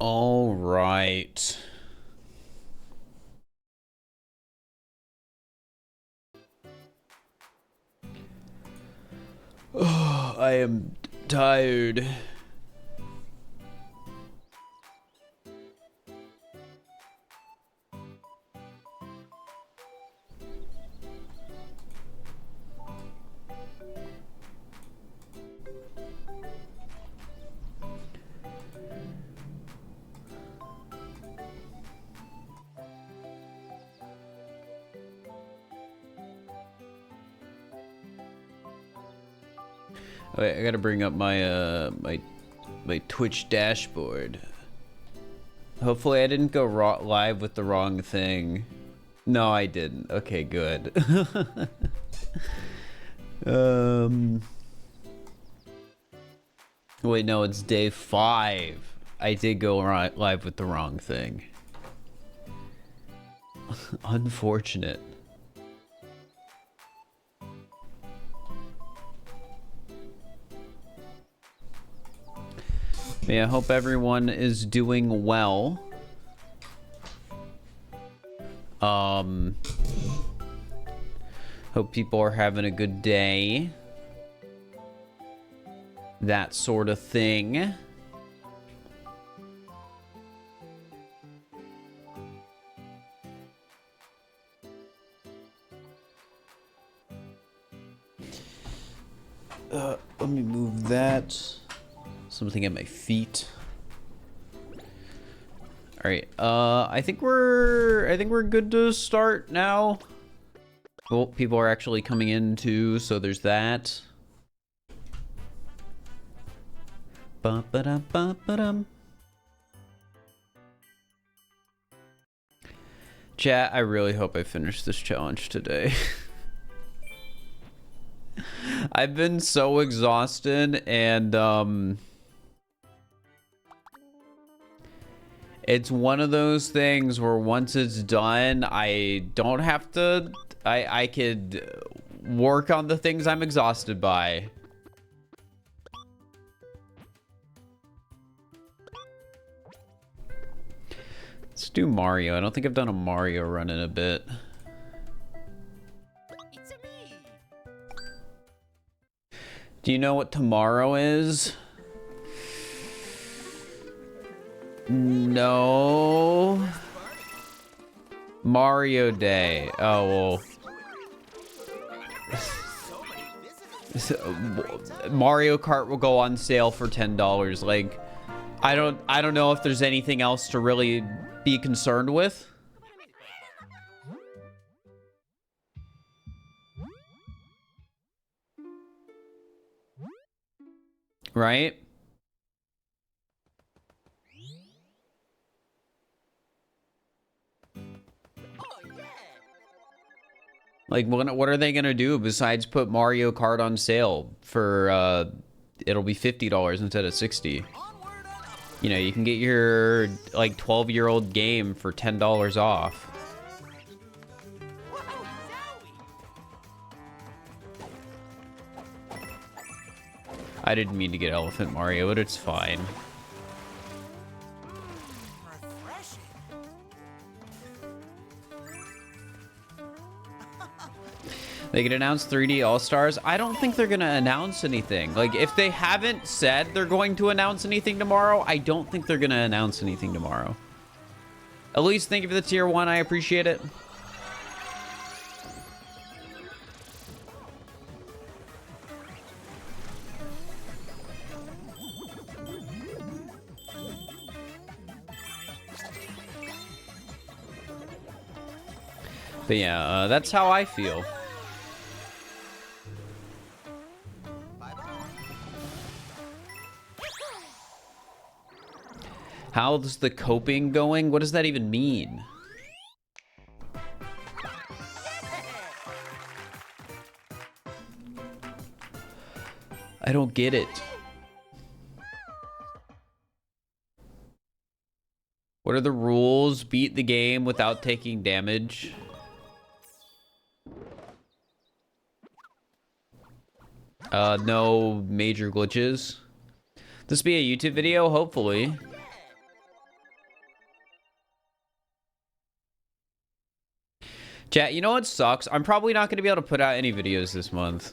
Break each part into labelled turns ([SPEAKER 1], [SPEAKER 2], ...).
[SPEAKER 1] All right. Oh, I am tired. Wait, I gotta bring up my my Twitch dashboard. Hopefully I didn't go live with the wrong thing. No, I didn't. Okay, good. Wait, no, it's day 5. I did go live with the wrong thing. Unfortunate. Yeah, I hope everyone is doing well. Hope people are having a good day. That sort of thing. Let me move that. Something at my feet. All right. I think we're good to start now. Well, people are actually coming in too, so there's that. Ba-ba-dum-ba-ba-dum. Chat, I really hope I finish this challenge today. I've been so exhausted, and it's one of those things where once it's done, I don't have to... I could work on the things I'm exhausted by. Let's do Mario. I don't think I've done a Mario run in a bit. Do you know what tomorrow is? No. Mario Day. Oh, well. Mario Kart will go on sale for $10. Like, I don't know if there's anything else to really be concerned with. Right? Like, what are they gonna do besides put Mario Kart on sale for, it'll be $50 instead of $60. You know, you can get your, like, 12-year-old game for $10 off. I didn't mean to get Elephant Mario, but it's fine. They could announce 3D All-Stars. I don't think they're gonna announce anything. Like, if they haven't said they're going to announce anything tomorrow, I don't think they're gonna announce anything tomorrow. Elise, thank you for the tier 1. I appreciate it. But yeah, that's how I feel. How's the coping going? What does that even mean? I don't get it. What are the rules? Beat the game without taking damage. No major glitches. This be a YouTube video? Hopefully. Chat, you know what sucks? I'm probably not going to be able to put out any videos this month.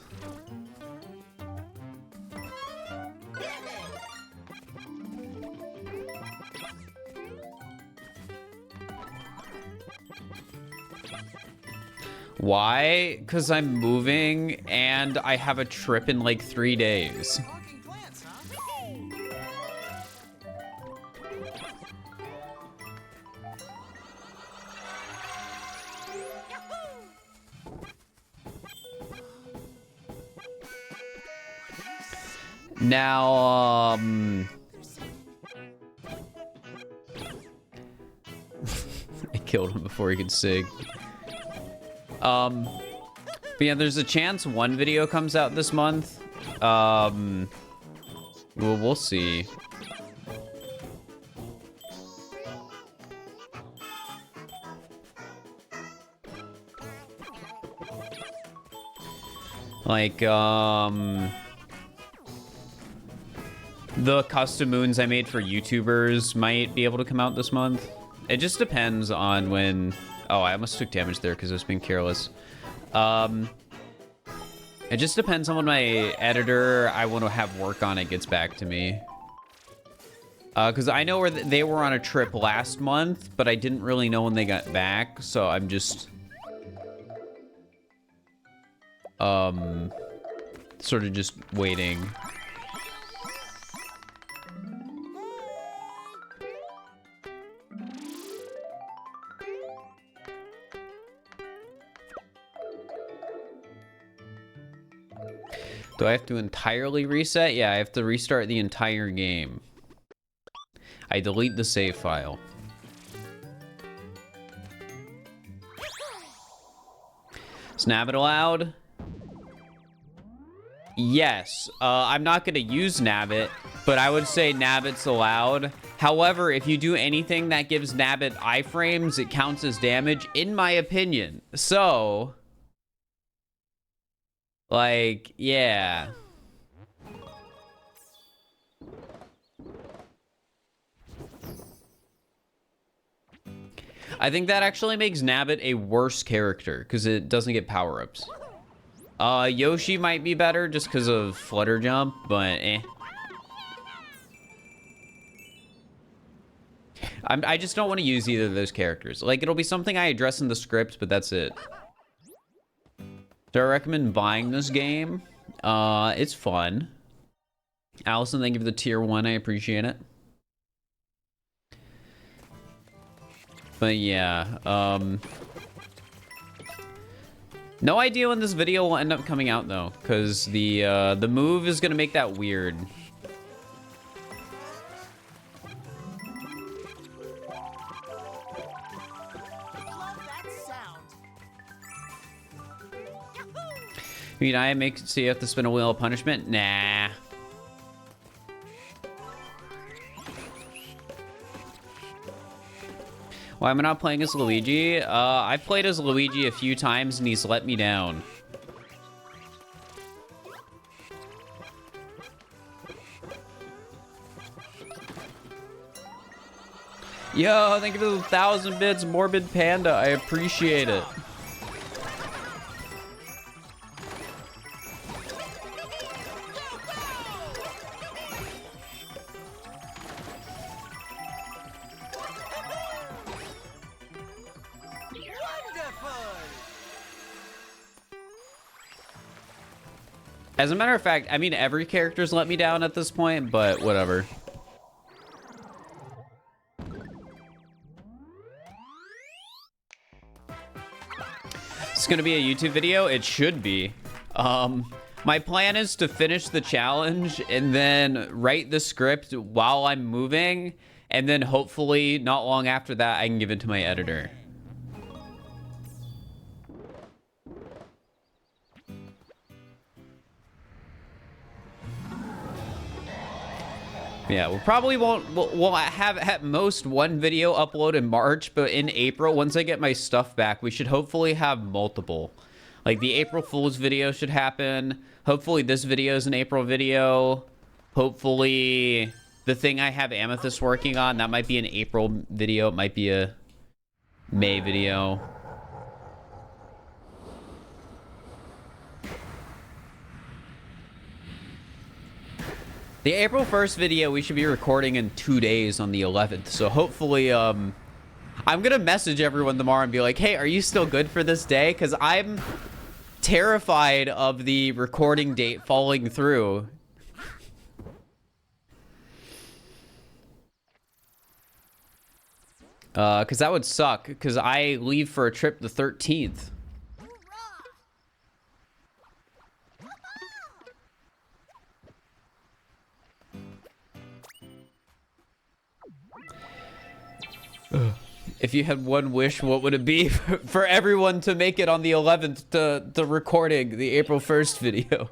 [SPEAKER 1] Why? Because I'm moving and I have a trip in like 3 days. Now, I killed him before he could sig. But yeah, there's a chance one video comes out this month. Well, we'll see. Like, the custom moons I made for YouTubers might be able to come out this month. It just depends on when... Oh, I almost took damage there because I was being careless. It just depends on when my editor I want to have work on it gets back to me. Because I know where they were on a trip last month, but I didn't really know when they got back, so I'm just... sort of just waiting. Do I have to entirely reset? Yeah, I have to restart the entire game. I delete the save file. Is Nabbit allowed? Yes. I'm not going to use Nabbit, but I would say Nabbit's allowed. However, if you do anything that gives Nabbit iframes, it counts as damage, in my opinion. So... like, yeah. I think that actually makes Nabbit a worse character because it doesn't get power-ups. Yoshi might be better just because of Flutter Jump, but eh. I just don't want to use either of those characters. Like, it'll be something I address in the script, but that's it. Do I recommend buying this game? It's fun. Allison, thank you for the tier 1. I appreciate it. But yeah, no idea when this video will end up coming out though, because the move is gonna make that weird. I mean, I make so you have to spin a wheel of punishment? Nah. Why am I not playing as Luigi? I've played as Luigi a few times and he's let me down. Yo, thank you for the 1,000 bits, Morbid Panda. I appreciate it. As a matter of fact, I mean, every character's let me down at this point, but whatever. It's gonna be a YouTube video? It should be. My plan is to finish the challenge and then write the script while I'm moving, and then hopefully not long after that I can give it to my editor. Yeah, we probably won't. We'll have at most one video upload in March, but in April, once I get my stuff back, we should hopefully have multiple. Like the April Fool's video should happen. Hopefully this video is an April video. Hopefully the thing I have Amethyst working on, that might be an April video. It might be a May video. The April 1st video we should be recording in 2 days on the 11th. So hopefully, I'm gonna message everyone tomorrow and be like, hey, are you still good for this day? Because I'm terrified of the recording date falling through. Because that would suck, because I leave for a trip the 13th. If you had one wish, what would it be? For everyone to make it on the 11th to recording the April 1st video.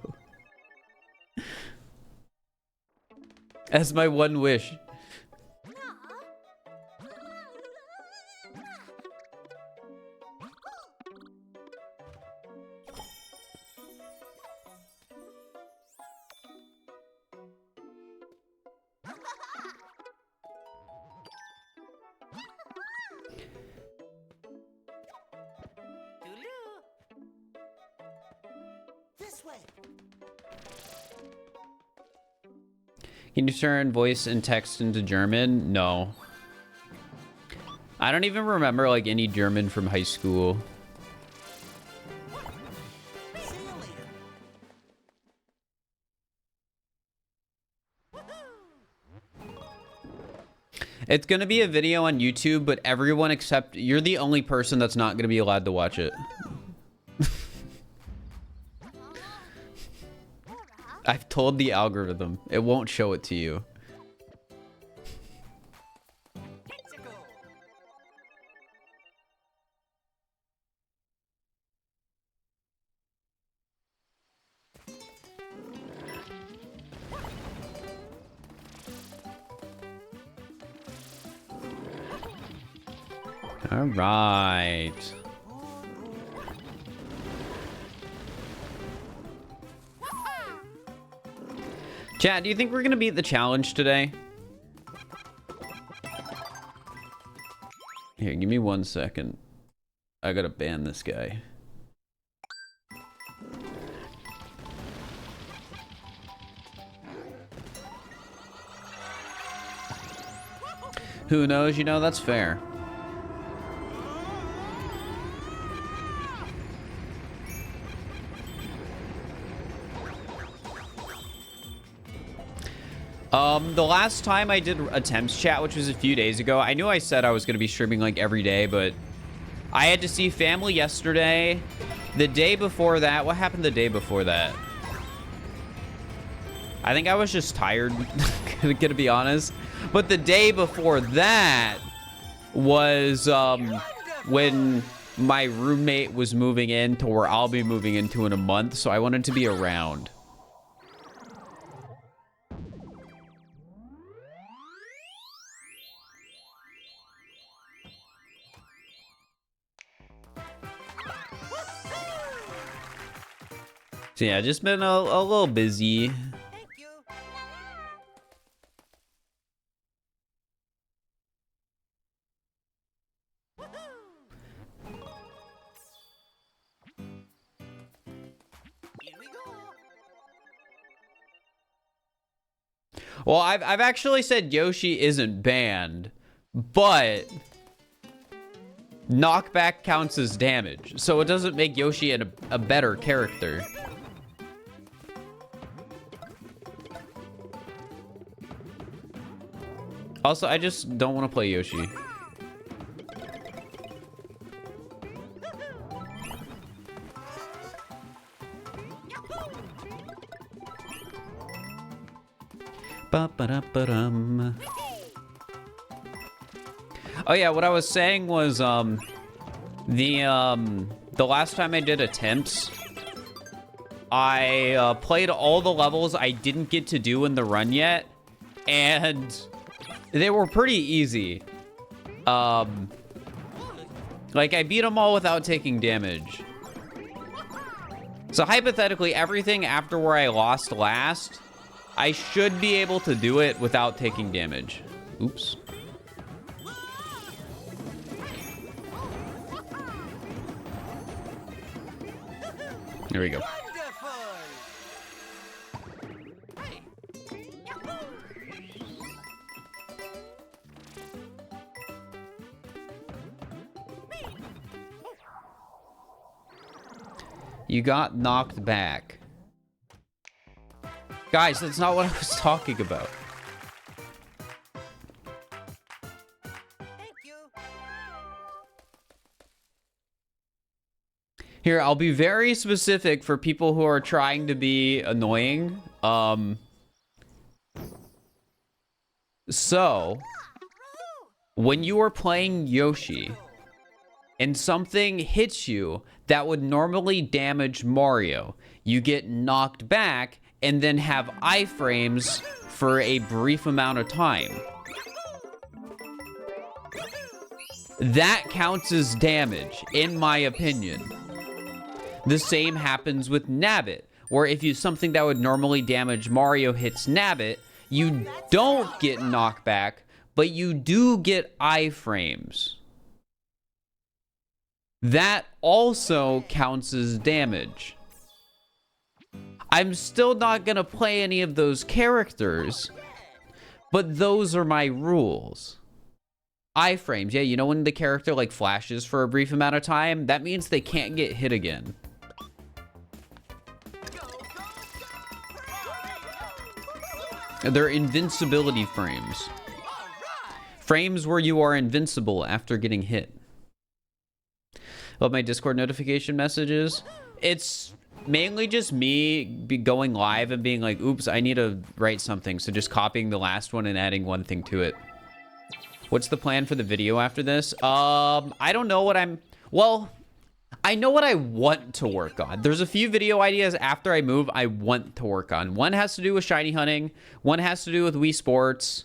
[SPEAKER 1] As my one wish. Can you turn voice and text into German? No. I don't even remember like any German from high school.
[SPEAKER 2] See you later.
[SPEAKER 1] It's gonna be a video on YouTube, but everyone except you're the only person that's not gonna be allowed to watch it. I've told the algorithm. It won't show it to you. All right. Chat, do you think we're gonna beat the challenge today? Here, give me 1 second. I gotta ban this guy. Who knows? You know, that's fair. The last time I did attempts chat, which was a few days ago, I knew I said I was going to be streaming like every day, but I had to see family yesterday. The day before that, what happened the day before that? I think I was just tired, gonna be honest. But the day before that was when my roommate was moving in to where I'll be moving into in a month, so I wanted to be around. So yeah, just been a little busy.
[SPEAKER 2] Thank you. Here we go.
[SPEAKER 1] Well, I've actually said Yoshi isn't banned, but knockback counts as damage, so it doesn't make Yoshi a better character. Also, I just don't want to play Yoshi. Ba-ba-da-ba-dum. Oh yeah, what I was saying was the last time I did attempts, I played all the levels I didn't get to do in the run yet, and they were pretty easy. Like I beat them all without taking damage. So hypothetically, everything after where I lost last, I should be able to do it without taking damage. Oops. There we go.
[SPEAKER 2] Wonderful. Hey.
[SPEAKER 1] You got knocked back. Guys, that's not what I was talking about.
[SPEAKER 2] Thank you.
[SPEAKER 1] Here, I'll be very specific for people who are trying to be annoying. So, when you are playing Yoshi and something hits you that would normally damage Mario, you get knocked back and then have iframes for a brief amount of time. That counts as damage, in my opinion. The same happens with Nabbit, where if you something that would normally damage Mario hits Nabbit, you don't get knocked back, but you do get iframes. That also counts as damage. I'm still not gonna play any of those characters, but those are my rules. Iframes, yeah, you know when the character like flashes for a brief amount of time, that means they can't get hit again. They're invincibility frames. Frames where you are invincible after getting hit. Love my Discord notification messages. It's mainly just me going live and being like, oops, I need to write something. So just copying the last one and adding one thing to it. What's the plan for the video after this? I don't know what well, I know what I want to work on. There's a few video ideas after I move I want to work on. One has to do with shiny hunting. One has to do with Wii Sports.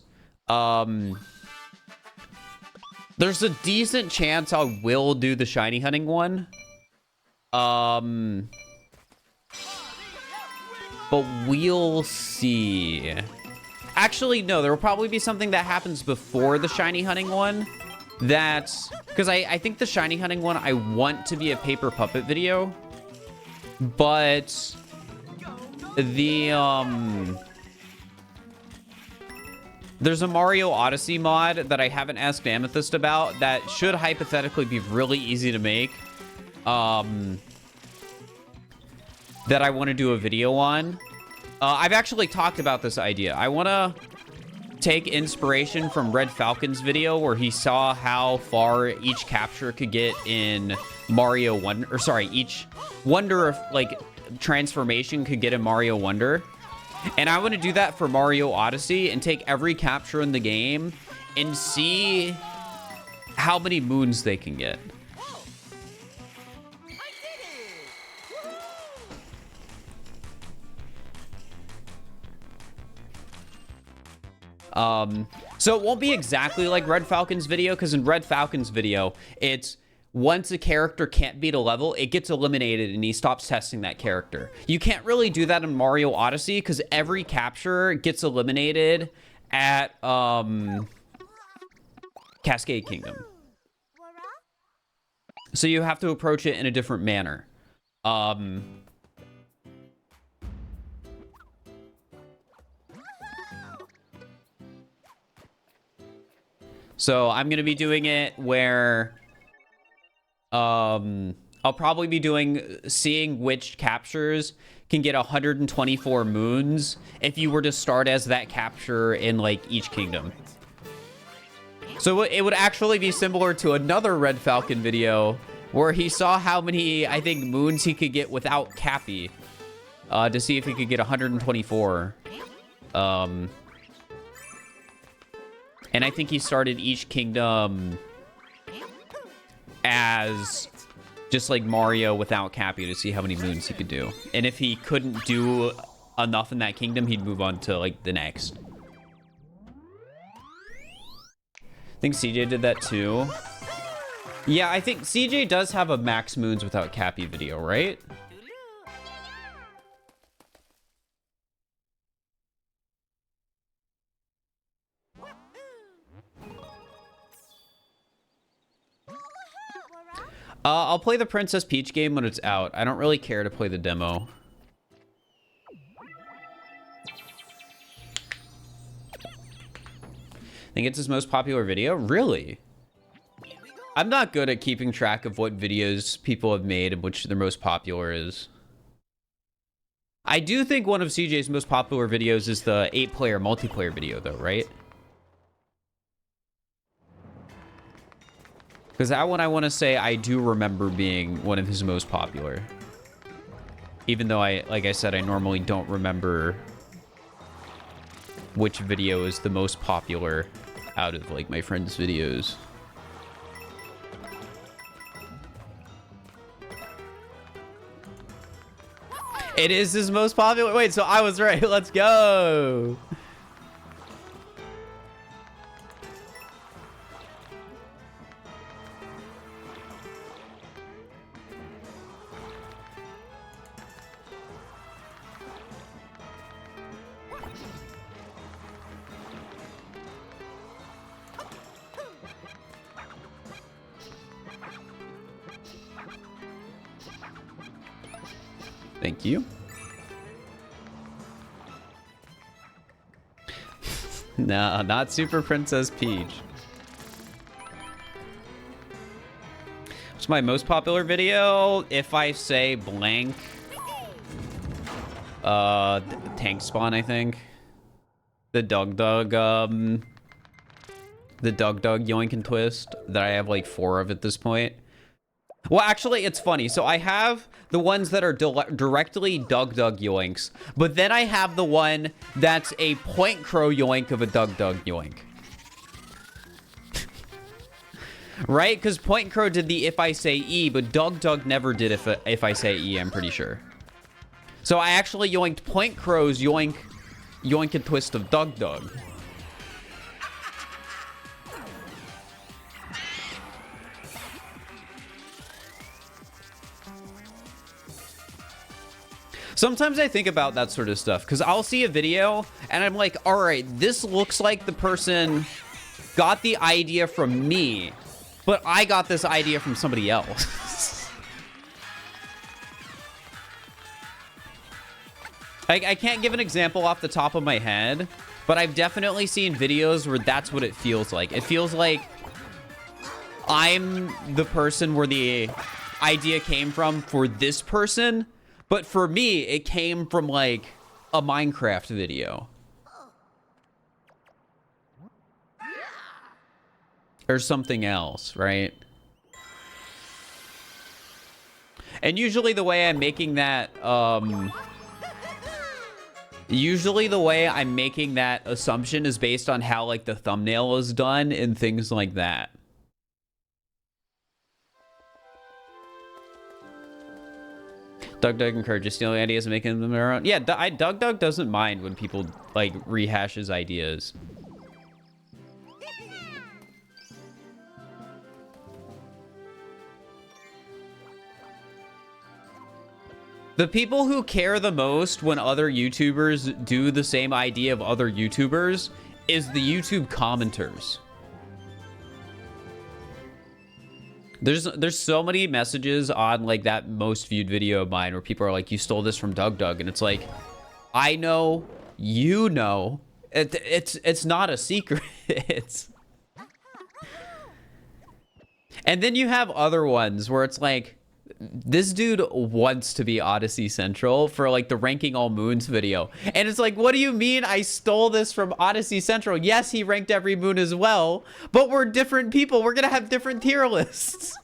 [SPEAKER 1] There's a decent chance I will do the shiny hunting one. But we'll see. Actually, no, there will probably be something that happens before the shiny hunting one. That's because I think the shiny hunting one, I want to be a paper puppet video. But the, there's a Mario Odyssey mod that I haven't asked Amethyst about that should hypothetically be really easy to make. That I want to do a video on. I've actually talked about this idea. I want to take inspiration from Red Falcon's video where he saw how far each capture could get in Mario Wonder, or sorry, each Wonder of like transformation could get in Mario Wonder. And I want to do that for Mario Odyssey and take every capture in the game and see how many moons they can get. So it won't be exactly like Red Falcon's video, because in Red Falcon's video, it's once a character can't beat a level, it gets eliminated and he stops testing that character. You can't really do that in Mario Odyssey because every capture gets eliminated at Cascade Kingdom. So you have to approach it in a different manner. So I'm going to be doing it where I'll probably be seeing which captures can get 124 moons if you were to start as that capture in like each kingdom. So it would actually be similar to another Red Falcon video where he saw how many, I think, moons he could get without Cappy to see if he could get 124. And I think he started each kingdom as just like Mario without Cappy to see how many moons he could do. And if he couldn't do enough in that kingdom, he'd move on to like the next. I think CJ did that too. Yeah, I think CJ does have a max moons without Cappy video, right? I'll play the Princess Peach game when it's out. I don't really care to play the demo. I think it's his most popular video? Really? I'm not good at keeping track of what videos people have made and which their most popular is. I do think one of CJ's most popular videos is the 8-player multiplayer video, though, right? Because that one, I want to say, I do remember being one of his most popular. Even though like I said, I normally don't remember which video is the most popular out of, like, my friends' videos. It is his most popular. Wait, so I was right. Let's go. Thank you. No, not Super Princess Peach. What's my most popular video? If I say blank. Tank Spawn, I think. The Dug Yoink and Twist. That I have like 4 of at this point. Well, actually, it's funny. So I have the ones that are directly Dug Yoinks, but then I have the one that's a Point Crow Yoink of a Dug Yoink. Right? Because Point Crow did the If I Say E, but Dug never did if I Say E, I'm pretty sure. So I actually yoinked Point Crow's Yoink and Twist of Dug. Sometimes I think about that sort of stuff because I'll see a video and I'm like, all right, this looks like the person got the idea from me, but I got this idea from somebody else. I can't give an example off the top of my head, but I've definitely seen videos where that's what it feels like. It feels like I'm the person where the idea came from for this person. But for me, it came from, like, a Minecraft video. Or something else, right? And usually the way I'm making that, assumption is based on how, like, the thumbnail is done and things like that. Dug encourages stealing ideas and making them their own. Yeah, Dug doesn't mind when people, like, rehash his ideas. The people who care the most when other YouTubers do the same idea of other YouTubers is the YouTube commenters. There's so many messages on, like, that most viewed video of mine where people are like, you stole this from Dug, and it's like, I know, you know, it's not a secret. And then you have other ones where it's like, this dude wants to be Odyssey Central for, like, the Ranking All Moons video. And it's like, what do you mean I stole this from Odyssey Central? Yes, he ranked every moon as well, but we're different people. We're gonna have different tier lists.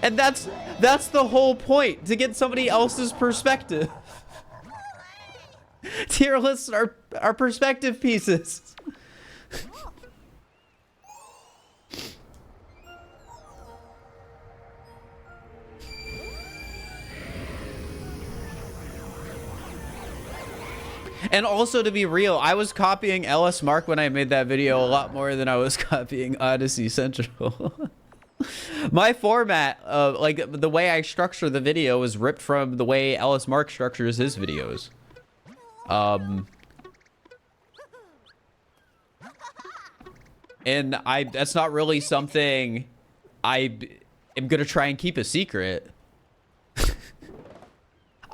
[SPEAKER 1] And that's the whole point, to get somebody else's perspective. Tier lists are perspective pieces. And also, to be real, I was copying LS Mark when I made that video a lot more than I was copying Odyssey Central. My format, like, the way I structure the video was ripped from the way LS Mark structures his videos. And that's not really something I am gonna try and keep a secret.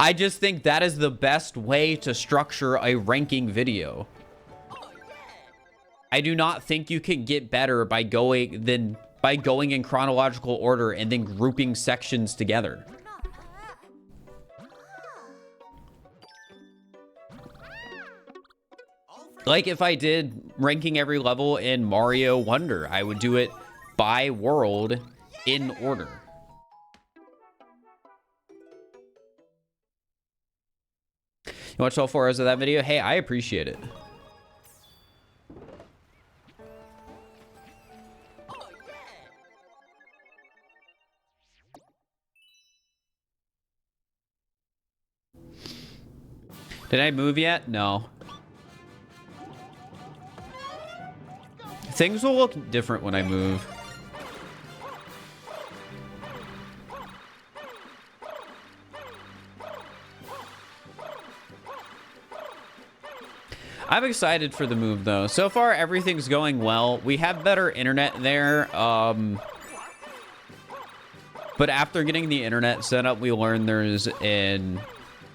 [SPEAKER 1] I just think that is the best way to structure a ranking video. I do not think you can get better by going than by going in chronological order and then grouping sections together. Like if I did ranking every level in Mario Wonder, I would do it by world in order. You watched all 4 hours of that video? Hey, I appreciate it. Did I move yet? No. Things will look different when I move. I'm excited for the move though. So far, everything's going well. We have better internet there. But after getting the internet set up, we learned there's an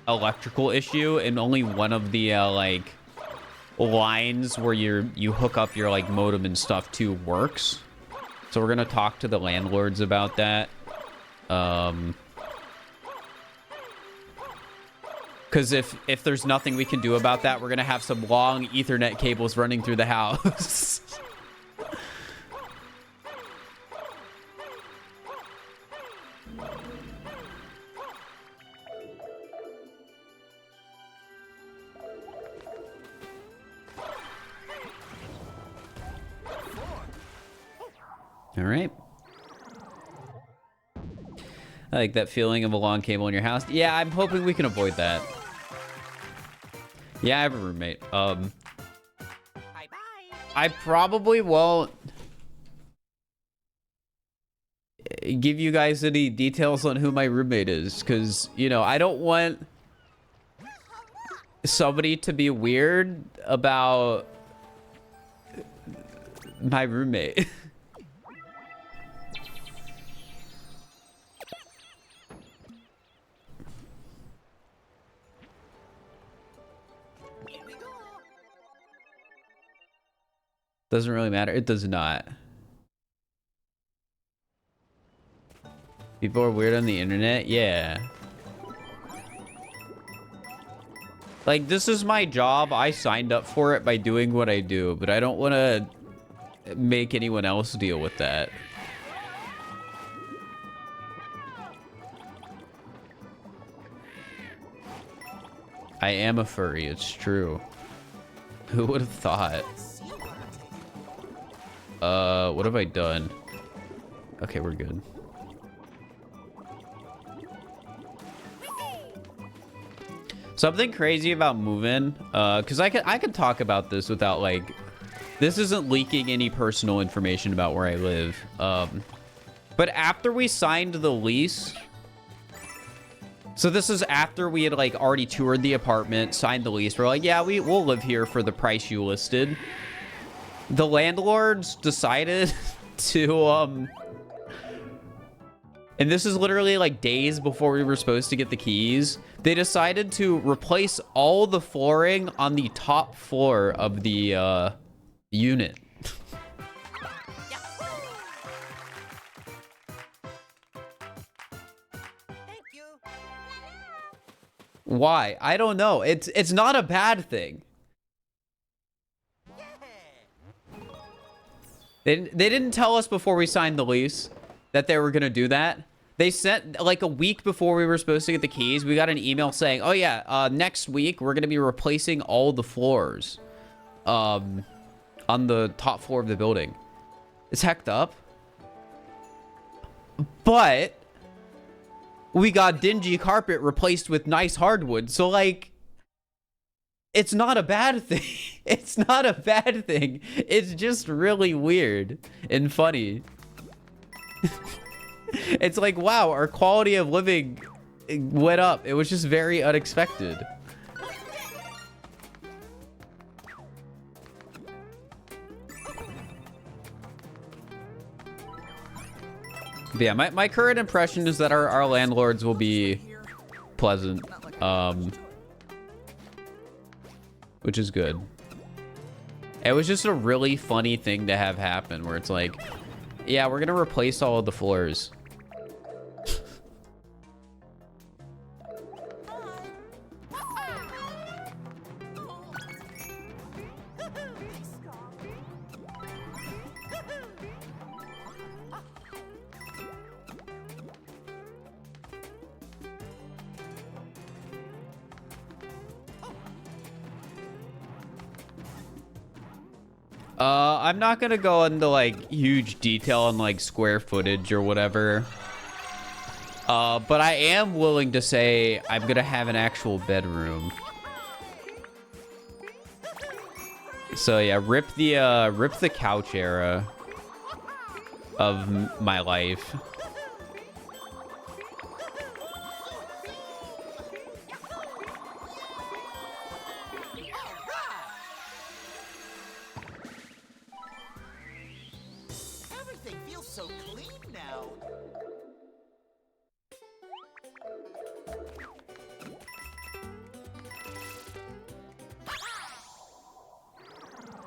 [SPEAKER 1] electrical issue and only one of the like lines where you hook up your like modem and stuff to works. So we're gonna talk to the landlords about that. Because if there's nothing we can do about that, we're gonna have some long Ethernet cables running through the house. All right. I like that feeling of a long cable in your house. Yeah, I'm hoping we can avoid that. Yeah, I have a roommate.
[SPEAKER 2] Bye-bye.
[SPEAKER 1] I probably won't give you guys any details on who my roommate is, because, you know, I don't want somebody to be weird about my roommate.
[SPEAKER 2] Here we go.
[SPEAKER 1] Doesn't really matter. It does not. People are weird on the internet? Yeah. Like, this is my job. I signed up for it by doing what I do, but I don't want to make anyone else deal with that. I am a furry. It's true. Who would have thought? What have I done? Okay, we're good. Something crazy about moving, because I could talk about this without, like, this isn't leaking any personal information about where I live. But after we signed the lease, so this is after we had, like, already toured the apartment, signed the lease. We're like, yeah, we'll live here for the price you listed. The landlords decided to, and this is literally like days before we were supposed to get the keys. They decided to replace all the flooring on the top floor of the unit.
[SPEAKER 2] Thank you.
[SPEAKER 1] Why? I don't know. It's not a bad thing. They didn't tell us before we signed the lease that they were going to do that. They sent, like, a week before we were supposed to get the keys, we got an email saying, oh yeah, next week we're going to be replacing all the floors on the top floor of the building. It's hecked up. But we got dingy carpet replaced with nice hardwood. So, like, it's not a bad thing. It's not a bad thing. It's just really weird and funny. It's like, wow, our quality of living went up. It was just very unexpected. But yeah, my current impression is that our landlords will be pleasant. Which is good. It was just a really funny thing to have happen where it's like, Yeah, we're gonna replace all of the floors. I'm not gonna go into like huge detail on like square footage or whatever. But I am willing to say I'm gonna have an actual bedroom. So yeah, rip the couch era of my life.
[SPEAKER 2] Everything feels so clean now.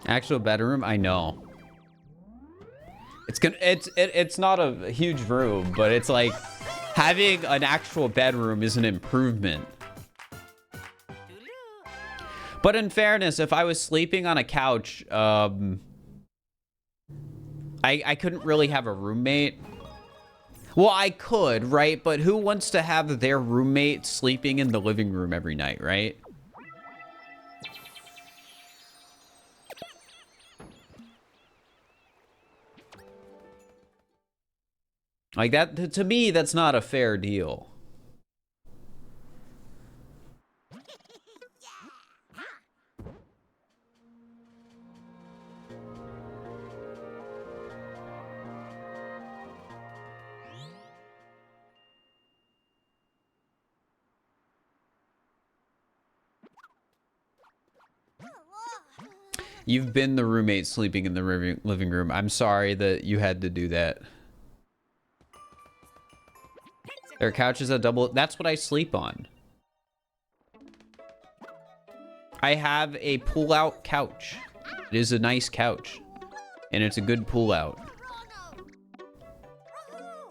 [SPEAKER 1] Actual bedroom, I know. It's not a huge room, but it's like having an actual bedroom is an improvement. But in fairness, if I was sleeping on a couch, I couldn't really have a roommate. Well, I could, right? But who wants to have their roommate sleeping in the living room every night, right? Like that, to me, that's not a fair deal. You've been the roommate sleeping in the living room. I'm sorry that you had to do that. Their couch is a double. That's what I sleep on. I have a pull-out couch. It is a nice couch. And it's a good pull-out.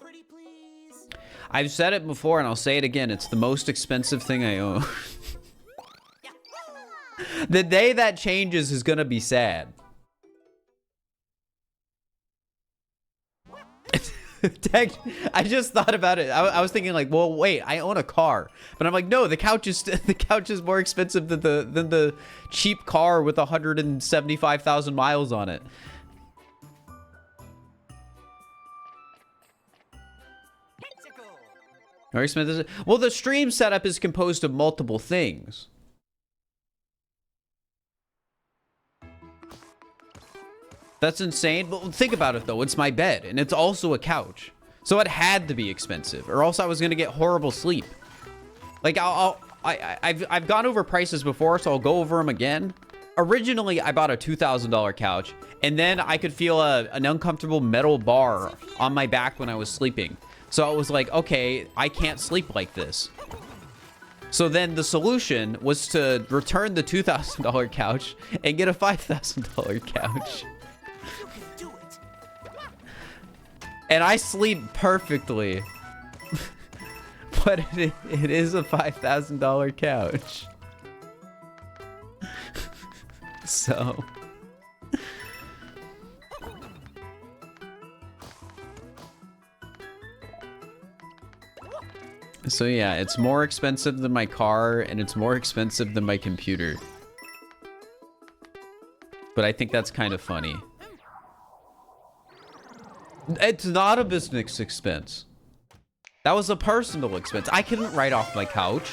[SPEAKER 2] Pretty please.
[SPEAKER 1] I've said it before and I'll say it again. It's the most expensive thing I own. The day that changes is gonna be sad. I just thought about it. I was thinking like, well, wait, I own a car, but I'm like, no, the couch is more expensive than the cheap car with 175,000 miles on it. More expensive. Well, the stream setup is composed of multiple things. That's insane, but think about it though. It's my bed, and it's also a couch, so it had to be expensive, or else I was gonna get horrible sleep. Like I've gone over prices before, so I'll go over them again. Originally, I bought a $2,000 couch, and then I could feel an uncomfortable metal bar on my back when I was sleeping. So I was like, okay, I can't sleep like this. So then the solution was to return the $2,000 couch and get a $5,000 couch. And I sleep perfectly. But it is a $5,000 couch. So. So yeah, it's more expensive than my car, and it's more expensive than my computer. But I think that's kind of funny. It's not a business expense. That was a personal expense. I couldn't write off my couch.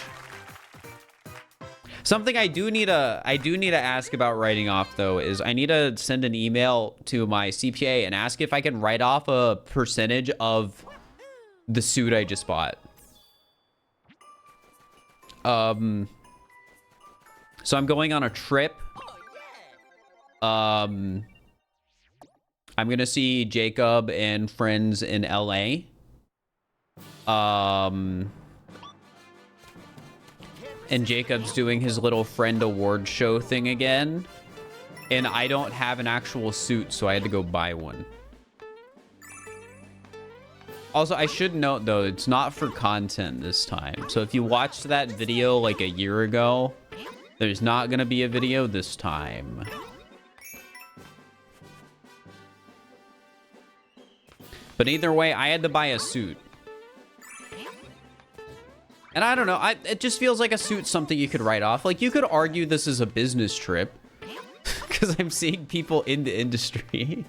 [SPEAKER 1] Something I do need to ask about writing off though is I need to send an email to my CPA and ask if I can write off a percentage of the suit I just bought. So I'm going on a trip. I'm gonna see Jacob and friends in LA. And Jacob's doing his little friend award show thing again. And I don't have an actual suit, so I had to go buy one. Also, I should note, though, it's not for content this time. So if you watched that video like a year ago, there's not going to be a video this time. But either way, I had to buy a suit. And I don't know, it just feels like a suit's something you could write off. Like, you could argue this is a business trip. Because I'm seeing people in the industry.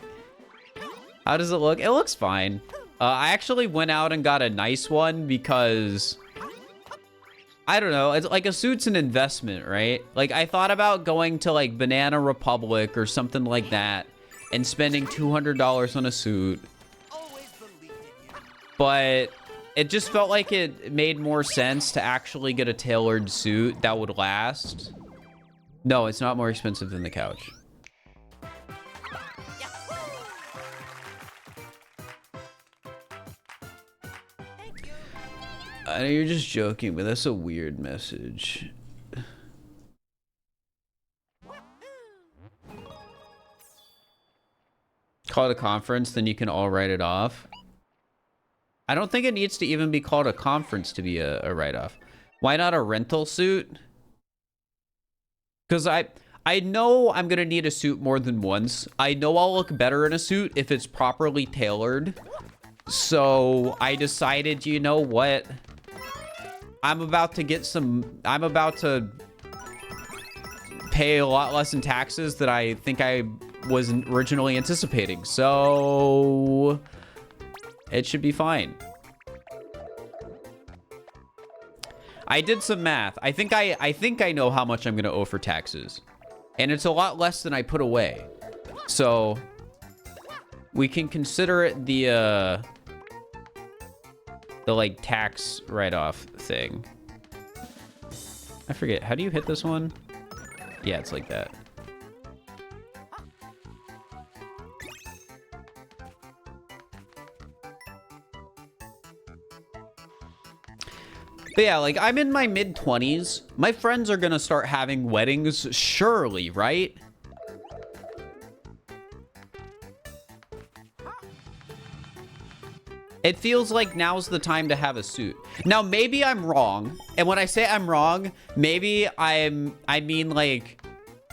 [SPEAKER 1] How does it look? It looks fine. I actually went out and got a nice one because... I don't know, it's like a suit's an investment, right? Like, I thought about going to, like, Banana Republic or something like that and spending $200 on a suit. But it just felt like it made more sense to actually get a tailored suit that would last. No, it's not more expensive than the couch. I know you're just joking, but that's a weird message. Call it a conference, then you can all write it off. I don't think it needs to even be called a conference to be a write-off. Why not a rental suit? Because I know I'm going to need a suit more than once. I know I'll look better in a suit if it's properly tailored. So I decided, you know what? I'm about to pay a lot less in taxes than I think I was originally anticipating. So it should be fine. I did some math. I think I know how much I'm going to owe for taxes. And it's a lot less than I put away. So we can consider it the like tax write-off thing. I forget. How do you hit this one? Yeah, it's like that. But yeah, like, I'm in my mid-20s. My friends are gonna start having weddings, surely, right? It feels like now's the time to have a suit. Now, maybe I'm wrong. And when I say I'm wrong, maybe I mean, like,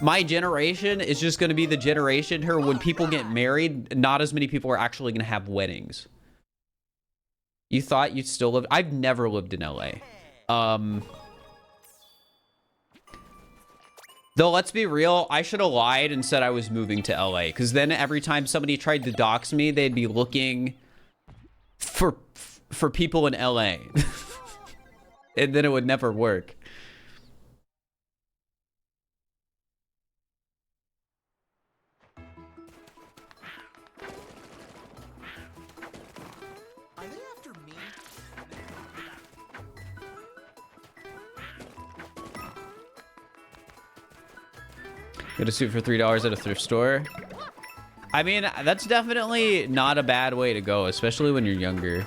[SPEAKER 1] my generation is just gonna be the generation here when people get married, not as many people are actually gonna have weddings. You thought you'd still live? I've never lived in LA. Though, let's be real, I should have lied and said I was moving to LA, because then every time somebody tried to dox me, they'd be looking for people in LA. And then it would never work.
[SPEAKER 2] Are they after me?
[SPEAKER 1] Get a suit for $3 at a thrift store. I mean, that's definitely not a bad way to go, especially when you're younger.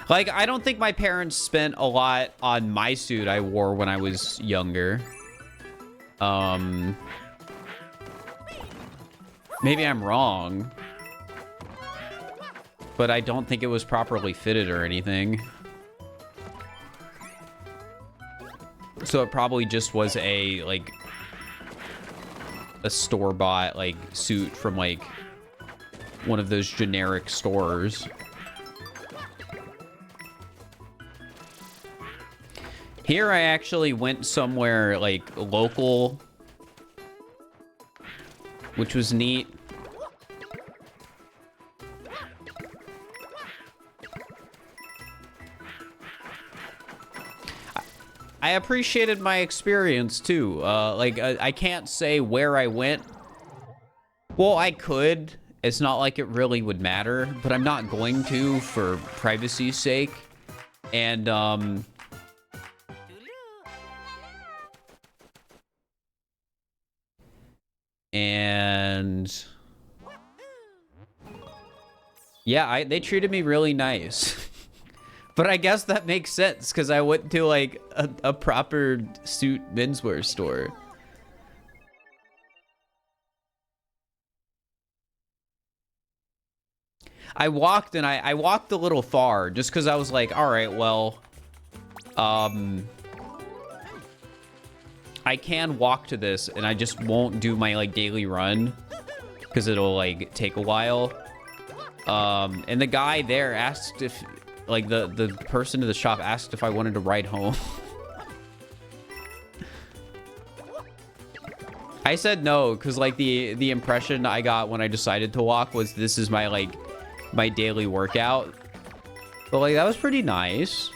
[SPEAKER 1] Like, I don't think my parents spent a lot on my suit I wore when I was younger. Maybe I'm wrong. But I don't think it was properly fitted or anything. So it probably just was a, like, a store-bought, like, suit from, like, one of those generic stores. Here I actually went somewhere, like, local, which was neat. I appreciated my experience, too. Like, I can't say where I went. Well, I could. It's not like it really would matter, but I'm not going to for privacy's sake. And, yeah, they treated me really nice. But I guess that makes sense because I went to, like, a proper suit menswear store. I walked and I walked a little far just because I was like, all right, well, I can walk to this and I just won't do my like daily run because it'll like take a while. And the guy there asked if, like the person to the shop asked if I wanted to ride home. I said no because like the impression I got when I decided to walk was this is my like my daily workout. But like that was pretty nice.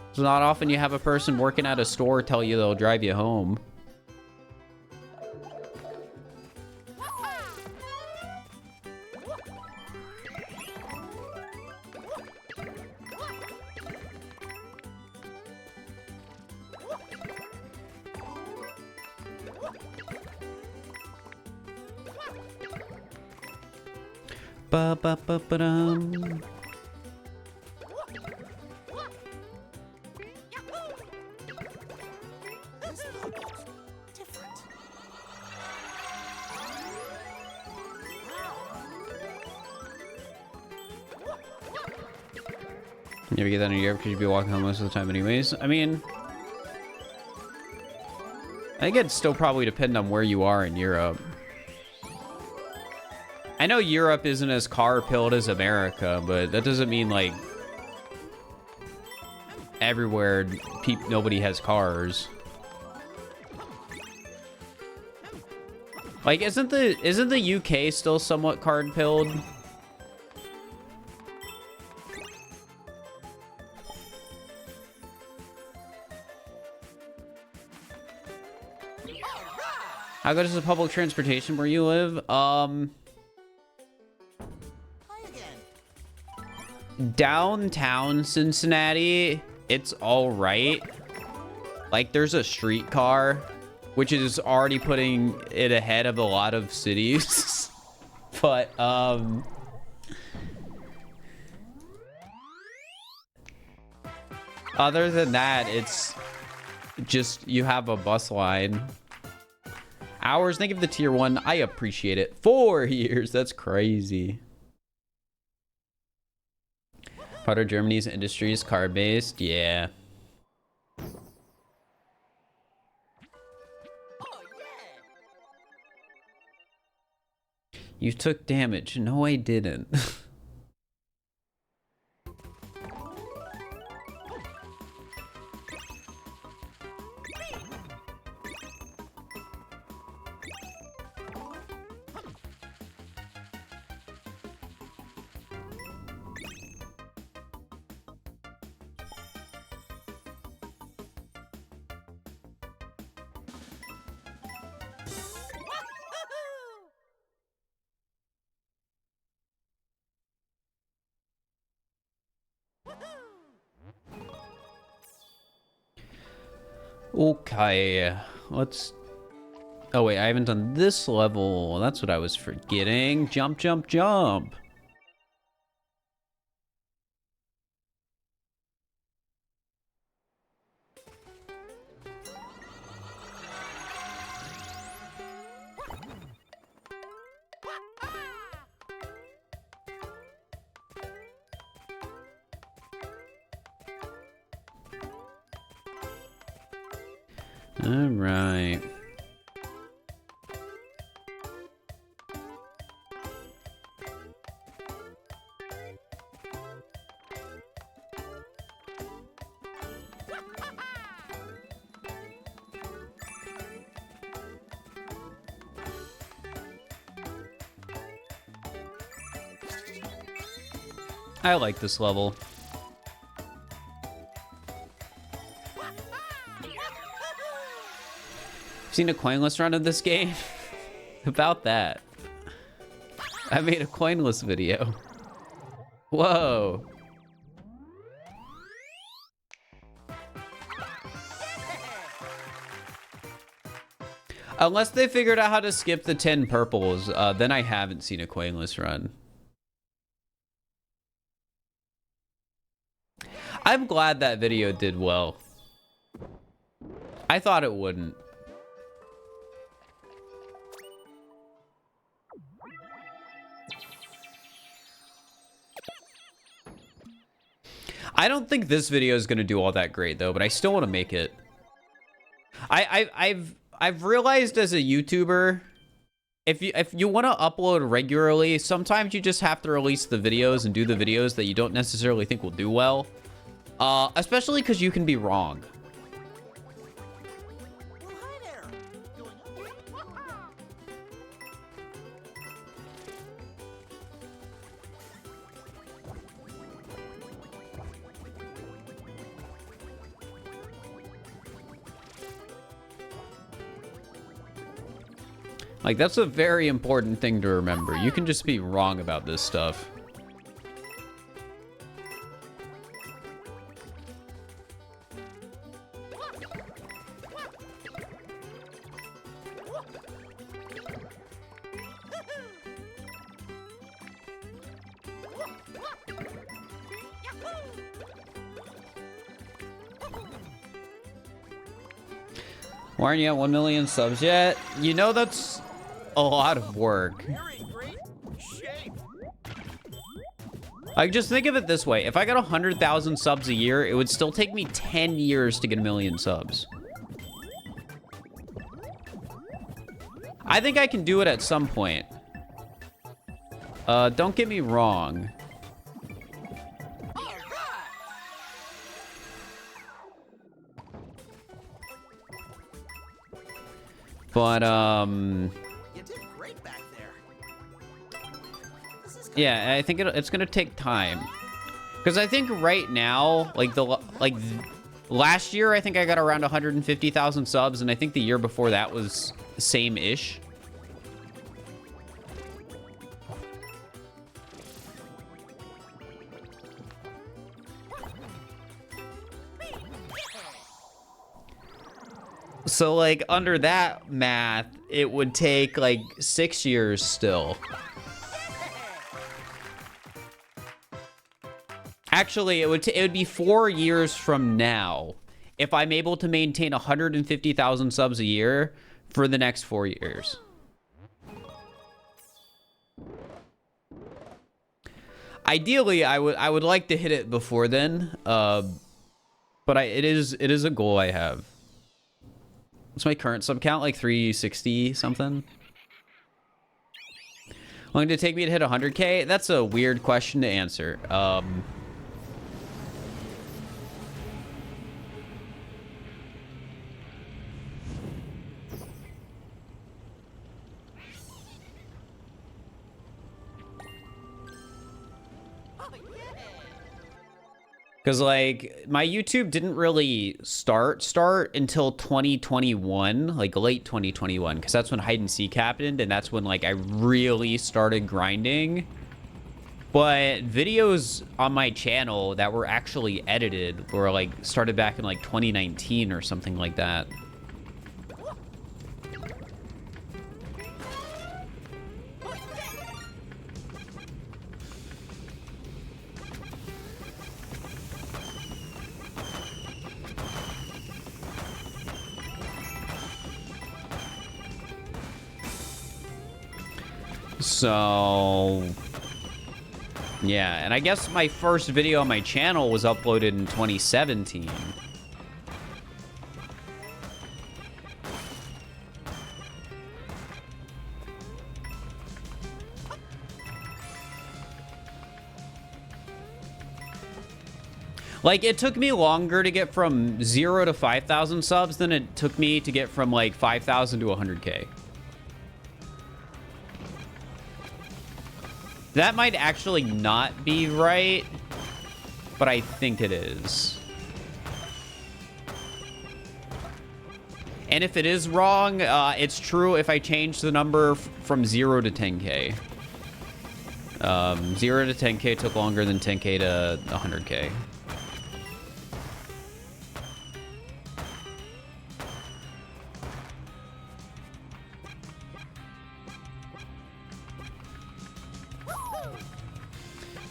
[SPEAKER 1] It's not often you have a person working at a store tell you they'll drive you home. Ba ba ba ba dum. You ever get that in Europe because you'd be walking home most of the time anyways? I mean, I think it'd still probably depend on where you are in Europe. I know Europe isn't as car-pilled as America, but that doesn't mean, like, everywhere nobody has cars. Like, isn't the UK still somewhat car-pilled? How good is the public transportation where you live? Downtown Cincinnati, it's all right. Like, there's a streetcar, which is already putting it ahead of a lot of cities. But, other than that, it's just, you have a bus line. Hours, thank you for the tier 1. I appreciate it. 4 years, that's crazy. Part of Germany's industry is car-based. Yeah. You took damage. No, I didn't. Okay, let's... Oh wait, I haven't done this level. That's what I was forgetting. Jump, jump, jump. All right. I like this level. Seen a coinless run of this game? About that. I made a coinless video. Whoa. Unless they figured out how to skip the 10 purples, then I haven't seen a coinless run. I'm glad that video did well. I thought it wouldn't. I don't think this video is gonna do all that great though, but I still want to make it. I've realized as a YouTuber, if you want to upload regularly, sometimes you just have to release the videos and do the videos that you don't necessarily think will do well. Especially because you can be wrong.
[SPEAKER 2] Well, hi there.
[SPEAKER 1] Like, that's a very important thing to remember. You can just be wrong about this stuff. Why aren't you at 1 million subs yet? You know, that's a lot of work.
[SPEAKER 2] You're in great shape.
[SPEAKER 1] Like, just think of it this way. If I got 100,000 subs a year, it would still take me 10 years to get 1 million subs. I think I can do it at some point. Don't get me wrong. But,
[SPEAKER 2] You did great back there.
[SPEAKER 1] yeah, I think it's gonna take time. Because I think right now, last year, I think I got around 150,000 subs, and I think the year before that was same-ish. So, like, under that math, it would take, like, 6 years still. Actually, it would be 4 years from now if I'm able to maintain 150,000 subs a year for the next 4 years. Ideally, I would like to hit it before then, but it is a goal I have. What's my current sub count? Like 360 something? How long did it take me to hit 100K? That's a weird question to answer. Because, like, my YouTube didn't really start until 2021, like late 2021, because that's when hide and seek happened, and that's when, like, I really started grinding. But videos on my channel that were actually edited were, like, started back in, like, 2019 or something like that. So, yeah, and I guess my first video on my channel was uploaded in 2017. Like, it took me longer to get from 0 to 5,000 subs than it took me to get from, like, 5,000 to 100K. That might actually not be right, but I think it is. And if it is wrong, it's true if I change the number from 0 to 10K. 0 to 10K took longer than 10K to 100K.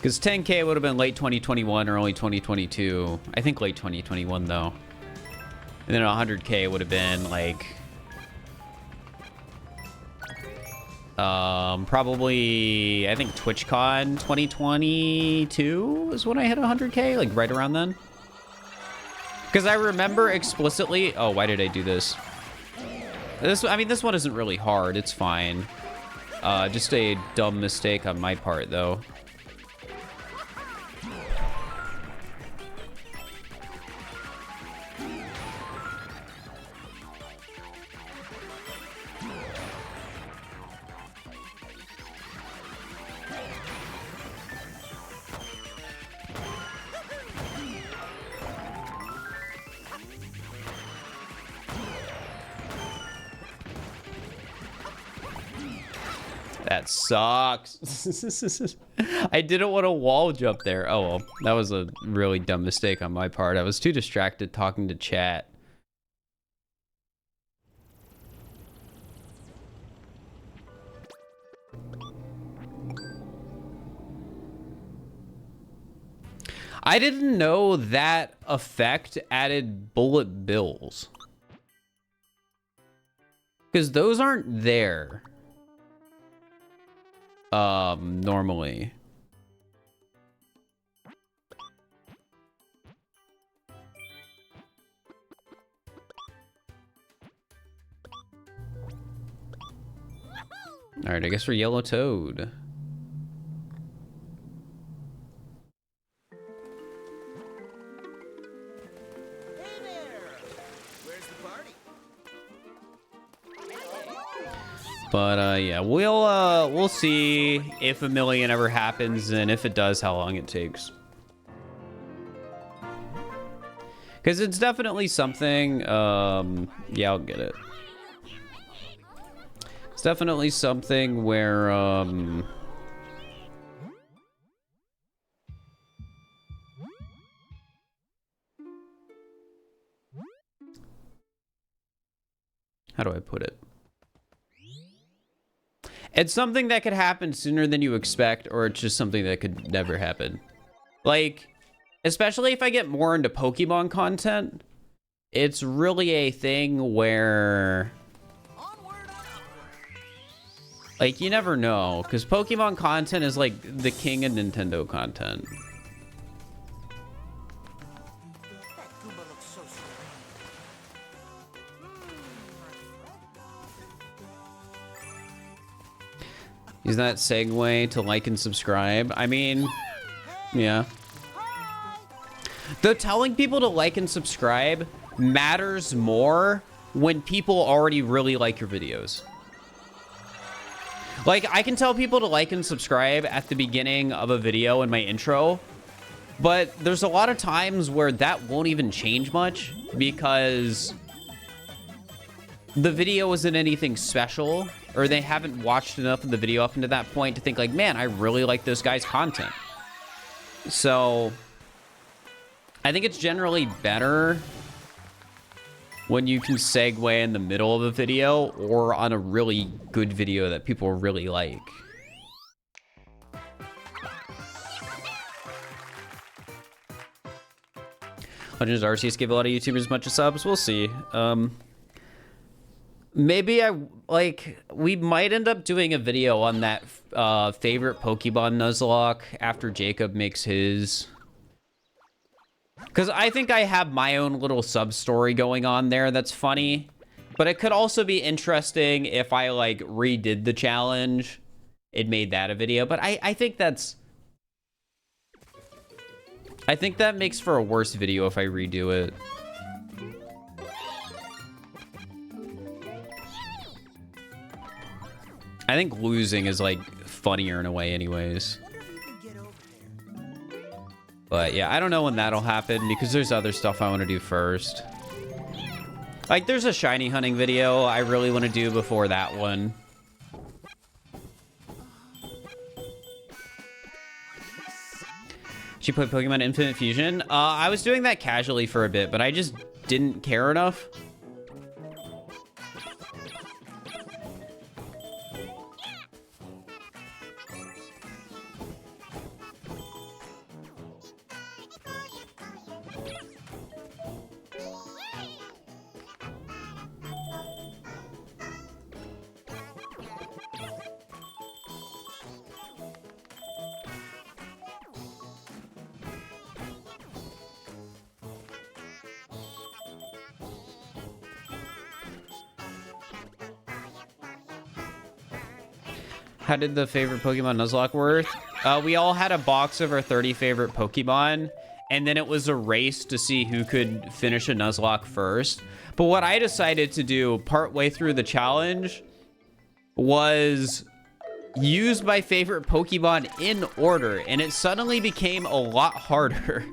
[SPEAKER 1] Because 10K would have been late 2021 or early 2022. I think late 2021, though. And then 100K would have been, like... Probably, I think TwitchCon 2022 is when I hit 100K, like right around then. Because I remember explicitly... Oh, why did I do this? I mean, this one isn't really hard. It's fine. Just a dumb mistake on my part, though. That sucks. I didn't want to wall jump there. Oh, well, that was a really dumb mistake on my part. I was too distracted talking to chat. I didn't know that effect added bullet bills. Because those aren't there. Normally. All right, I guess we're yellow toad.
[SPEAKER 2] Hey there! Where's the party?
[SPEAKER 1] But yeah, we'll see if a million ever happens, and if it does, how long it takes. Because it's definitely something. Yeah, I'll get it. It's definitely something where how do I put it? It's something that could happen sooner than you expect, or it's just something that could never happen. Like, especially if I get more into Pokemon content, it's really a thing where, like, you never know, because Pokemon content is like the king of Nintendo content. Use that segue to like and subscribe. I mean, yeah. Though telling people to like and subscribe matters more when people already really like your videos. Like, I can tell people to like and subscribe at the beginning of a video in my intro, but there's a lot of times where that won't even change much because the video isn't anything special, or they haven't watched enough of the video up into that point to think like, man, I really like this guy's content. So I think it's generally better when you can segue in the middle of a video or on a really good video that people really like. Legends Arceus gave a lot of YouTubers a bunch of subs. We'll see. Maybe we might end up doing a video on that favorite Pokemon Nuzlocke after Jacob makes his. Because I think I have my own little sub-story going on there that's funny. But it could also be interesting if I, like, redid the challenge. It made that a video. But I think that's... I think that makes for a worse video if I redo it. I think losing is, like, funnier in a way anyways. But yeah, I don't know when that'll happen because there's other stuff I want to do first. Like, there's a shiny hunting video I really want to do before that one. She played Pokemon Infinite Fusion. I was doing that casually for a bit, but I just didn't care enough. How did the favorite Pokemon Nuzlocke work? We all had a box of our 30 favorite Pokemon, and then it was a race to see who could finish a Nuzlocke first. But what I decided to do partway through the challenge was use my favorite Pokemon in order, and it suddenly became a lot harder.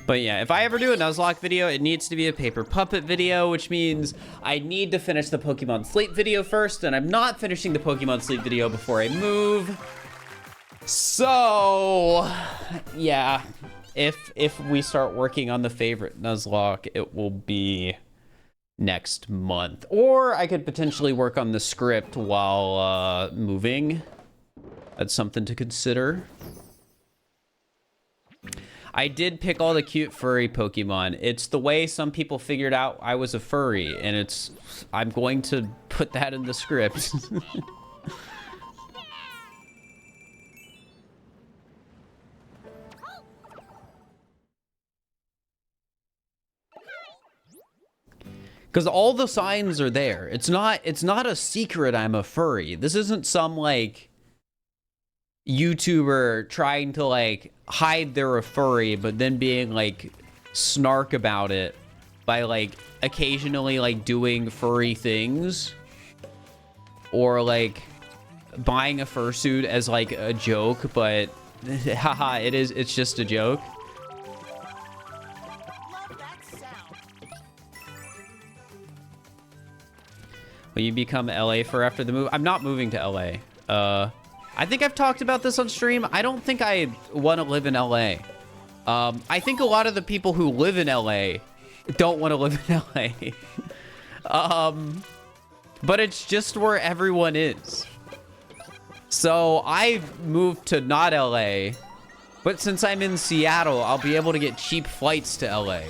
[SPEAKER 1] But yeah, if I ever do a Nuzlocke video, it needs to be a paper puppet video, which means I need to finish the Pokemon Sleep video first, and I'm not finishing the Pokemon Sleep video before I move. So, yeah, if we start working on the favorite Nuzlocke, it will be next month. Or I could potentially work on the script while moving. That's something to consider. I did pick all the cute furry Pokemon. It's the way some people figured out I was a furry, and I'm going to put that in the script. Because all the signs are there. It's not a secret I'm a furry. This isn't some, like, YouTuber trying to, like, hide they're a furry, but then being, like, snark about it by, like, occasionally, like, doing furry things. Or, like, buying a fursuit as, like, a joke, but haha, it's just a joke. Will you become LA for after the move? I'm not moving to LA. I think I've talked about this on stream. I don't think I want to live in LA. I think a lot of the people who live in LA don't want to live in LA. But it's just where everyone is. So I've moved to not LA, but since I'm in Seattle, I'll be able to get cheap flights to LA.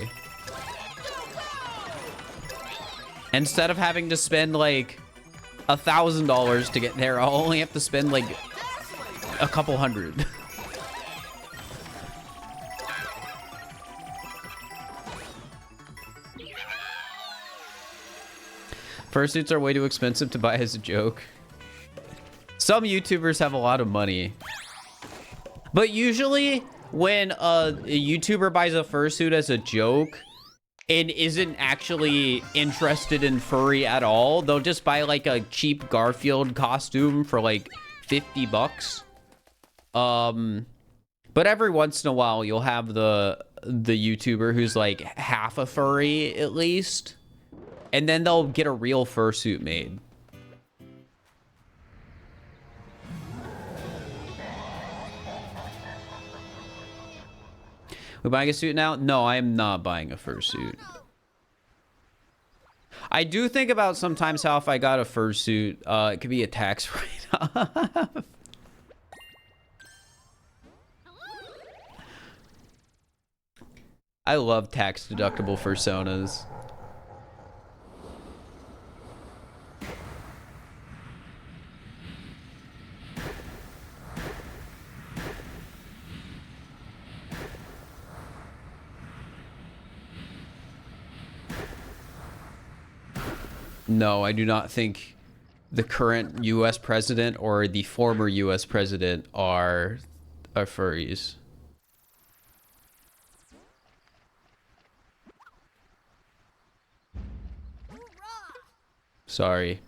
[SPEAKER 1] Instead of having to spend like $1,000 to get there, I'll only have to spend like a couple hundred. Fursuits are way too expensive to buy as a joke. Some YouTubers have a lot of money. But usually when a YouTuber buys a fursuit as a joke and isn't actually interested in furry at all, they'll just buy like a cheap Garfield costume for like 50 bucks. But every once in a while you'll have the YouTuber who's like half a furry at least, and then they'll get a real fursuit made. We buying a suit now? No, I am not buying a fursuit. I do think about sometimes how if I got a fursuit, it could be a tax write-off. I love tax-deductible fursonas. No, I do not think the current U.S. president or the former U.S. president are furries. Sorry.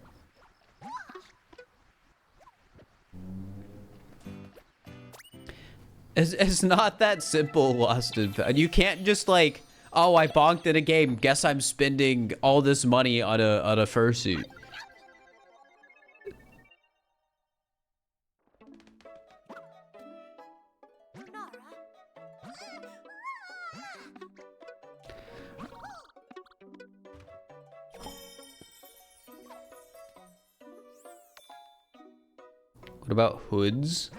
[SPEAKER 1] It's not that simple, Lost in Fact. You can't just like, oh, I bonked in a game, guess I'm spending all this money on a fursuit. What about hoods?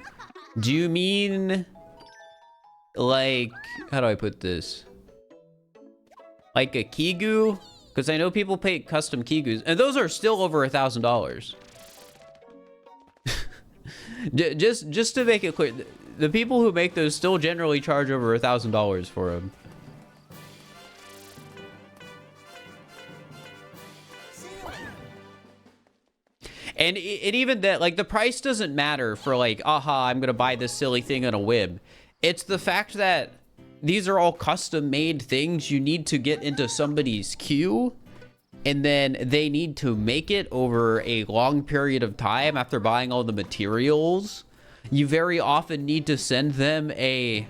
[SPEAKER 1] Do you mean like, how do I put this? Like a Kigu? Because I know people pay custom Kigus, and those are still over $1,000. Just to make it clear, the people who make those still generally charge over $1,000 for them. And even that, like, the price doesn't matter for, like, aha, I'm gonna buy this silly thing on a whim. It's the fact that these are all custom-made things you need to get into somebody's queue, and then they need to make it over a long period of time after buying all the materials. You very often need to send them a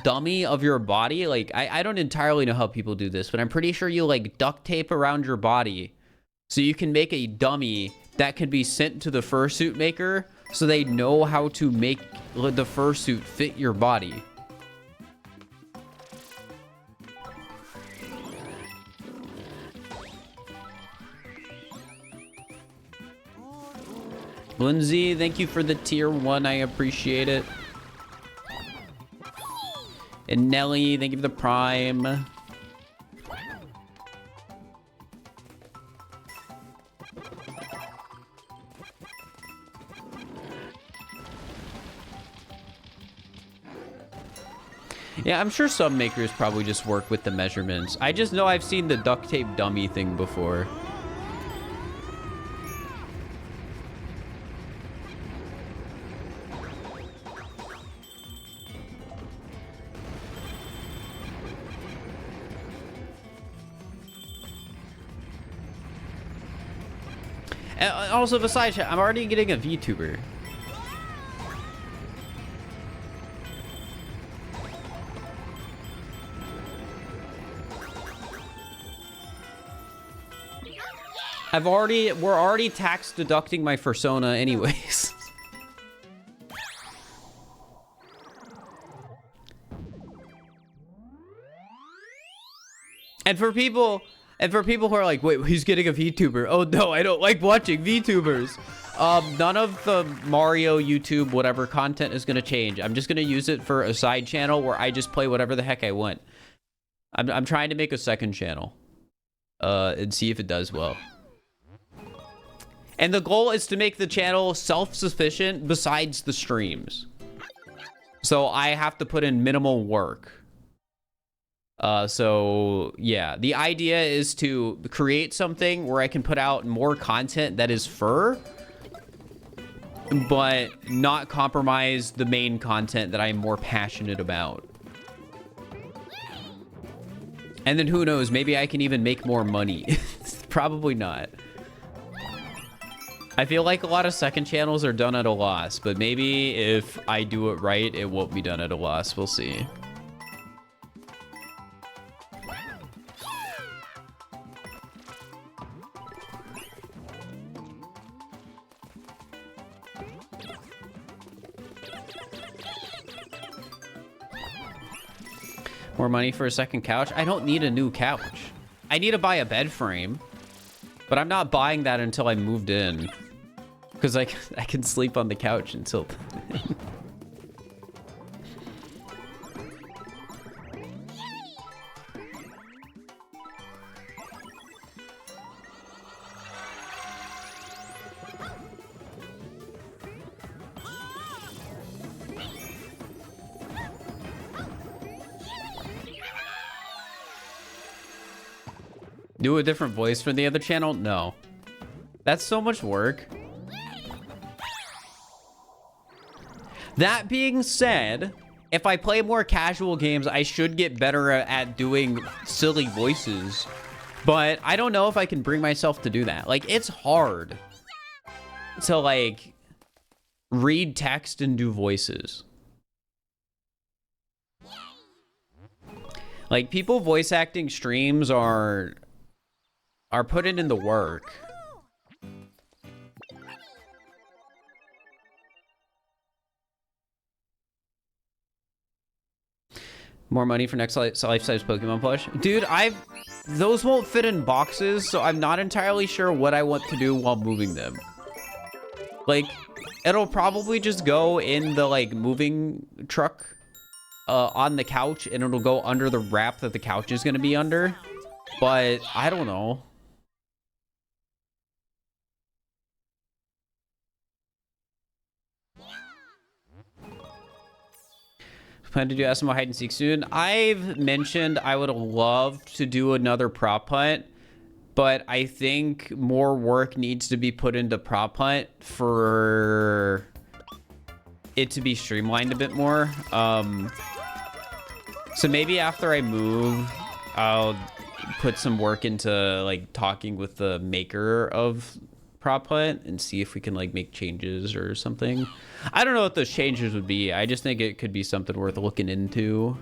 [SPEAKER 1] dummy of your body. Like, I don't entirely know how people do this, but I'm pretty sure you, like, duct tape around your body so you can make a dummy that can be sent to the fursuit maker so they know how to make the fursuit fit your body. Lindsay, thank you for the tier 1. I appreciate it. And Nelly, thank you for the prime. Yeah, I'm sure some makers probably just work with the measurements. I just know I've seen the duct tape dummy thing before. Also, besides, I'm already getting a VTuber. We're already tax deducting my persona anyways. And for people who are like, wait, he's getting a VTuber. Oh no, I don't like watching VTubers. None of the Mario YouTube whatever content is gonna change. I'm just gonna use it for a side channel where I just play whatever the heck I want. I'm trying to make a second channel and see if it does well. And the goal is to make the channel self-sufficient besides the streams. So I have to put in minimal work. So yeah, the idea is to create something where I can put out more content that is fur, but not compromise the main content that I'm more passionate about. And then who knows, maybe I can even make more money. Probably not. I feel like a lot of second channels are done at a loss, but maybe if I do it right, it won't be done at a loss. We'll see. More money for a second couch? I don't need a new couch. I need to buy a bed frame, but I'm not buying that until I moved in. Because I can sleep on the couch until... Do a different voice for the other channel? No. That's so much work. That being said, if I play more casual games, I should get better at doing silly voices. But I don't know if I can bring myself to do that. Like, it's hard to, like, read text and do voices. Like, people voice acting streams are putting in the work. More money for next life-size Pokemon plush. Dude, those won't fit in boxes, so I'm not entirely sure what I want to do while moving them. Like, it'll probably just go in the, like, moving truck on the couch, and it'll go under the wrap that the couch is going to be under. But I don't know. Plan to do SMO hide and seek soon. I've mentioned I would love to do another prop hunt, but I think more work needs to be put into prop hunt for it to be streamlined a bit more. So maybe after I move, I'll put some work into like talking with the maker of prop hunt and see if we can like make changes or something. I don't know what those changes would be. I just think it could be something worth looking into.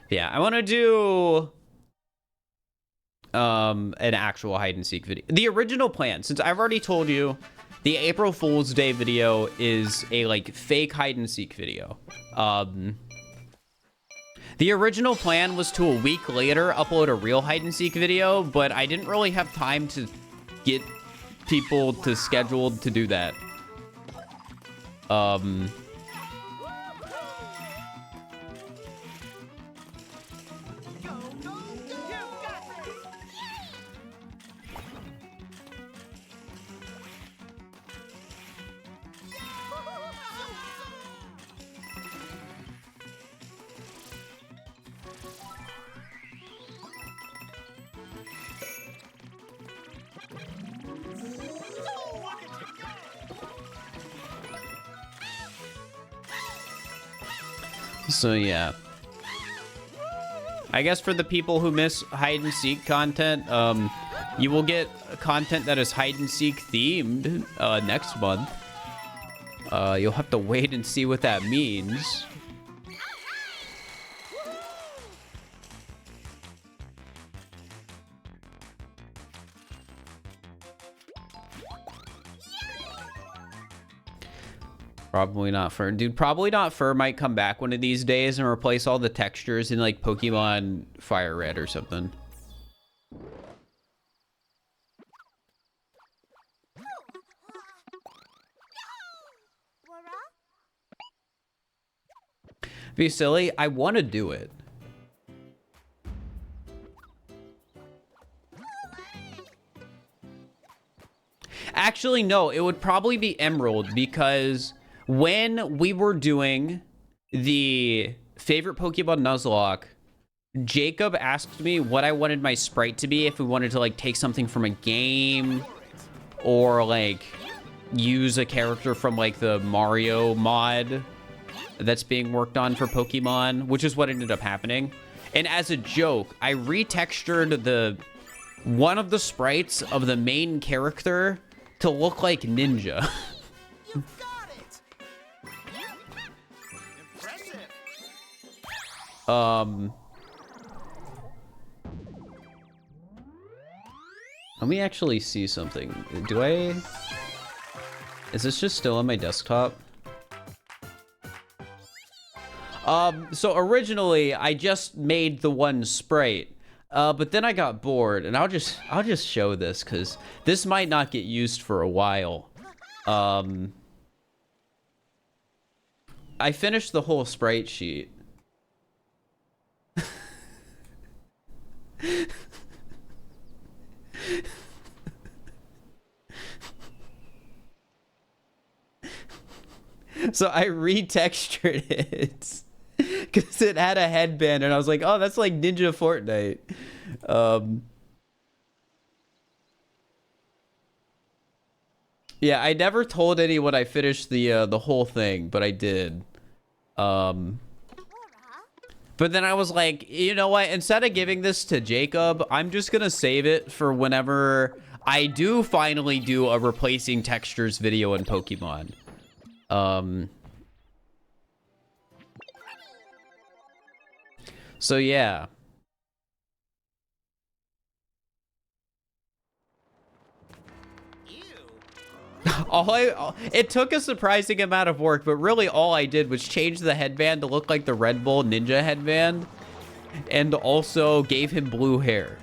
[SPEAKER 1] Yeah, I want to do an actual hide and seek video. The original plan, since I've already told you, the April Fool's Day video is a like fake hide and seek video. The original plan was to a week later upload a real hide and seek video, but I didn't really have time to get people to schedule to do that. So yeah, I guess for the people who miss hide and seek content, you will get content that is hide and seek themed next month. You'll have to wait and see what that means. Probably not Fir. Dude, probably not Fir might come back one of these days and replace all the textures in like Pokemon Fire Red or something. Be silly, I want to do it. Actually, no, it would probably be Emerald because when we were doing the favorite Pokemon Nuzlocke, Jacob asked me what I wanted my sprite to be, if we wanted to like take something from a game or like use a character from like the Mario mod that's being worked on for Pokemon, which is what ended up happening. And as a joke, I retextured one of the sprites of the main character to look like Ninja.
[SPEAKER 2] You got it. Impressive.
[SPEAKER 1] Let me actually see something. Is this just still on my desktop? So originally I just made the one sprite, but then I got bored, and I'll just show this because this might not get used for a while. I finished the whole sprite sheet. So I retextured it because it had a headband, and I was like, oh, that's like Ninja Fortnite. Yeah, I never told anyone I finished the whole thing, but I did. But then I was like, you know what? Instead of giving this to Jacob, I'm just gonna save it for whenever I do finally do a replacing textures video in Pokemon. So yeah. It took a surprising amount of work, but really all I did was change the headband to look like the Red Bull Ninja headband, and also gave him blue hair.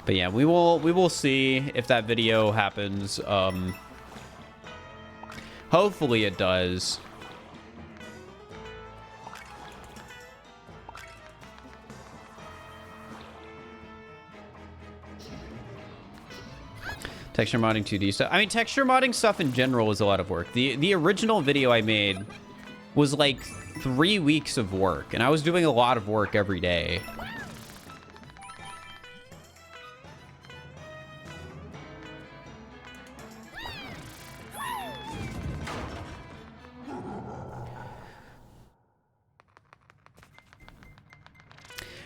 [SPEAKER 1] But yeah, we will see if that video happens. Hopefully it does. Texture modding 2D stuff. I mean, texture modding stuff in general is a lot of work. The original video I made was like 3 weeks of work, and I was doing a lot of work every day.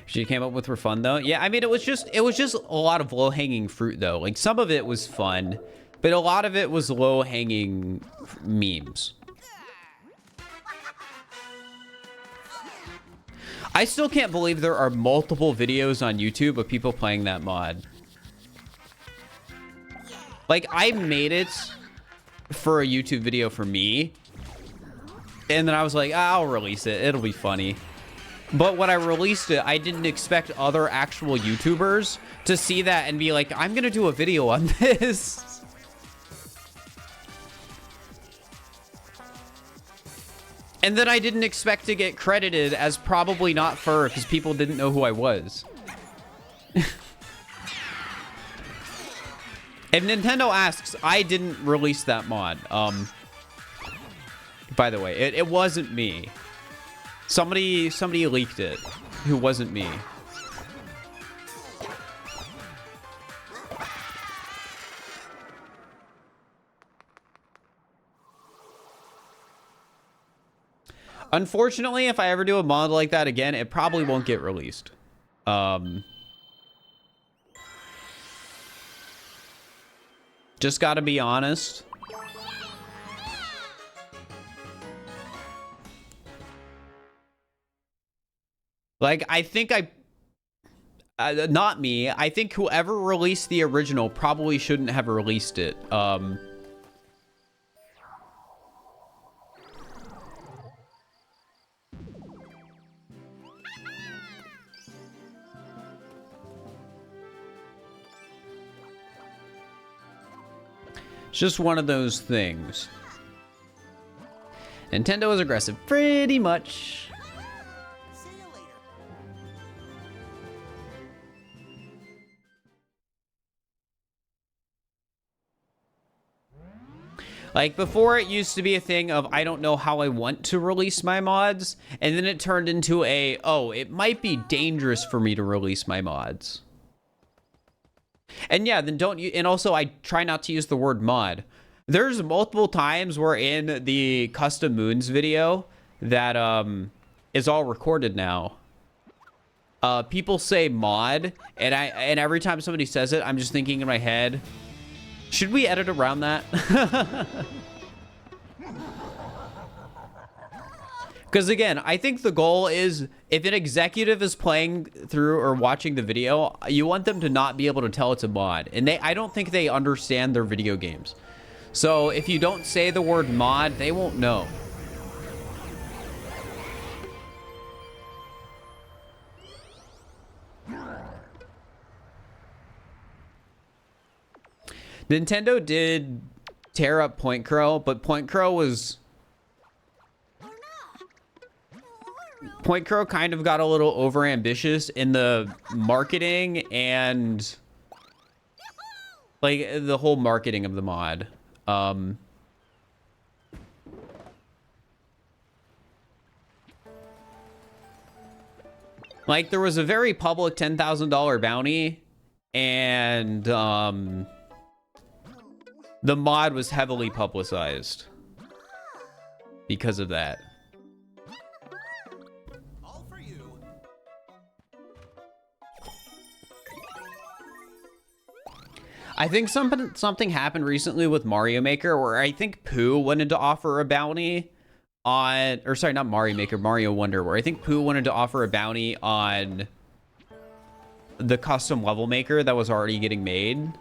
[SPEAKER 1] She came up with for fun though. Yeah, I mean it was just a lot of low-hanging fruit though. Like some of it was fun, but a lot of it was low-hanging memes. I still can't believe there are multiple videos on YouTube of people playing that mod. Like I made it for a YouTube video for me, and then I was like, I'll release it. It'll be funny. But when I released it, I didn't expect other actual YouTubers to see that and be like, I'm gonna do a video on this. And then I didn't expect to get credited as probably not Fir because people didn't know who I was. If Nintendo asks, I didn't release that mod. By the way, it wasn't me. Somebody leaked it, who wasn't me. Unfortunately, if I ever do a mod like that again, it probably won't get released. Just gotta be honest. Like, I think not me. I think whoever released the original probably shouldn't have released it. It's just one of those things. Nintendo is aggressive, pretty much. Like, before it used to be a thing of, I don't know how I want to release my mods, and then it turned into a, oh, it might be dangerous for me to release my mods. And yeah, then don't you, and also I try not to use the word mod. There's multiple times where in the custom moons video that is all recorded now, people say mod, and every time somebody says it, I'm just thinking in my head, should we edit around that? Because again, I think the goal is if an executive is playing through or watching the video, you want them to not be able to tell it's a mod. And I don't think they understand their video games. So if you don't say the word mod, they won't know. Nintendo did tear up Point Crow, but Point Crow kind of got a little overambitious in the marketing and like the whole marketing of the mod. Like there was a very public $10,000 bounty, and the mod was heavily publicized because of that.
[SPEAKER 2] All for you.
[SPEAKER 1] I think something happened recently with Mario Maker where I think Pooh wanted to offer a bounty on, or sorry, not Mario Maker, Mario Wonder, where I think Pooh wanted to offer a bounty on the custom level maker that was already getting made.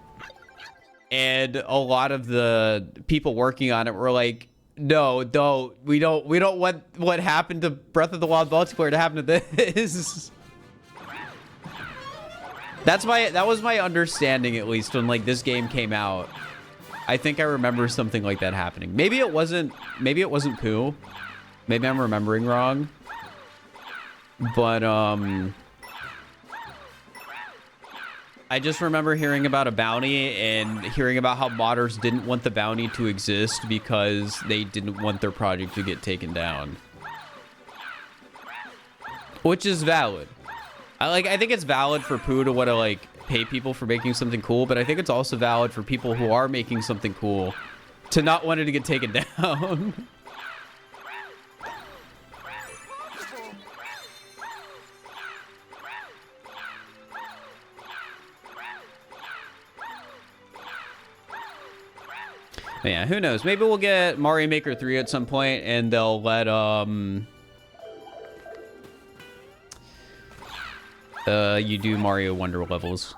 [SPEAKER 1] And a lot of the people working on it were like, no, we don't want what happened to Breath of the Wild multiplayer to happen to this. That was my understanding, at least, when like this game came out. I think I remember something like that happening. Maybe it wasn't Pooh. Maybe I'm remembering wrong. But I just remember hearing about a bounty and hearing about how modders didn't want the bounty to exist because they didn't want their project to get taken down. Which is valid. I think it's valid for Pooh to want to like pay people for making something cool, but I think it's also valid for people who are making something cool to not want it to get taken down. Yeah, who knows? Maybe we'll get Mario Maker 3 at some point and they'll let you do Mario Wonder levels.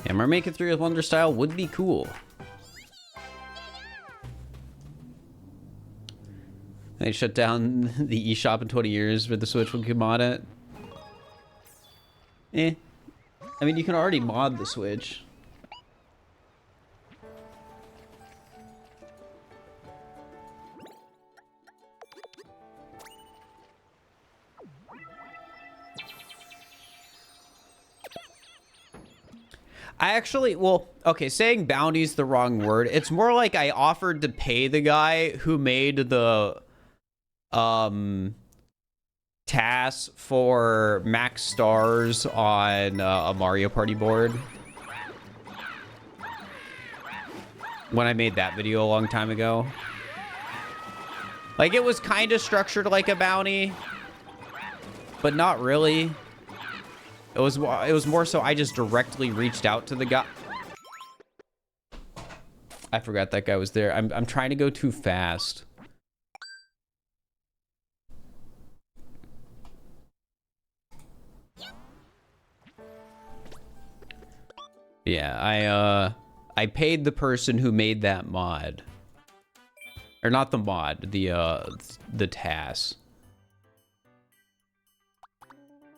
[SPEAKER 1] Yeah, Mario Maker 3 with Wonder style would be cool. They shut down the eShop in 20 years, but the Switch will come on it. Eh. I mean, you can already mod the Switch. I actually, well, okay, saying bounty's the wrong word. It's more like I offered to pay the guy who made the tasks for max stars on a Mario Party board when I made that video a long time ago. Like, it was kind of structured like a bounty, but not really. It was more so I just directly reached out to the guy. I forgot that guy was there. I'm trying to go too fast. Yeah, I paid the person who made that mod. Or not the mod, the task.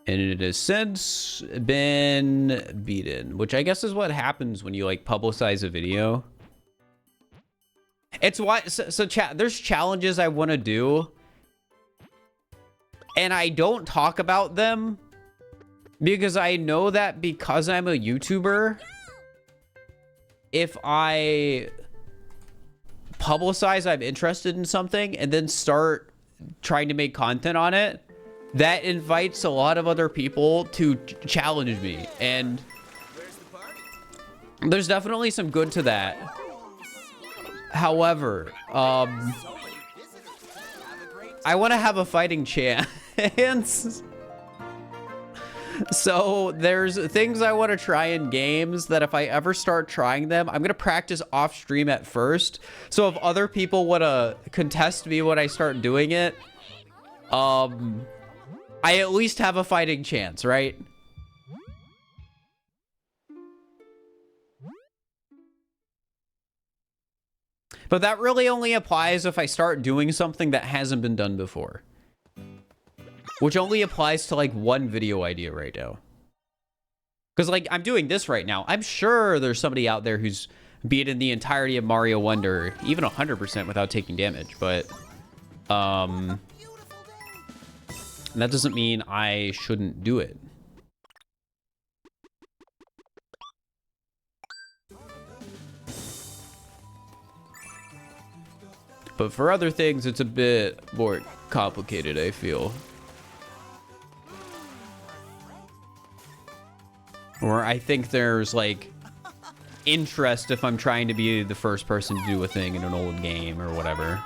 [SPEAKER 1] And it has since been beaten, which I guess is what happens when you like publicize a video. It's why, so there's challenges I want to do, and I don't talk about them because I know that because I'm a YouTuber, if I publicize I'm interested in something and then start trying to make content on it, that invites a lot of other people to challenge me, and there's definitely some good to that. However, I want to have a fighting chance. So there's things I want to try in games that if I ever start trying them, I'm going to practice off stream at first. So if other people want to contest me when I start doing it, I at least have a fighting chance, right? But that really only applies if I start doing something that hasn't been done before. Which only applies to like one video idea right now. Because like I'm doing this right now. I'm sure there's somebody out there who's beaten the entirety of Mario Wonder, even 100% without taking damage. But that doesn't mean I shouldn't do it. But for other things, it's a bit more complicated, I feel. Or I think there's like interest if I'm trying to be the first person to do a thing in an old game or whatever.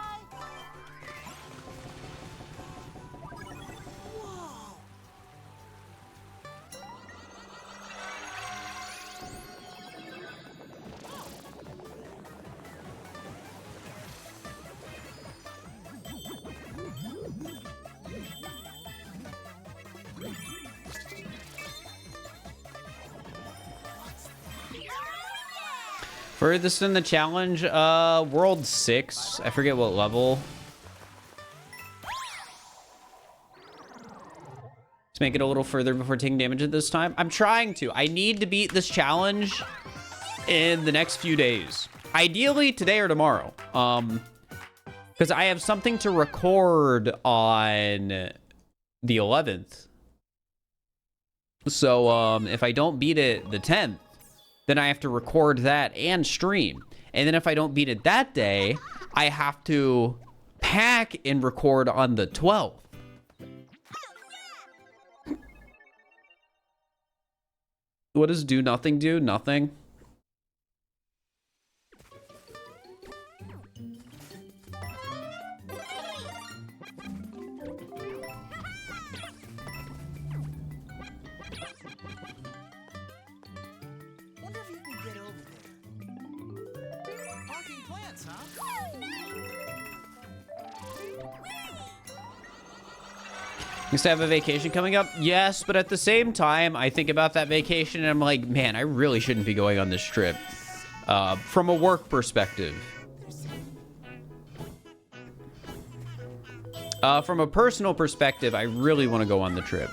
[SPEAKER 1] Furthest in the challenge, World 6. I forget what level. Let's make it a little further before taking damage at this time. I'm trying to. I need to beat this challenge in the next few days. Ideally, today or tomorrow. Because I have something to record on the 11th. So, if I don't beat it the 10th, then I have to record that and stream. And then if I don't beat it that day, I have to pack and record on the 12th. What does do nothing do? Nothing.
[SPEAKER 2] Wonder if you can get over there. Parking plants, huh?
[SPEAKER 1] Used to have a vacation coming up? Yes, but at the same time, I think about that vacation and I'm like, man, I really shouldn't be going on this trip. From a work perspective. From a personal perspective, I really want to go on the trip.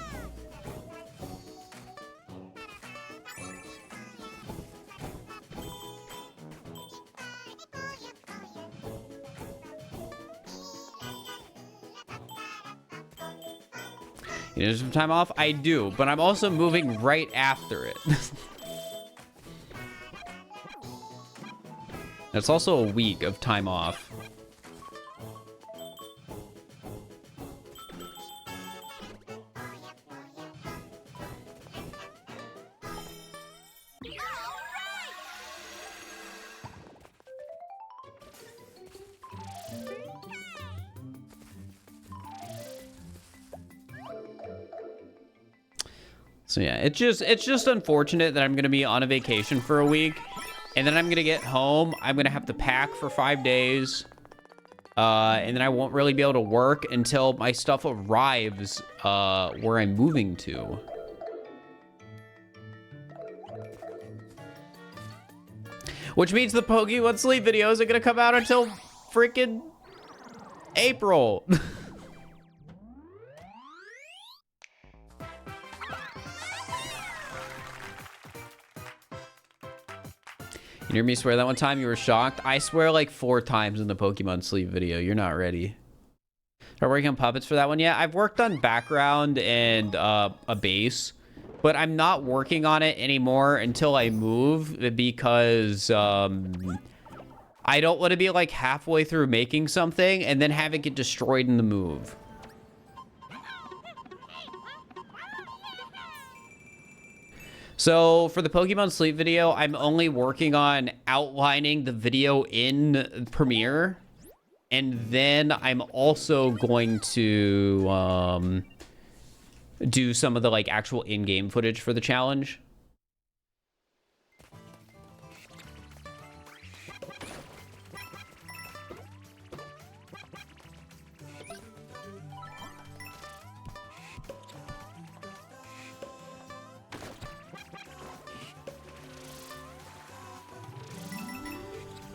[SPEAKER 1] You know, some time off? I do, but I'm also moving right after it. That's also a week of time off. So yeah, it's just unfortunate that I'm gonna be on a vacation for a week, and then I'm gonna get home. I'm gonna have to pack for 5 days, and then I won't really be able to work until my stuff arrives where I'm moving to. Which means the Pokemon Sleep videos are gonna come out until freaking April. You hear me swear that one time you were shocked? I swear like 4 times in the Pokemon Sleep video. You're not ready. Start working on puppets for that one? Yeah, I've worked on background and a base, but I'm not working on it anymore until I move because I don't want to be like halfway through making something and then have it get destroyed in the move. So for the Pokemon Sleep video, I'm only working on outlining the video in Premiere. And then I'm also going to do some of the like actual in-game footage for the challenge.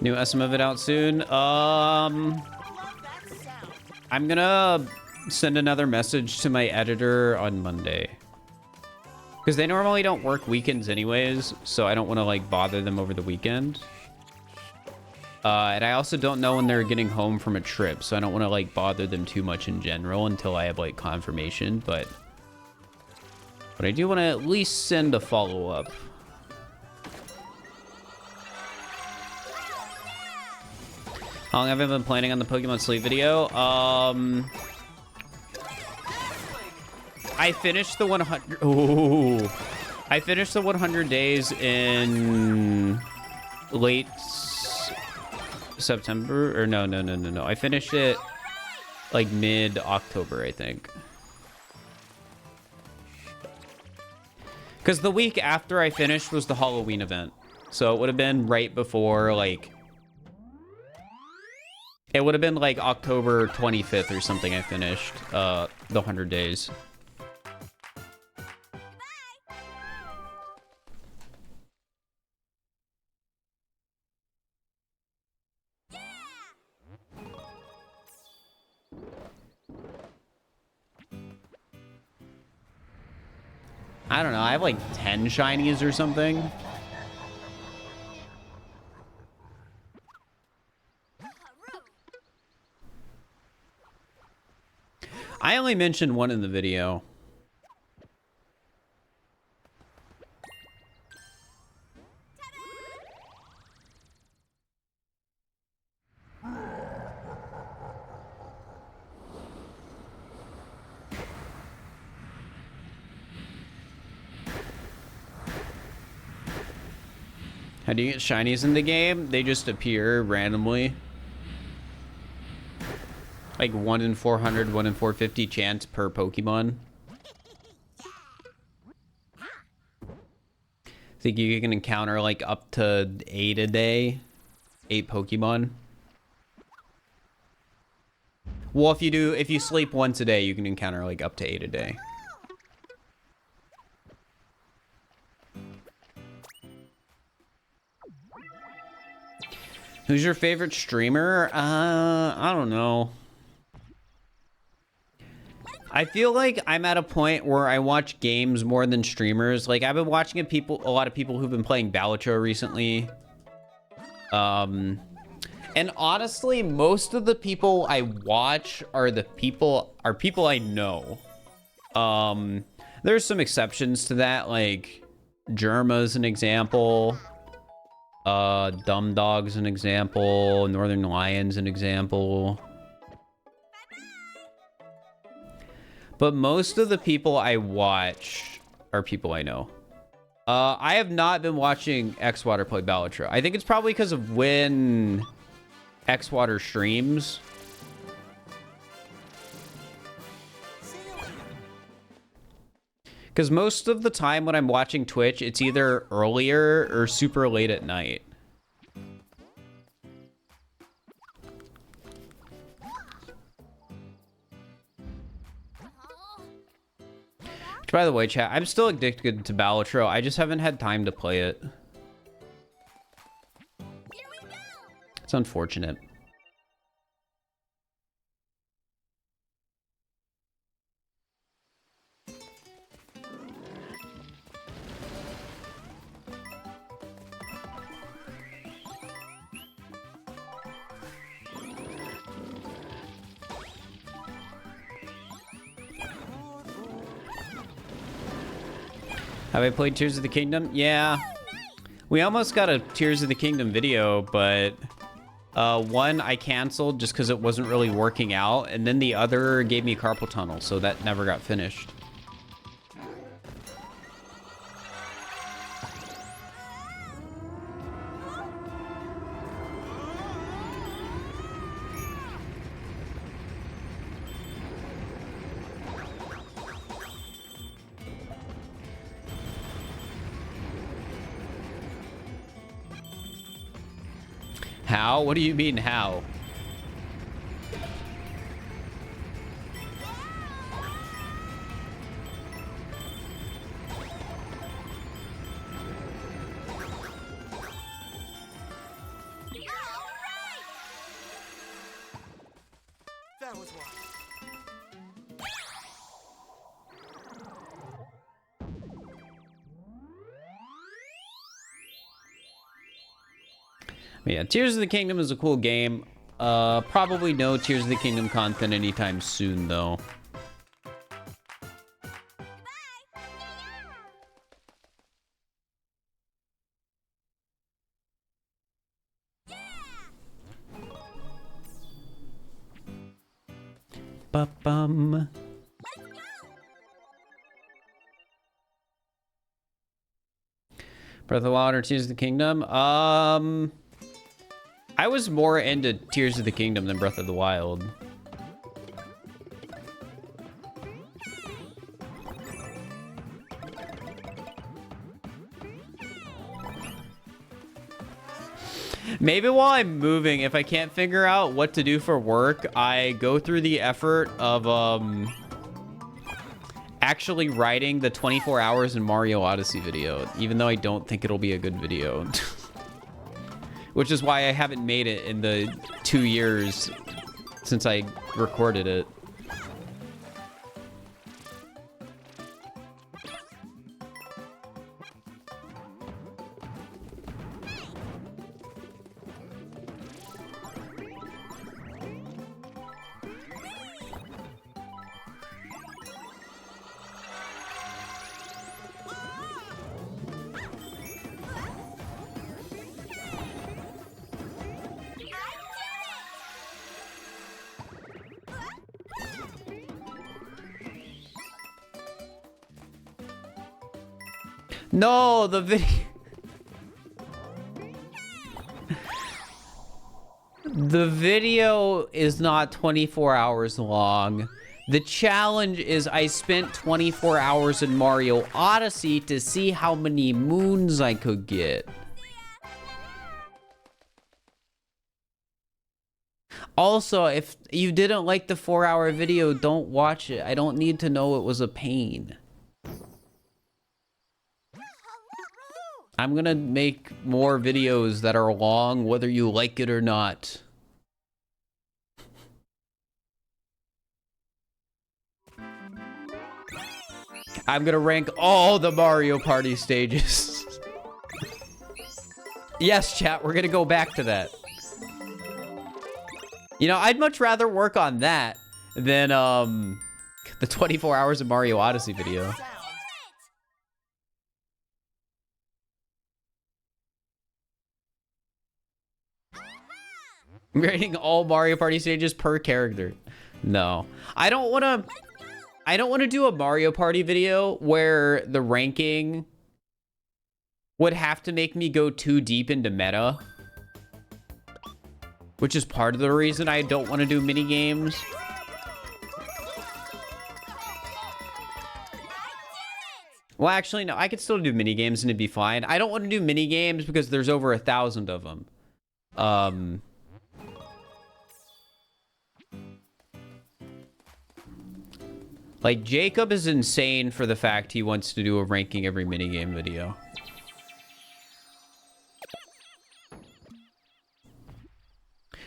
[SPEAKER 1] New SM of it out soon. I'm gonna send another message to my editor on Monday. Because they normally don't work weekends anyways, so I don't want to like bother them over the weekend. And I also don't know when they're getting home from a trip, so I don't want to like bother them too much in general until I have like confirmation, but I do want to at least send a follow-up. How long have I been planning on the Pokemon Sleep video? I finished the 100. Ooh, I finished the 100 days in late September, or no. I finished it like mid-October, I think. Because the week after I finished was the Halloween event, so it would have been right before like. It would have been like October 25th or something I finished the 100 days. I don't know. I have like 10 shinies or something. I only mentioned one in the video. How do you get shinies in the game? They just appear randomly. Like 1 in 400, 1 in 450 chance per Pokemon. I think you can encounter like up to 8 a day. 8 Pokemon. Well, if you sleep once a day, you can encounter like up to 8 a day. Who's your favorite streamer? I don't know. I feel like I'm at a point where I watch games more than streamers. Like I've been watching a lot of people who've been playing Balatro recently. And honestly, most of the people I watch are people I know. There's some exceptions to that, like Germa's an example. Dumb Dog's an example. Northern Lion's an example. But most of the people I watch are people I know. I have not been watching Xwater play Balatro. I think it's probably because of when Xwater streams. Because most of the time when I'm watching Twitch, it's either earlier or super late at night. Which, by the way, chat, I'm still addicted to Balatro. I just haven't had time to play it. It's unfortunate. Have I played Tears of the Kingdom? Yeah. We almost got a Tears of the Kingdom video, but one I canceled just because it wasn't really working out, and then the other gave me carpal tunnel, so that never got finished. How? What do you mean, how?
[SPEAKER 2] That was why.
[SPEAKER 1] Yeah, Tears of the Kingdom is a cool game. Probably no Tears of the Kingdom content anytime soon, though. Ba-bum. Breath of the Wild or Tears of the Kingdom? I was more into Tears of the Kingdom than Breath of the Wild. Maybe while I'm moving, if I can't figure out what to do for work, I go through the effort of actually writing the 24 hours in Mario Odyssey video, even though I don't think it'll be a good video. Which is why I haven't made it in the 2 years since I recorded it. No, the video. The video is not 24 hours long. The challenge is I spent 24 hours in Mario Odyssey to see how many moons I could get. Also, if you didn't like the 4-hour video, don't watch it. I don't need to know it was a pain. I'm gonna make more videos that are long, whether you like it or not. I'm gonna rank all the Mario Party stages. Yes, chat, we're gonna go back to that. You know, I'd much rather work on that than the 24 hours of Mario Odyssey video. I'm rating all Mario Party stages per character. No, I don't want to do a Mario Party video where the ranking would have to make me go too deep into meta, which is part of the reason I don't want to do mini games. Well, actually, no, I could still do mini games and it'd be fine. I don't want to do mini games because there's over 1,000 of them. Like, Jacob is insane for the fact he wants to do a ranking every minigame video.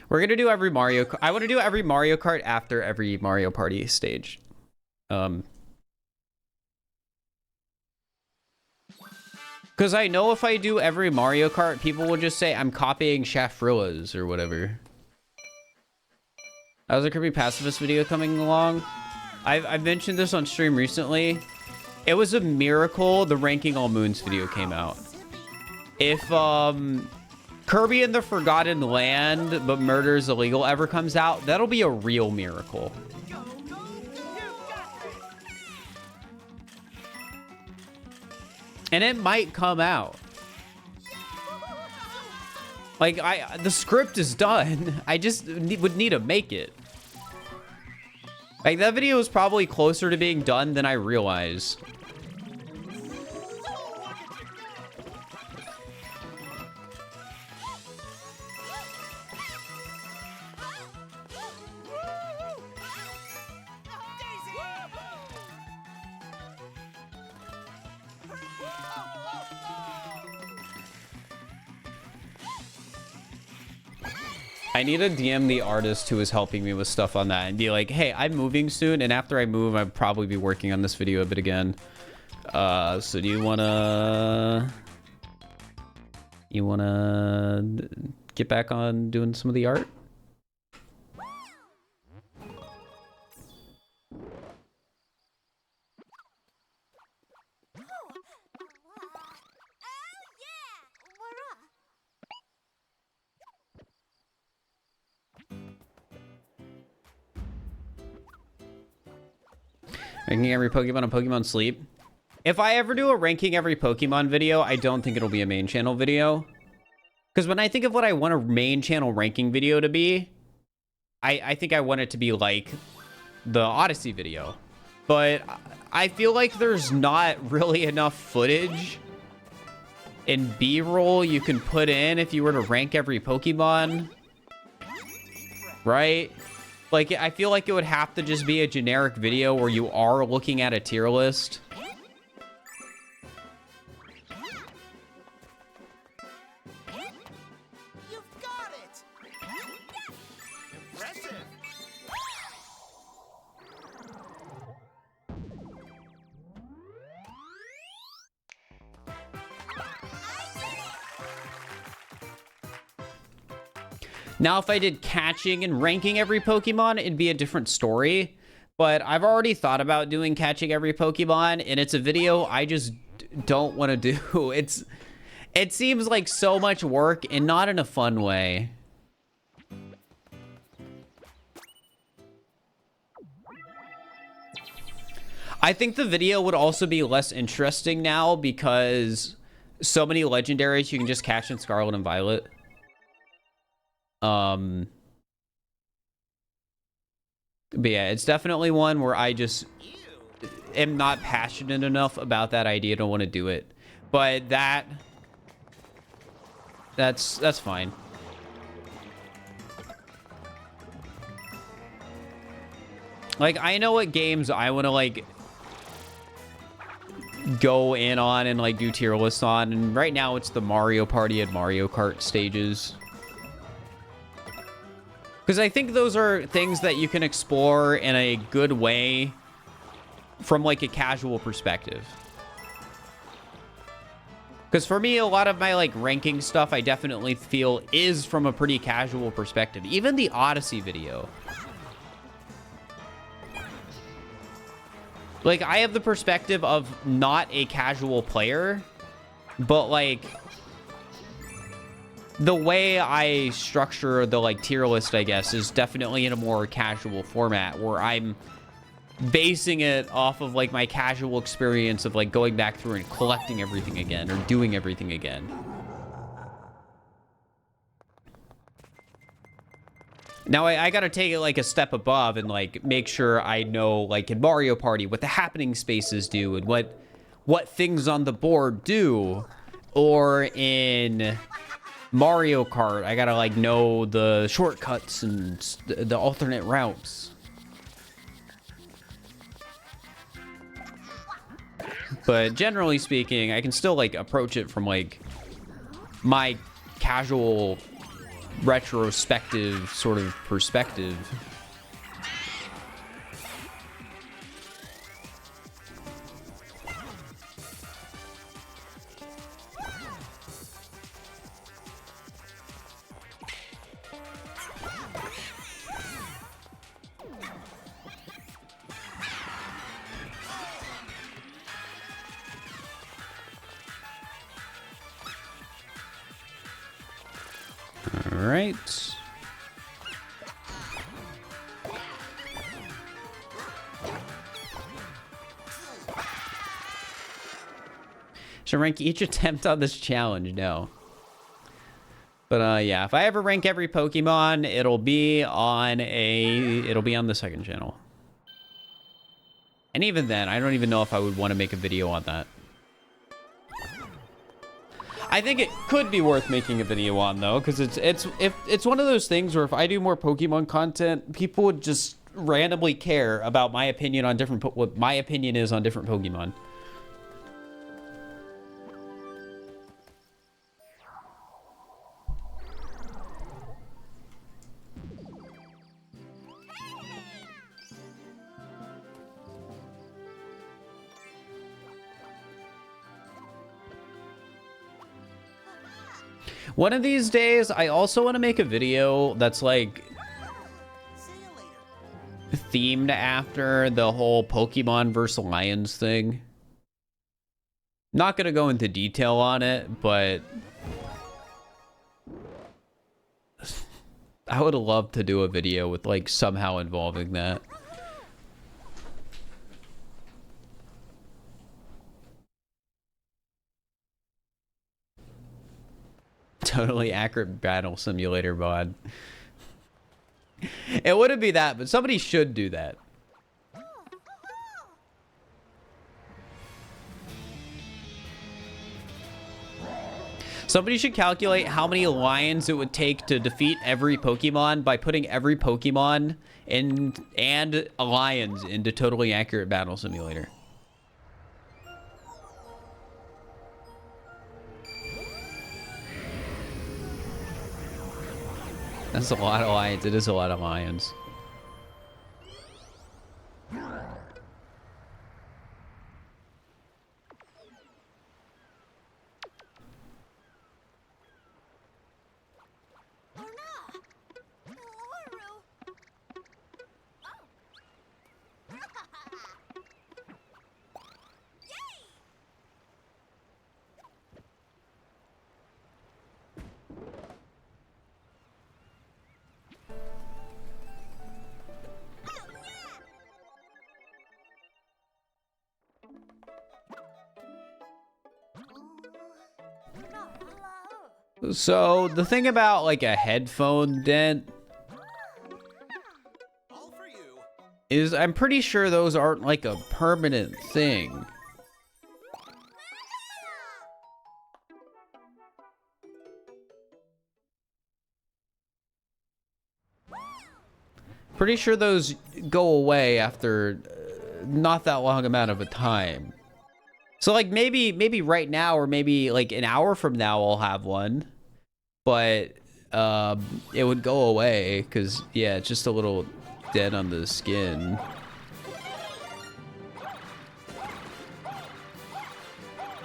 [SPEAKER 1] We're gonna do every Mario... I want to do every Mario Kart after every Mario Party stage. Because I know if I do every Mario Kart, people will just say I'm copying Shafrillas or whatever. How's the Kirby Pacifist video coming along? I've mentioned this on stream recently. It was a miracle the Ranking All Moons video came out. If Kirby in the Forgotten Land but Murder is Illegal ever comes out, that'll be a real miracle. And it might come out. Like, the script is done. I just would need to make it. Like, that video is probably closer to being done than I realize. I need to DM the artist who is helping me with stuff on that and be like, hey, I'm moving soon, and after I move, I'll probably be working on this video a bit again. So do you wanna get back on doing some of the art? Ranking every Pokemon on Pokemon Sleep. If I ever do a ranking every Pokemon video, I don't think it'll be a main channel video. Because when I think of what I want a main channel ranking video to be, I think I want it to be like the Odyssey video. But I feel like there's not really enough footage in B-roll you can put in if you were to rank every Pokemon. Right? Like, I feel like it would have to just be a generic video where you are looking at a tier list.
[SPEAKER 2] You've got it. Impressive.
[SPEAKER 1] Now, if I did catching and ranking every Pokemon, it'd be a different story. But I've already thought about doing catching every Pokemon, and it's a video I just don't want to do. It seems like so much work and not in a fun way. I think the video would also be less interesting now because so many legendaries you can just catch in Scarlet and Violet. But yeah, it's definitely one where I just am not passionate enough about that idea to want to do it. But that's fine. Like, I know what games I want to, like, go in on and, like, do tier lists on. And right now, it's the Mario Party and Mario Kart stages. Because I think those are things that you can explore in a good way from, like, a casual perspective. Because for me, a lot of my, like, ranking stuff, I definitely feel is from a pretty casual perspective. Even the Odyssey video. Like, I have the perspective of not a casual player, but, like, the way I structure the, like, tier list, I guess, is definitely in a more casual format where I'm basing it off of, like, my casual experience of, like, going back through and collecting everything again or doing everything again. Now, I gotta take it, like, a step above and, like, make sure I know, like, in Mario Party, what the happening spaces do and what things on the board do. Or in Mario Kart, I gotta, like, know the shortcuts and the alternate routes. But generally speaking, I can still, like, approach it from, like, my casual retrospective sort of perspective. All right. Should rank each attempt on this challenge? No. But yeah, if I ever rank every Pokemon, it'll be on the second channel. And even then, I don't even know if I would want to make a video on that. I think it could be worth making a video on, though, because it's one of those things where if I do more Pokemon content, people would just randomly care about my opinion on what my opinion is on different Pokemon. One of these days, I also want to make a video that's, like, themed after the whole Pokemon versus Lions thing. Not gonna go into detail on it, but I would love to do a video with, like, somehow involving that. Totally accurate battle simulator VOD. It wouldn't be that, but somebody should do that. Somebody should calculate how many lions it would take to defeat every Pokemon by putting every Pokemon and lions into totally accurate battle simulator. That's a lot of lions. It is a lot of lions. So the thing about like a headphone dent
[SPEAKER 2] All for you.
[SPEAKER 1] is I'm pretty sure those aren't like a permanent thing. Pretty sure those go away after not that long amount of a time. So like maybe right now or maybe like an hour from now I'll have one, but it would go away because yeah, it's just a little dead on the skin.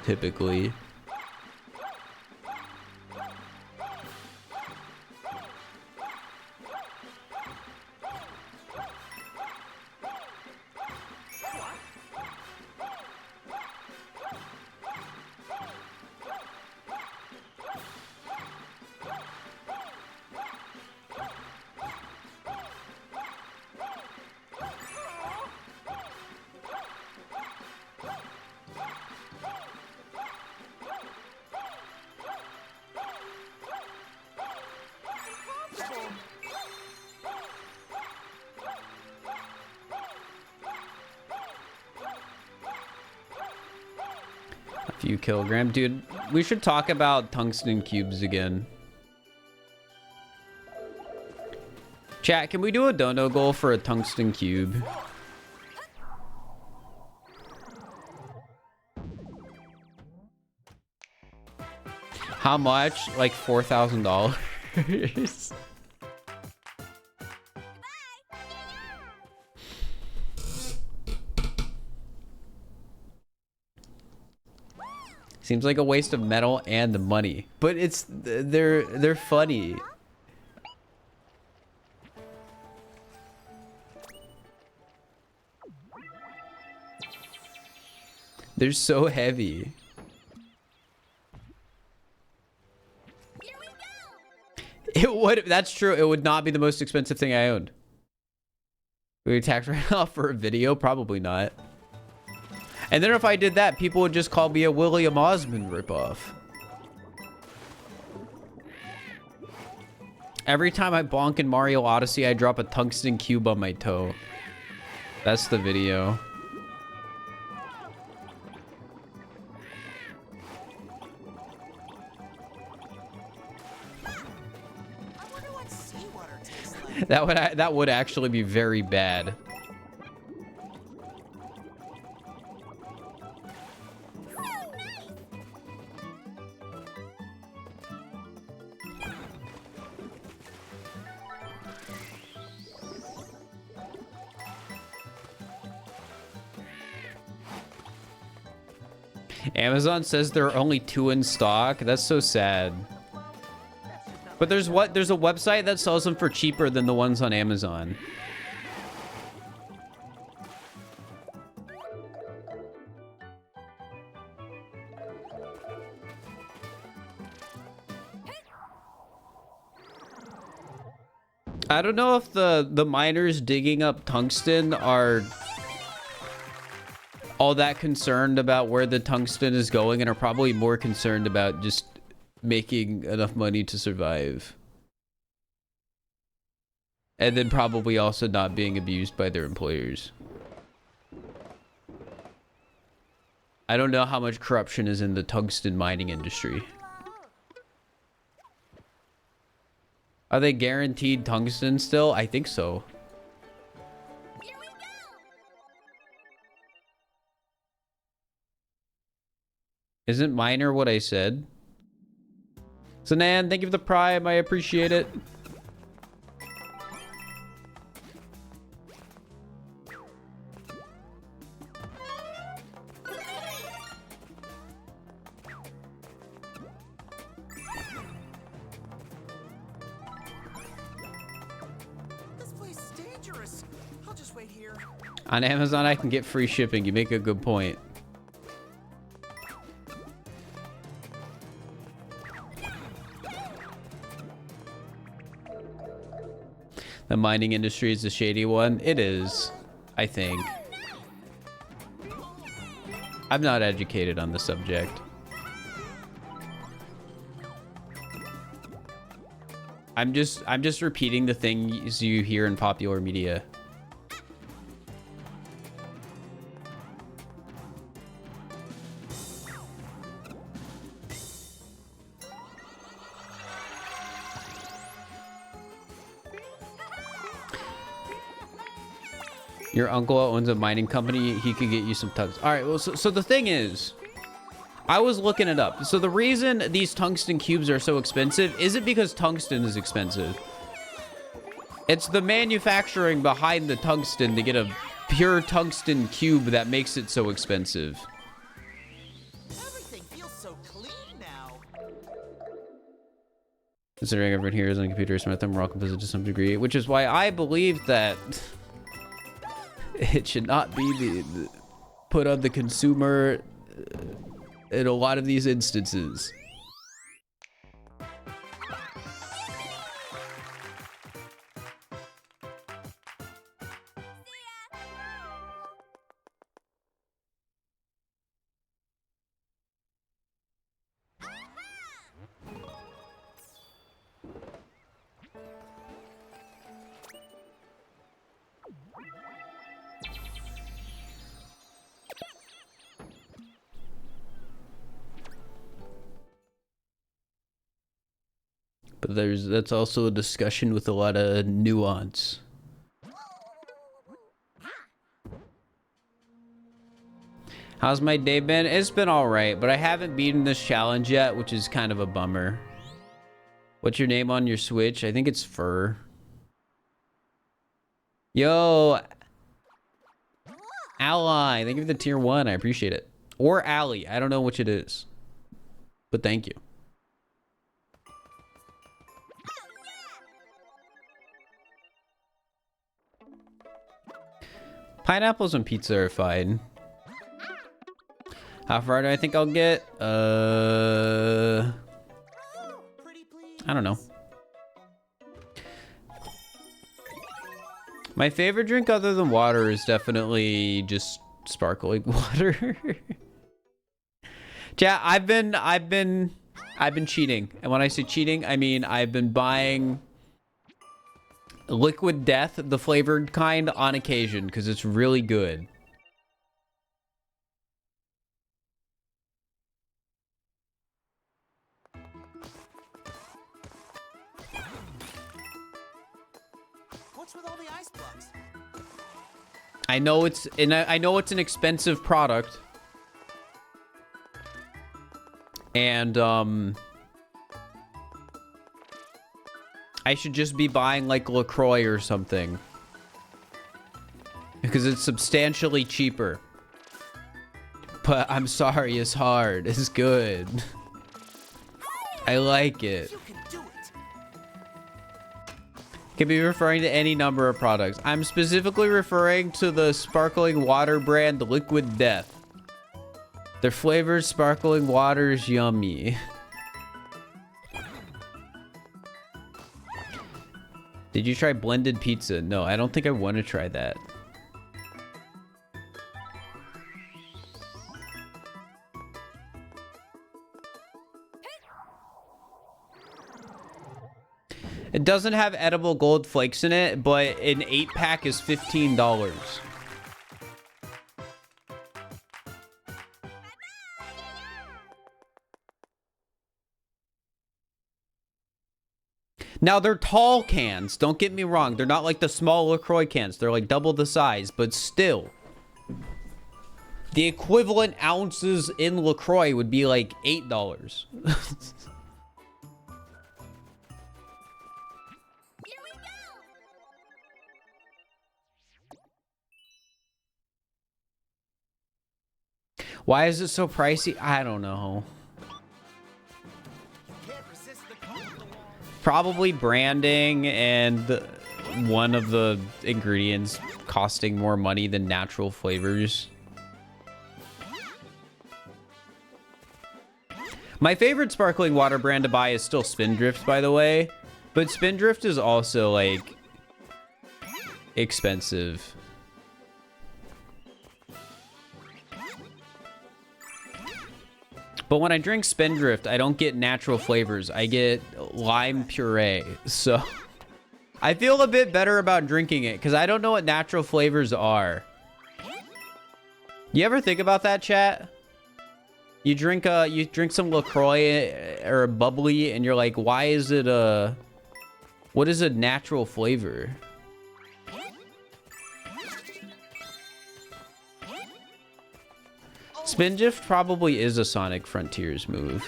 [SPEAKER 1] Typically. Few kilogram. Dude, we should talk about tungsten cubes again. Chat, can we do a dono goal for a tungsten cube? How much? Like $4,000? Seems like a waste of metal and the money, but it's they're funny. They're so heavy. It would, that's true. It would not be the most expensive thing I owned. Would we tax write off for a video? Probably not. And then if I did that, people would just call me a William Osmond ripoff. Every time I bonk in Mario Odyssey, I drop a tungsten cube on my toe. That's the video.
[SPEAKER 2] I wonder what seawater tastes like.
[SPEAKER 1] That would actually be very bad. Amazon says there are only 2 in stock. That's so sad. But there's a website that sells them for cheaper than the ones on Amazon. I don't know if the miners digging up tungsten are all that concerned about where the tungsten is going and are probably more concerned about just making enough money to survive. And then probably also not being abused by their employers. I don't know how much corruption is in the tungsten mining industry. Are they guaranteed tungsten still? I think so. Isn't minor what I said? Sanan, thank you for the prime. I appreciate it.
[SPEAKER 2] This place is dangerous. I'll just wait here.
[SPEAKER 1] On Amazon, I can get free shipping. You make a good point. The mining industry is a shady one. It is, I think. I'm not educated on the subject. I'm just repeating the things you hear in popular media. Your uncle owns a mining company. He could get you some tungsten. All right. Well, so the thing is, I was looking it up. So the reason these tungsten cubes are so expensive isn't because tungsten is expensive. It's the manufacturing behind the tungsten to get a pure tungsten cube that makes it so expensive.
[SPEAKER 2] Everything feels so clean now.
[SPEAKER 1] Considering everyone here is on a computer, smith, and we're all composite to some degree, which is why I believe that it should not be put on the consumer in a lot of these instances. But that's also a discussion with a lot of nuance. How's my day been? It's been all right, but I haven't beaten this challenge yet, which is kind of a bummer. What's your name on your Switch? I think it's Fir. Yo, Ally, thank you for the tier 1. I appreciate it. Or Ally, I don't know which it is, but thank you. Pineapples and pizza are fine. How far do I think I'll get? I don't know. My favorite drink other than water is definitely just sparkling water. Yeah, I've been cheating. And when I say cheating, I mean I've been buying Liquid Death, the flavored kind, on occasion because it's really good.
[SPEAKER 2] What's with all the ice blocks?
[SPEAKER 1] I know it's an expensive product. And I should just be buying like LaCroix or something. Because it's substantially cheaper. But I'm sorry, it's hard. It's good. I like it.
[SPEAKER 2] You can do it.
[SPEAKER 1] Can be referring to any number of products. I'm specifically referring to the sparkling water brand Liquid Death. Their flavored sparkling water is yummy. Did you try blended pizza? No, I don't think I want to try that. It doesn't have edible gold flakes in it, but an 8-pack is $15. Now, they're tall cans. Don't get me wrong. They're not like the small LaCroix cans. They're like double the size, but still. The equivalent ounces in LaCroix would be like $8. Why is it so pricey? I don't know.
[SPEAKER 2] Can't resist the cold.
[SPEAKER 1] Probably branding and one of the ingredients costing more money than natural flavors. My favorite sparkling water brand to buy is still Spindrift, by the way. But Spindrift is also, like, expensive. But when I drink Spindrift, I don't get natural flavors. I get lime puree. So I feel a bit better about drinking it because I don't know what natural flavors are. You ever think about that, chat? You drink some LaCroix or bubbly and you're like, why is it what is a natural flavor? Spindrift probably is a Sonic Frontiers move.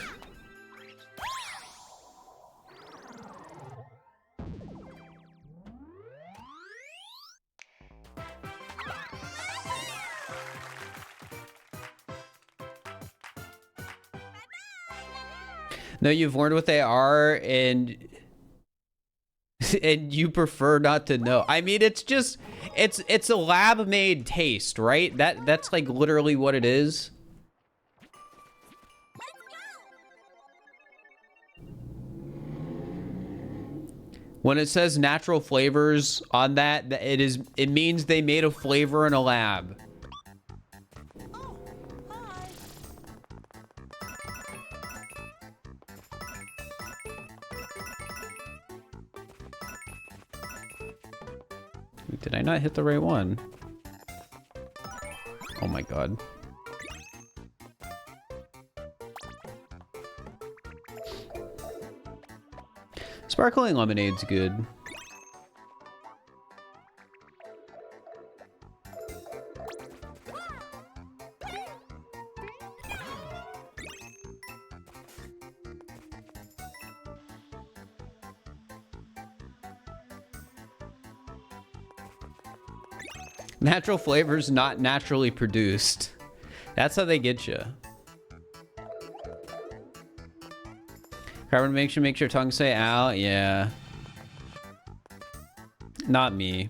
[SPEAKER 1] No, you've learned what they are and you prefer not to know. I mean, it's just it's a lab made taste, right? That's like literally what it is. When it says natural flavors on that, it means they made a flavor in a lab.
[SPEAKER 2] Oh, hi.
[SPEAKER 1] Did I not hit the right one? Oh my god. Sparkling lemonade's good. Natural flavors not naturally produced. That's how they get you. Carbon makes your tongue say ow. Yeah. Not me.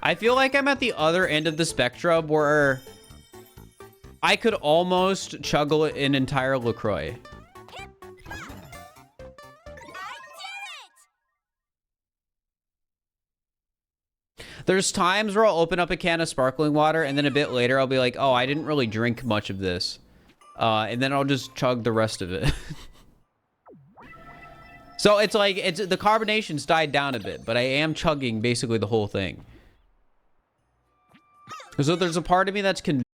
[SPEAKER 1] I feel like I'm at the other end of the spectrum where I could almost chug an entire LaCroix. There's times where I'll open up a can of sparkling water and then a bit later I'll be like, oh, I didn't really drink much of this. And then I'll just chug the rest of it. So it's like, the carbonation's died down a bit, but I am chugging basically the whole thing. So there's a part of me that's convinced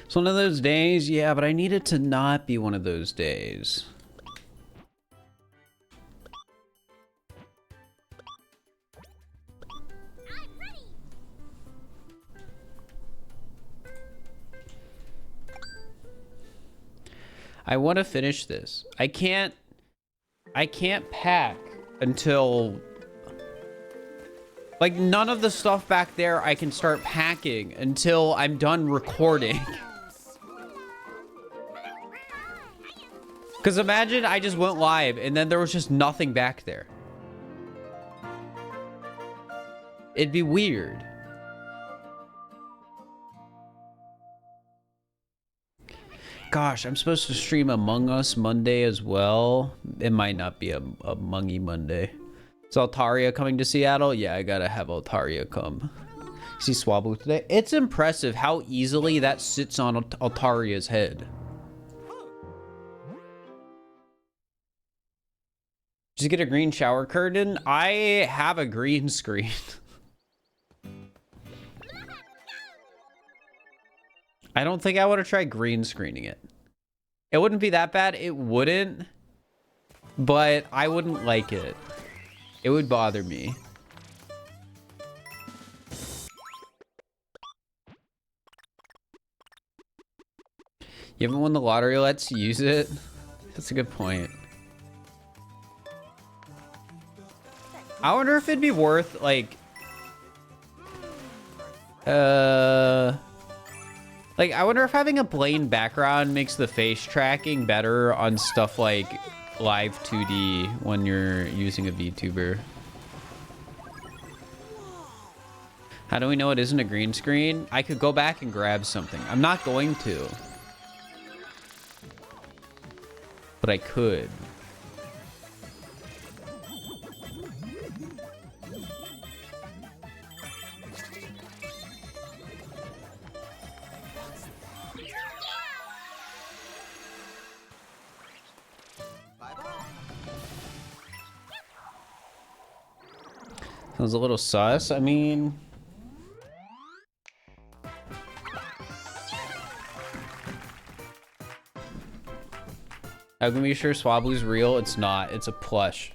[SPEAKER 1] It's one of those days, yeah, but I need it to not be one of those days. I want to finish this. I can't pack until, like, none of the stuff back there I can start packing until I'm done recording. Because imagine I just went live and then there was just nothing back there. It'd be weird. Gosh, I'm supposed to stream Among Us Monday as well. It might not be a Mungy Monday. Is Altaria coming to Seattle? Yeah, I gotta have Altaria come. See Swablu today? It's impressive how easily that sits on Altaria's head. Just get a green shower curtain? I have a green screen. I don't think I want to try green screening it. It wouldn't be that bad. It wouldn't. But I wouldn't like it. It would bother me. You haven't won the lottery? Let's use it. That's a good point. I wonder if it'd be worth, like... Like, I wonder if having a plain background makes the face tracking better on stuff like live 2D when you're using a VTuber. How do we know it isn't a green screen? I could go back and grab something. I'm not going to. But I could. Sounds a little sus. I mean... I'm gonna be sure Swablu's real. It's not. It's a plush.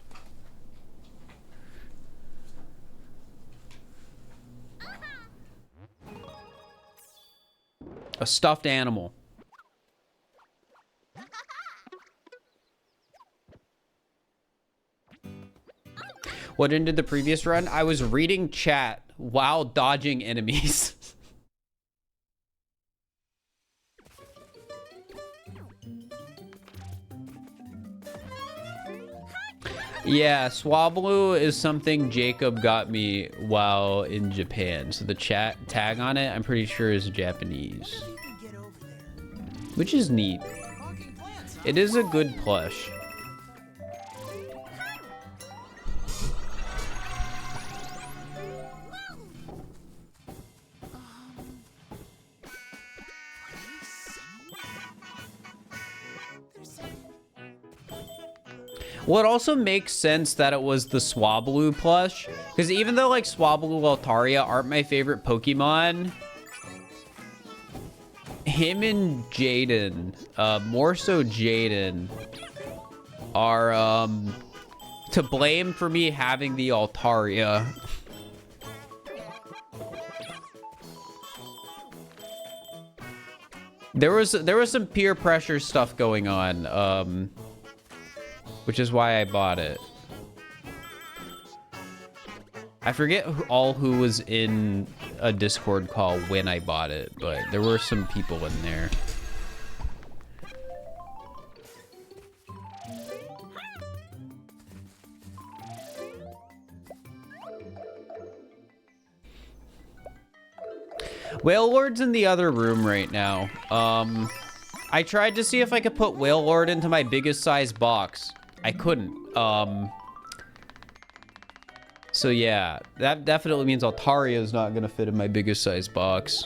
[SPEAKER 1] A stuffed animal. What ended the previous run? I was reading chat while dodging enemies. Yeah, Swablu is something Jacob got me while in Japan. So the chat tag on it, I'm pretty sure is Japanese. Which is neat. It is a good plush. Well, it also makes sense that it was the Swablu plush, because even though like Swablu Altaria aren't my favorite Pokemon, him and Jaden, more so Jaden, are to blame for me having the Altaria. There was some peer pressure stuff going on, which is why I bought it. I forget who was in a Discord call when I bought it, but there were some people in there. Whale Lord's in the other room right now. I tried to see if I could put Whale Lord into my biggest size box. I couldn't. So yeah, that definitely means Altaria is not gonna fit in my biggest size box.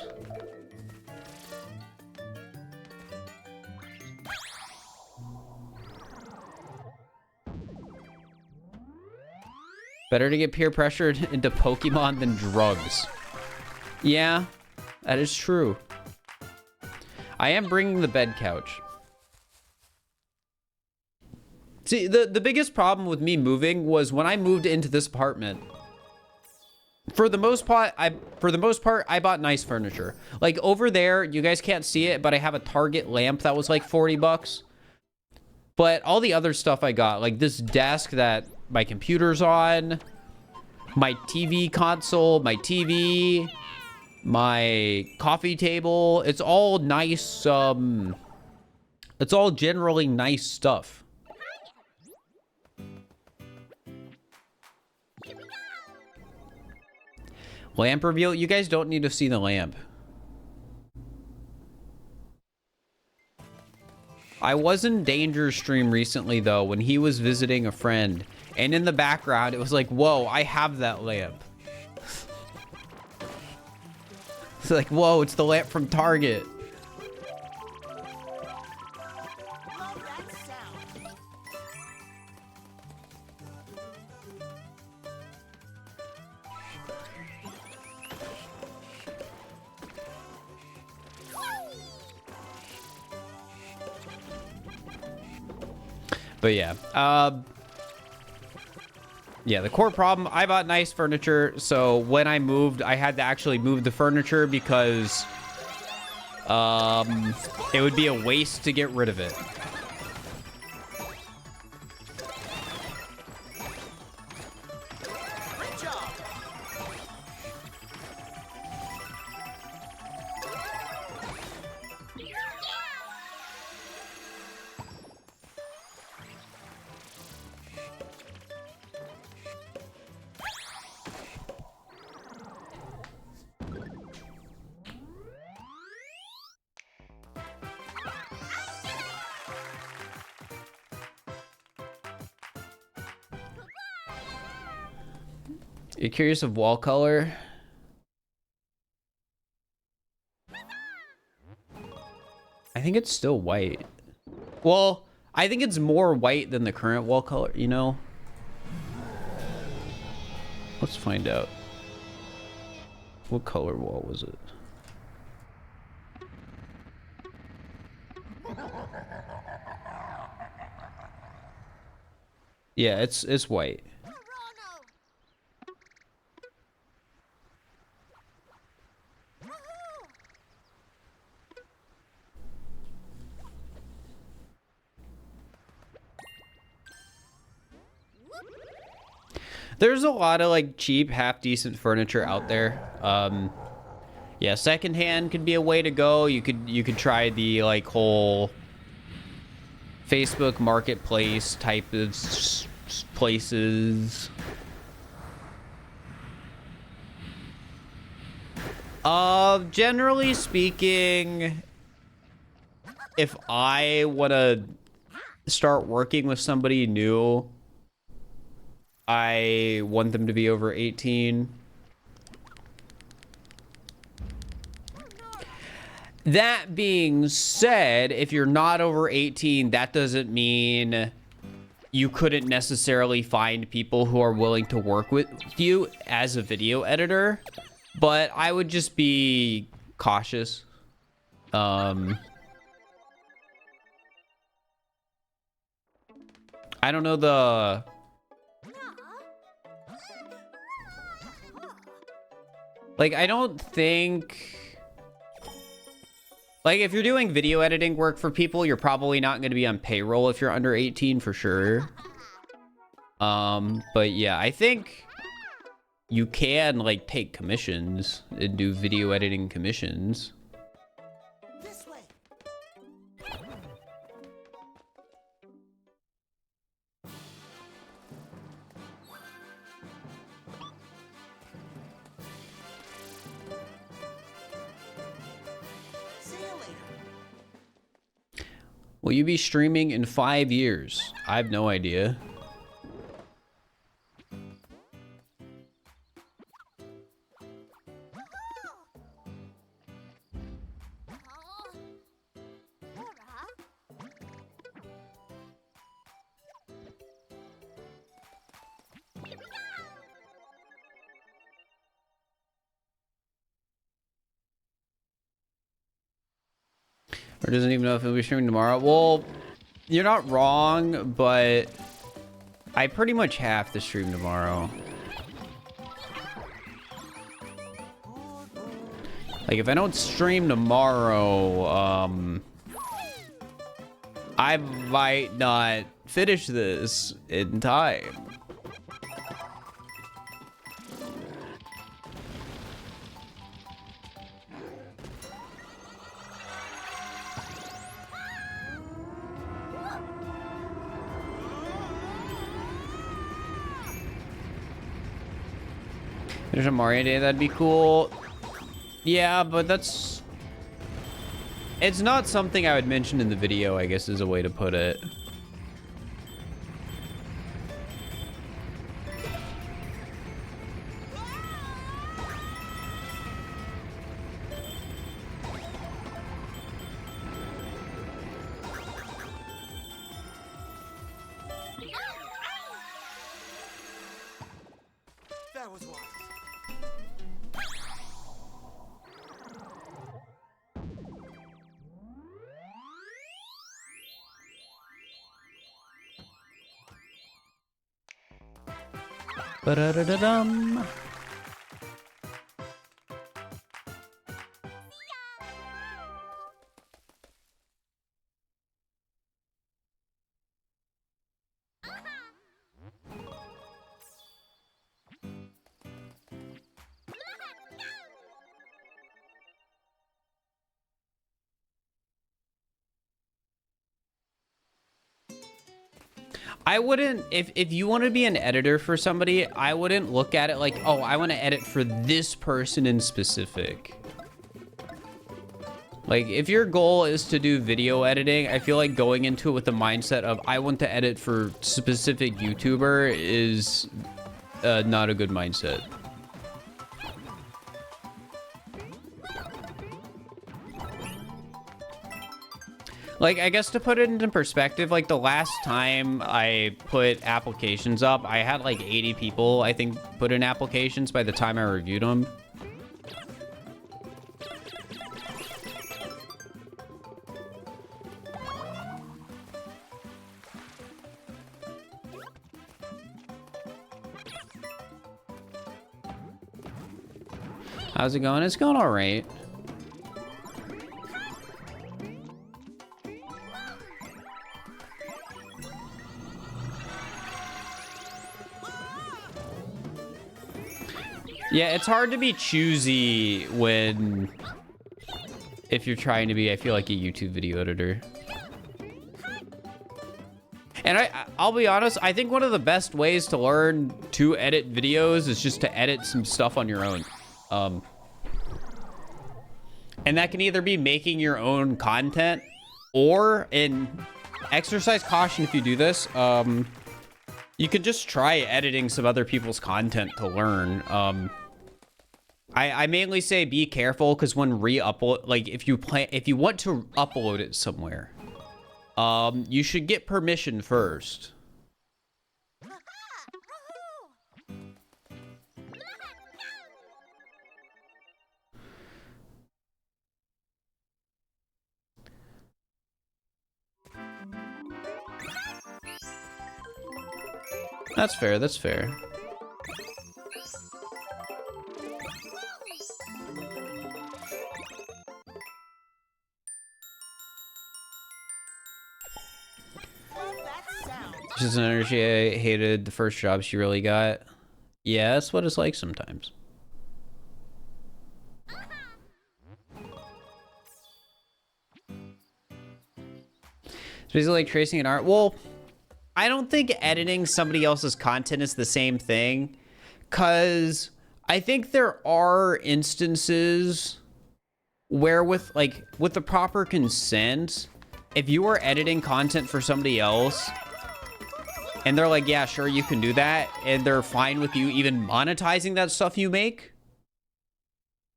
[SPEAKER 1] Better to get peer pressured into Pokemon than drugs. Yeah, that is true. I am bringing the bed couch. See, the biggest problem with me moving was when I moved into this apartment. For the most part, I bought nice furniture. Like over there, you guys can't see it, but I have a Target lamp that was like 40 bucks. But all the other stuff I got, like this desk that my computer's on, my TV console, my TV, my coffee table, it's all nice, it's all generally nice stuff. Lamp reveal? You guys don't need to see the lamp. I was in Danger's stream recently, though, when he was visiting a friend. And in the background, it was like, whoa, I have that lamp. It's like, whoa, it's the lamp from Target.
[SPEAKER 2] Love that sound.
[SPEAKER 1] But yeah, yeah, the core problem, I bought nice furniture, so when I moved, I had to actually move the furniture because it would be a waste to get rid of it.
[SPEAKER 2] Great job.
[SPEAKER 1] You're curious of wall color? I think it's still white. Well, I think it's more white than the current wall color, you know? Let's find out. What color wall was it? Yeah, it's white. There's a lot of like cheap, half decent furniture out there. Yeah, secondhand could be a way to go. You could try the like whole Facebook marketplace type of places. Generally speaking, if I want to start working with somebody new, I want them to be over 18. That being said, if you're not over 18, that doesn't mean you couldn't necessarily find people who are willing to work with you as a video editor. But I would just be cautious. I don't know the... Like, I don't think... Like, if you're doing video editing work for people, you're probably not going to be on payroll if you're under 18 for sure. But yeah, I think you can, like, take commissions and do video editing commissions.
[SPEAKER 2] This way. See you later.
[SPEAKER 1] Will you be streaming in 5 years? I have no idea. Or doesn't even know if it'll be streaming tomorrow. Well, you're not wrong, but I pretty much have to stream tomorrow. Like, if I don't stream tomorrow, I might not finish this in time. There's a Mario Day, that'd be cool. Yeah, but that's... It's not something I would mention in the video, I guess is a way to put it.
[SPEAKER 2] That was wild.
[SPEAKER 1] Ba-da-da-da-dum. I wouldn't, if you want to be an editor for somebody, I wouldn't look at it like, oh, I want to edit for this person in specific. Like, if your goal is to do video editing, I feel like going into it with the mindset of, I want to edit for specific YouTuber is not a good mindset. Like, I guess to put it into perspective, like the last time I put applications up, I had like 80 people, I think, put in applications by the time I reviewed them. How's it going? It's going all right. Yeah, it's hard to be choosy if you're trying to be, I feel like, a YouTube video editor. And I'll be honest, I think one of the best ways to learn to edit videos is just to edit some stuff on your own. And that can either be making your own content or, and exercise caution if you do this, you could just try editing some other people's content to learn. I mainly say be careful because when re-upload, like if you want to upload it somewhere, you should get permission first. That's fair, that's fair. Just an energy I hated the first job she really got. Yeah, that's what it's like sometimes. It's basically like tracing an art. Well, I don't think editing somebody else's content is the same thing, because I think there are instances where with the proper consent, if you are editing content for somebody else and they're like, yeah, sure, you can do that, and they're fine with you even monetizing that stuff you make,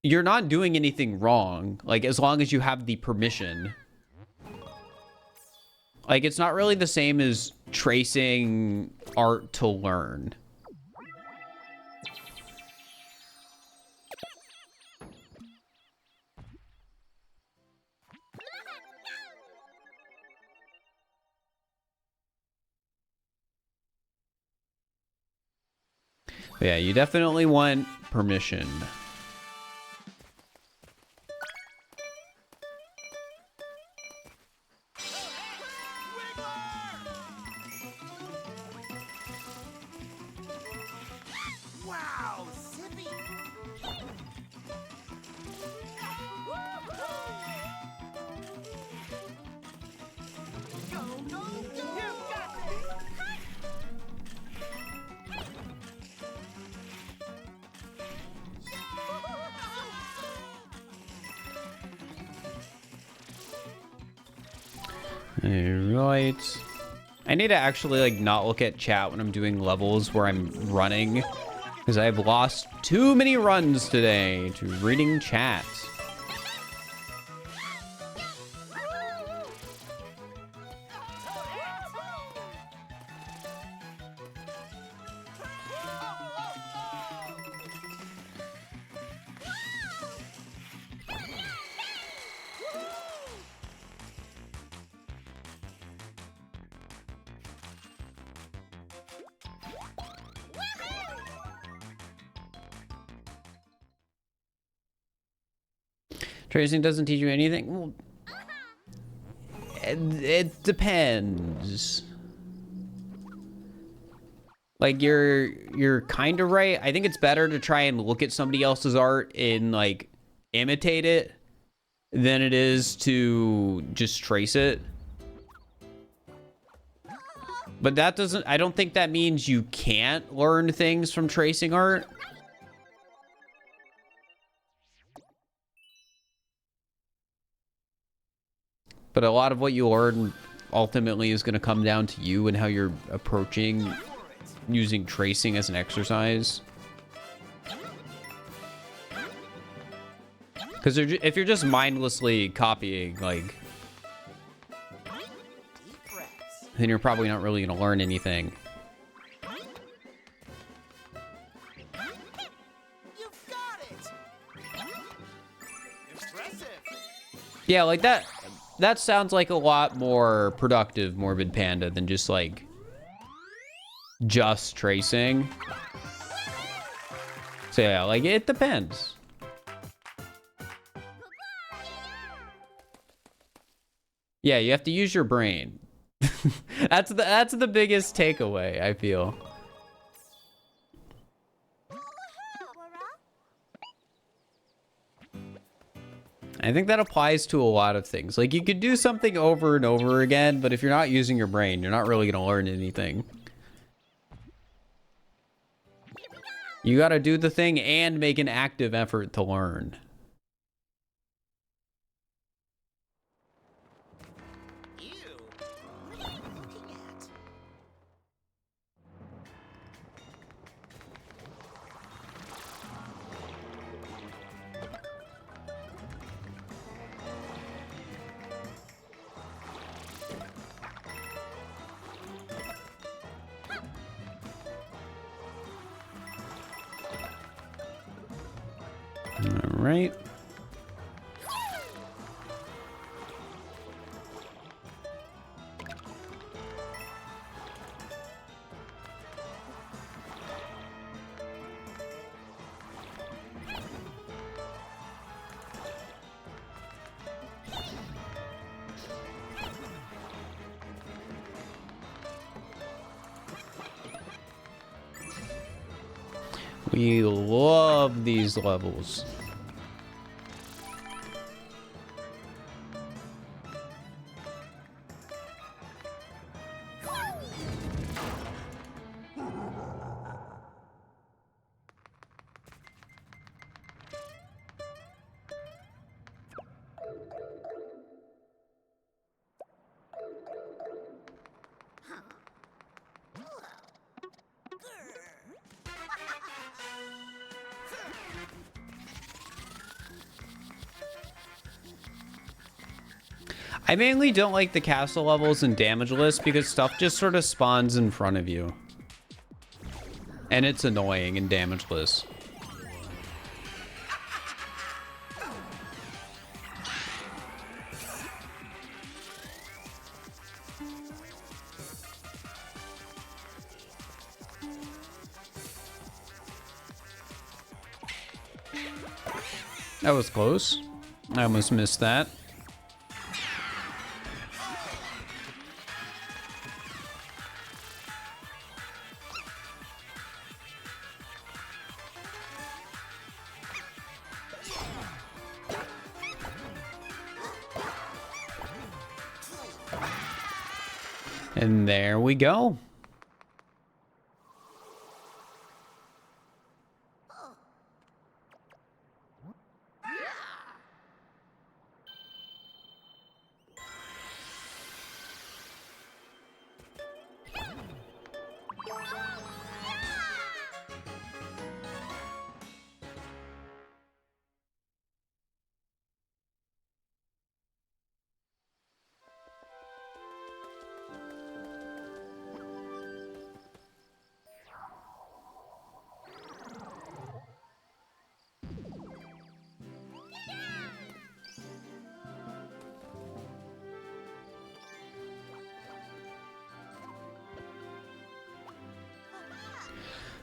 [SPEAKER 1] you're not doing anything wrong, like, as long as you have the permission. Like, it's not really the same as tracing art to learn. Yeah, you definitely want permission.
[SPEAKER 2] Wow, zippy. Go, go, go. You got this.
[SPEAKER 1] Alright. I need to actually like not look at chat when I'm doing levels where I'm running, because I've lost too many runs today to reading chat. Tracing doesn't teach you anything? Well, it depends. Like, you're kind of right. I think it's better to try and look at somebody else's art and, like, imitate it than it is to just trace it. But that doesn't... I don't think that means you can't learn things from tracing art. But a lot of what you learn ultimately is going to come down to you and how you're approaching using tracing as an exercise. Because if you're just mindlessly copying, like, then you're probably not really going to learn anything.
[SPEAKER 2] You've got it. Impressive.
[SPEAKER 1] Yeah, like that sounds like a lot more productive, Morbid Panda, than just, like, just tracing. So, yeah, like, it depends. Yeah, you have to use your brain. That's the biggest takeaway, I feel. I think that applies to a lot of things. Like, you could do something over and over again, but if you're not using your brain, you're not really going to learn anything. You got to do the thing and make an active effort to learn.
[SPEAKER 2] Ew. What are you looking at?
[SPEAKER 1] All right. We love these levels. I mainly don't like the castle levels in Damageless because stuff just sort of spawns in front of you. And it's annoying in Damageless. That was close. I almost missed that. And there we go.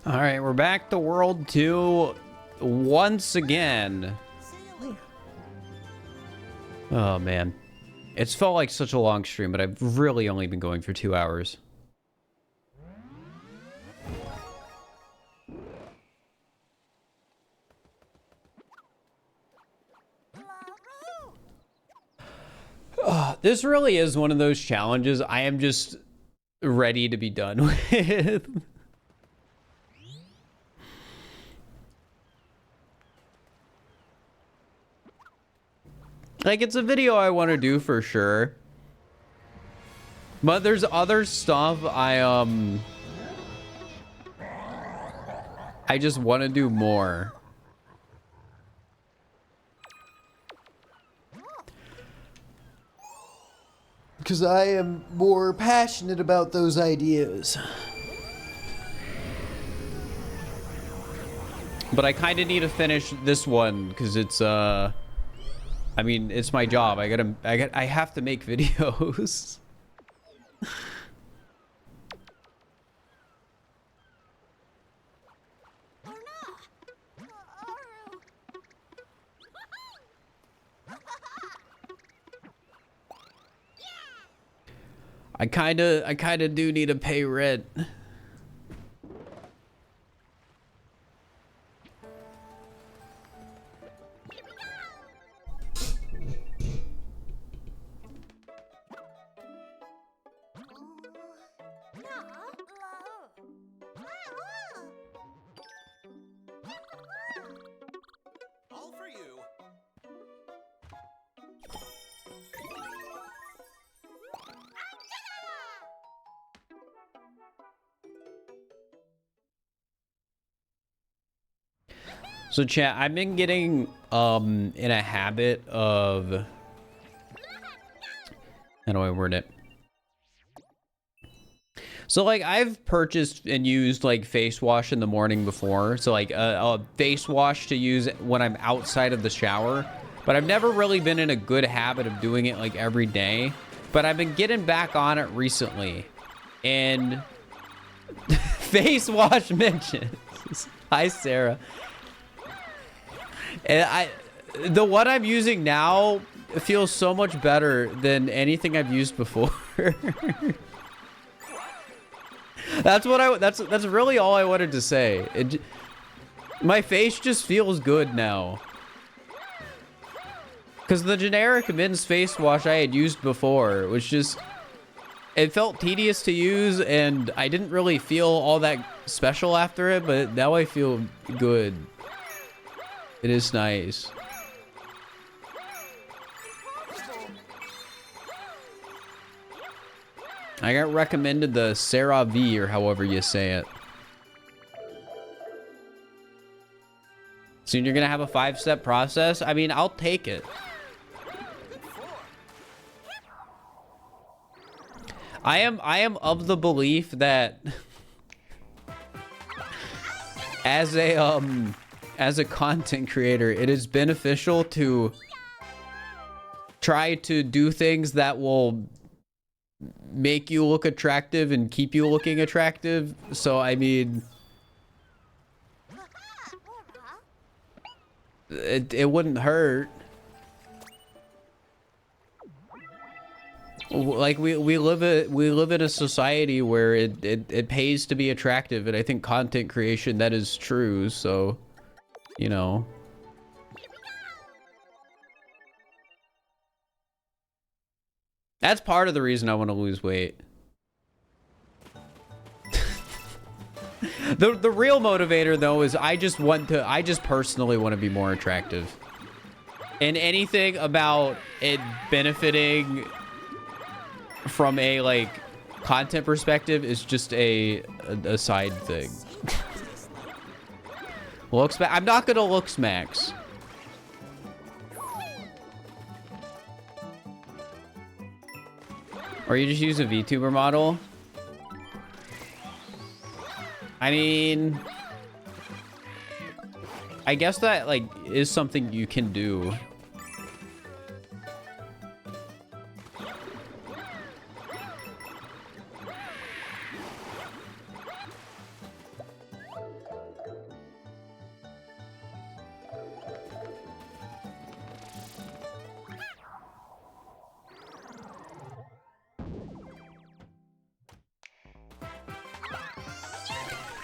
[SPEAKER 1] All right, we're back to World 2 once again.
[SPEAKER 2] See you later.
[SPEAKER 1] Oh, man. It's felt like such a long stream, but I've really only been going for 2 hours. This really is one of those challenges I am just ready to be done with. Like, it's a video I want to do for sure. But there's other stuff I just want to do more. Because I am more passionate about those ideas. But I kind of need to finish this one because it's I mean, it's my job. I have to make videos. I kinda do need to pay rent.
[SPEAKER 3] All for you.
[SPEAKER 1] So chat, I've been getting in a habit of, how do I word it? So like I've purchased and used like face wash in the morning before. So like a face wash to use when I'm outside of the shower, but I've never really been in a good habit of doing it like every day. But I've been getting back on it recently, and face wash mentions. Hi, Sarah. And the one I'm using now feels so much better than anything I've used before. That's really all I wanted to say. My face just feels good now. Because the generic men's face wash I had used before was just, it felt tedious to use, and I didn't really feel all that special after it, but now I feel good. It is nice. I got recommended the CeraVe, or however you say it. So you're gonna have a 5-step process? I mean, I'll take it. I am of the belief that as a content creator, it is beneficial to try to do things that will make you look attractive and keep you looking attractive. So I mean, it wouldn't hurt. Like we live in a society where it pays to be attractive, and I think content creation, that is true. So, you know. That's part of the reason I want to lose weight. The real motivator though is I just personally want to be more attractive. And anything about it benefiting from a like content perspective is just a side thing. Looks max. I'm not gonna looks max. Or you just use a VTuber model. I mean, I guess that like is something you can do.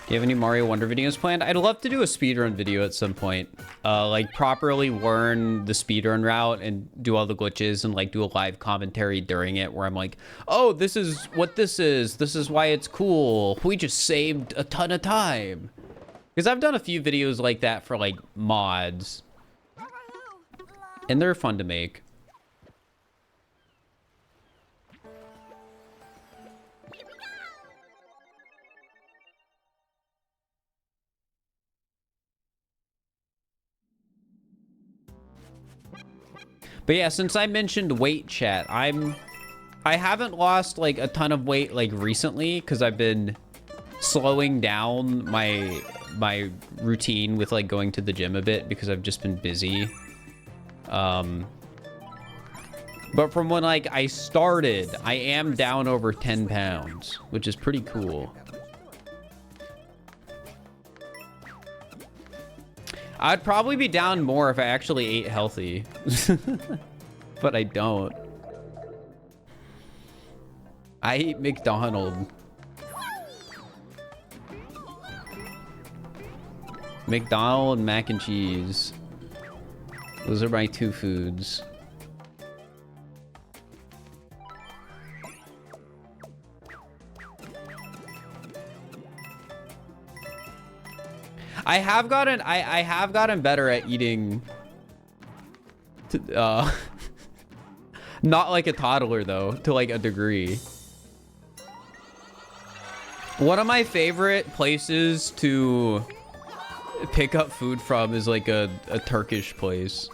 [SPEAKER 1] Do you have any Mario Wonder videos planned? I'd love to do a speedrun video at some point. Like properly learn the speedrun route and do all the glitches and like do a live commentary during it where I'm like, oh, this is what this is. This is why it's cool. We just saved a ton of time. Because I've done a few videos like that for like mods. And they're fun to make. But yeah, since I mentioned weight, chat, I haven't lost like a ton of weight like recently because I've been slowing down my routine with like going to the gym a bit because I've just been busy. But from when like I started, I am down over 10 pounds, which is pretty cool. I'd probably be down more if I actually ate healthy. But I don't. I eat McDonald's. McDonald's mac and cheese. Those are my two foods. I have gotten better at eating not like a toddler though, to like a degree. One of my favorite places to pick up food from is like a Turkish place.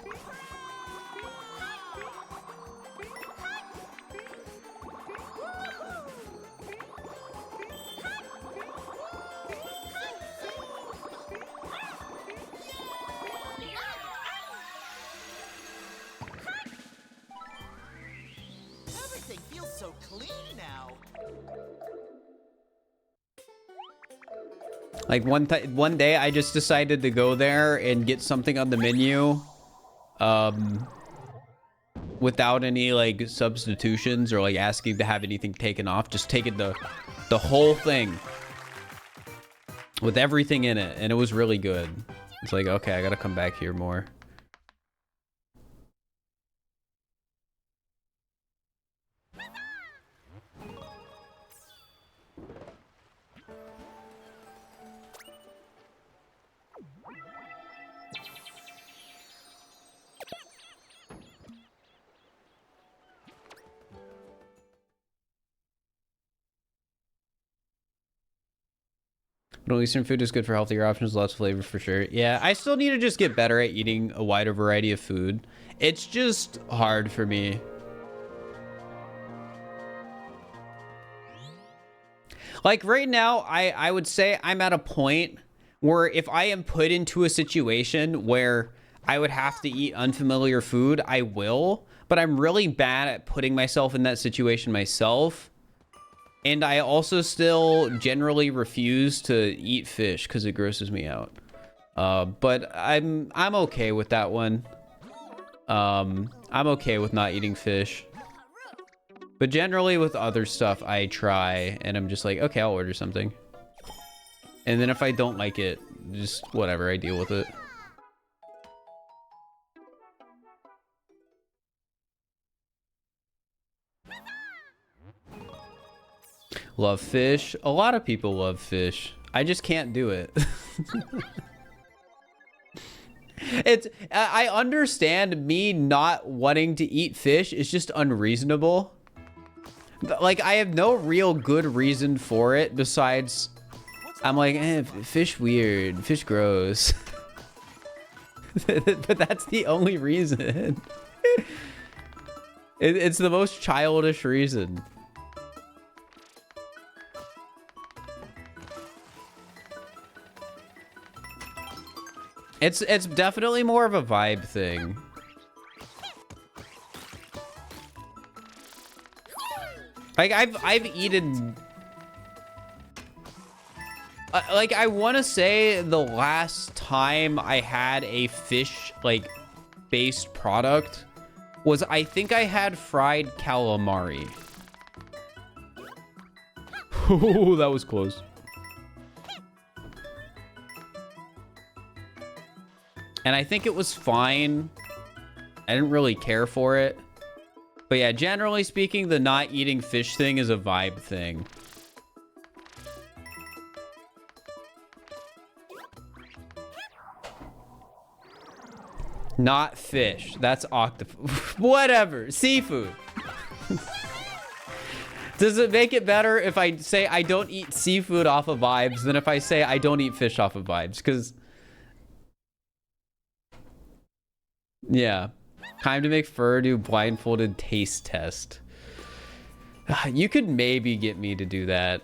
[SPEAKER 2] Everything feels so clean now.
[SPEAKER 1] Like one day I just decided to go there and get something on the menu without any like substitutions or like asking to have anything taken off, just taking the whole thing with everything in it, and it was really good. It's like, okay, I gotta come back here more. Middle Eastern food is good for healthier options, lots of flavor for sure. Yeah, I still need to just get better at eating a wider variety of food. It's just hard for me. Like right now, I would say I'm at a point where if I am put into a situation where I would have to eat unfamiliar food, I will. But I'm really bad at putting myself in that situation myself. And I also still generally refuse to eat fish because it grosses me out. But I'm okay with that one. I'm okay with not eating fish. But generally with other stuff, I try and I'm just like, okay, I'll order something. And then if I don't like it, just whatever, I deal with it. Love fish. A lot of people love fish. I just can't do it. I understand me not wanting to eat fish is just unreasonable. Like, I have no real good reason for it besides I'm like, fish weird, fish gross. But that's the only reason. It's the most childish reason. It's definitely more of a vibe thing. Like I've eaten like I want to say the last time I had a fish like based product was I think I had fried calamari. Oh, that was close. And I think it was fine. I didn't really care for it. But yeah, generally speaking, the not eating fish thing is a vibe thing. Not fish. That's octopus. Whatever. Seafood. Does it make it better if I say I don't eat seafood off of vibes than if I say I don't eat fish off of vibes? Because... yeah. Time to make Fir do blindfolded taste test. You could maybe get me to do that.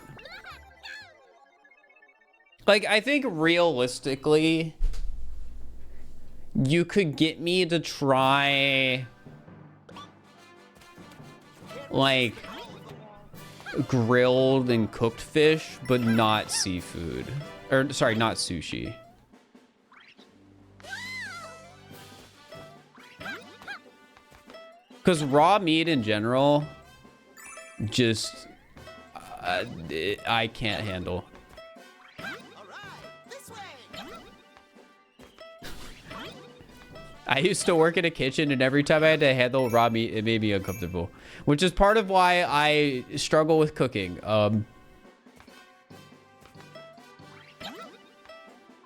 [SPEAKER 1] Like, I think realistically, you could get me to try, like, grilled and cooked fish, but not seafood. Or, sorry, not sushi. Because raw meat in general, just, I can't handle. I used to work in a kitchen, and every time I had to handle raw meat, it made me uncomfortable. Which is part of why I struggle with cooking.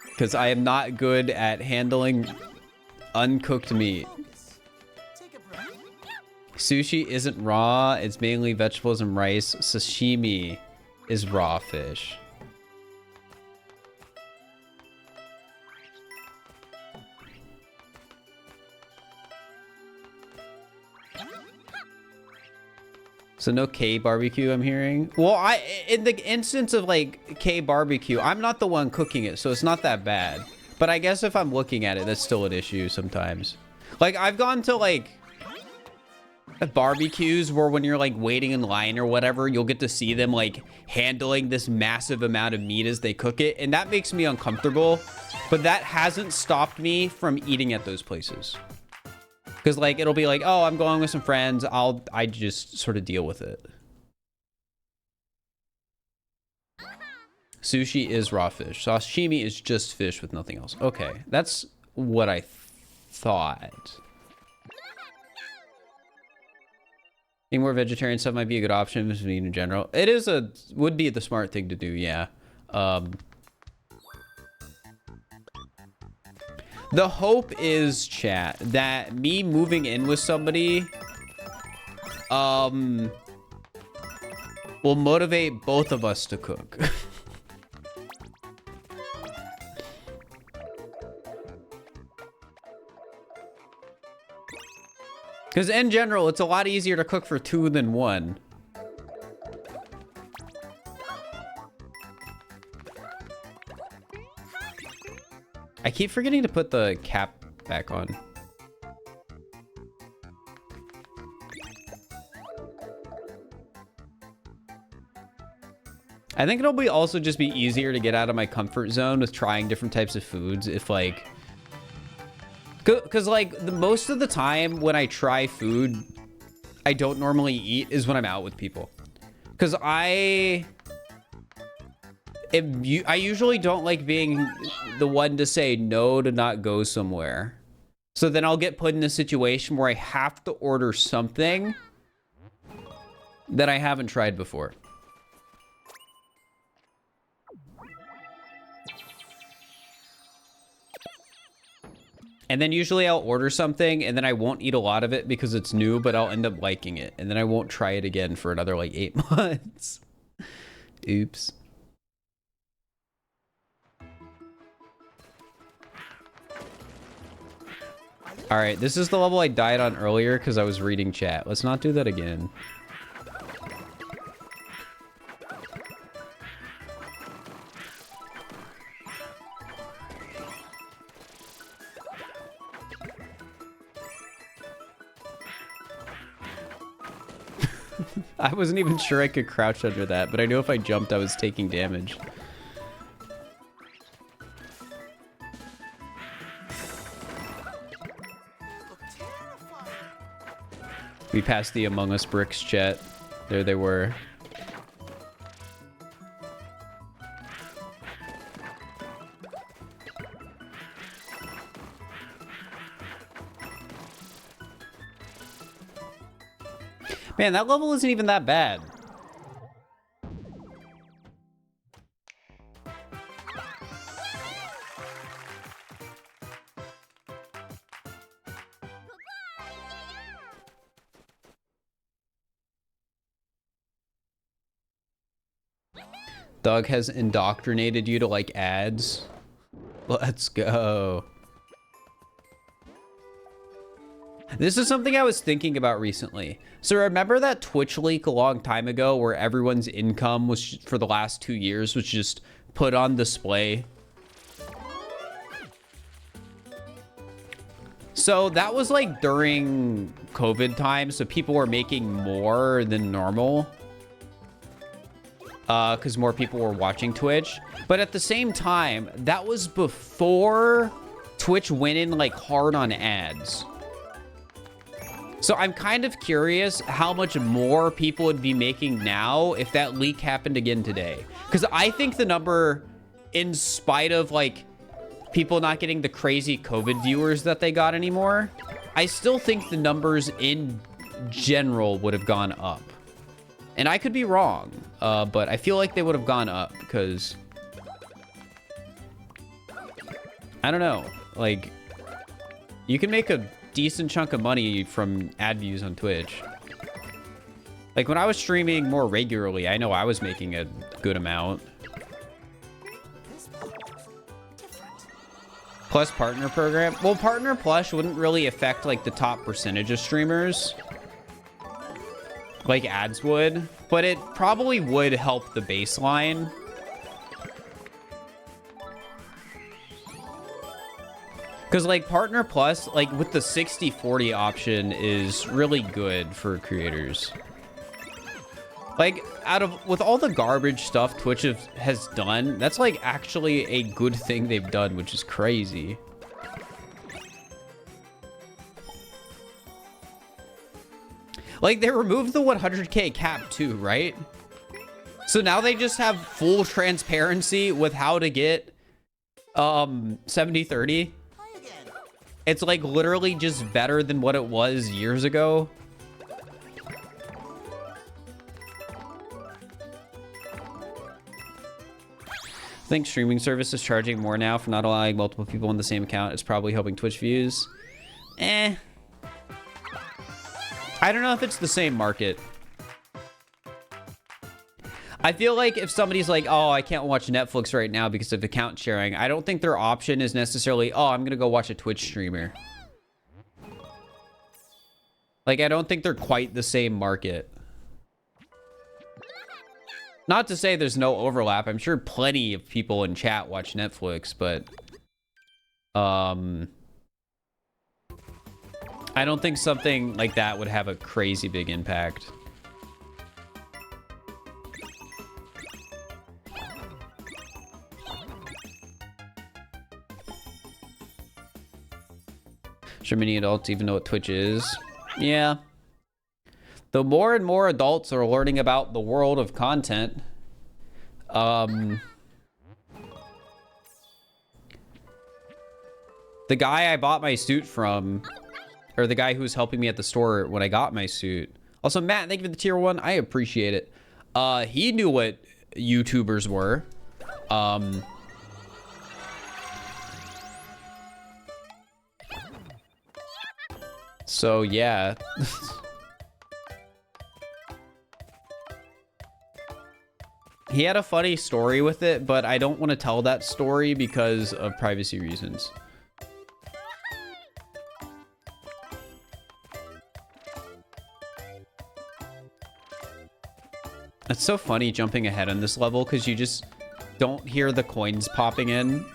[SPEAKER 1] Because I am not good at handling uncooked meat. Sushi isn't raw, it's mainly vegetables and rice. Sashimi is raw fish. So no K barbecue, I'm hearing. Well, in the instance of like K barbecue, I'm not the one cooking it, so it's not that bad. But I guess if I'm looking at it, that's still an issue sometimes. Like, I've gone to like barbecues where when you're like waiting in line or whatever, you'll get to see them like handling this massive amount of meat as they cook it, and that makes me uncomfortable. But that hasn't stopped me from eating at those places. Because like it'll be like, oh, I'm going with some friends, I just sort of deal with it. Sushi is raw fish. Sashimi is just fish with nothing else. Okay, that's what I thought. I think more vegetarian stuff might be a good option in general. It is would be the smart thing to do, yeah. The hope is, chat, that me moving in with somebody will motivate both of us to cook. Because in general, it's a lot easier to cook for two than one. I keep forgetting to put the cap back on. I think it'll be also just be easier to get out of my comfort zone with trying different types of foods if like, because like most of the time when I try food I don't normally eat is when I'm out with people, because I usually don't like being the one to say no to not go somewhere. So then I'll get put in a situation where I have to order something that I haven't tried before. And then usually I'll order something and then I won't eat a lot of it because it's new, but I'll end up liking it. And then I won't try it again for another like 8 months. Oops. All right, this is the level I died on earlier because I was reading chat. Let's not do that again. I wasn't even sure I could crouch under that, but I knew if I jumped, I was taking damage. We passed the Among Us bricks, chat. There they were. Man, that level isn't even that bad. Doug has indoctrinated you to like ads. Let's go. This is something I was thinking about recently. So remember that Twitch leak a long time ago where everyone's income was for the last 2 years was just put on display? So that was like during COVID time, so people were making more than normal. Because more people were watching Twitch. But at the same time, that was before Twitch went in like hard on ads. So I'm kind of curious how much more people would be making now if that leak happened again today. Because I think the number, in spite of like people not getting the crazy COVID viewers that they got anymore, I still think the numbers in general would have gone up. And I could be wrong, but I feel like they would have gone up because I don't know, like you can make a decent chunk of money from ad views on Twitch. Like when I was streaming more regularly, I know I was making a good amount. Plus partner program. Well, partner plus wouldn't really affect like the top percentage of streamers like ads would, but it probably would help the baseline. Because like partner plus, like with the 60-40 option is really good for creators. Like with all the garbage stuff Twitch has done, that's like actually a good thing they've done, which is crazy. Like they removed the 100K cap too, right? So now they just have full transparency with how to get 70-30. It's like literally just better than what it was years ago. I think streaming service is charging more now for not allowing multiple people on the same account. It's probably helping Twitch views. I don't know if it's the same market. I feel like if somebody's like, oh, I can't watch Netflix right now because of account sharing, I don't think their option is necessarily, oh, I'm going to go watch a Twitch streamer. Like, I don't think they're quite the same market. Not to say there's no overlap. I'm sure plenty of people in chat watch Netflix, but I don't think something like that would have a crazy big impact. Sure, many adults even know what Twitch is. Yeah. Though more and more adults are learning about the world of content, the guy I bought my suit from, or the guy who was helping me at the store when I got my suit. Also, Matt, thank you for the tier 1. I appreciate it. He knew what YouTubers were. So yeah. He had a funny story with it, but I don't want to tell that story because of privacy reasons. It's so funny jumping ahead on this level because you just don't hear the coins popping in.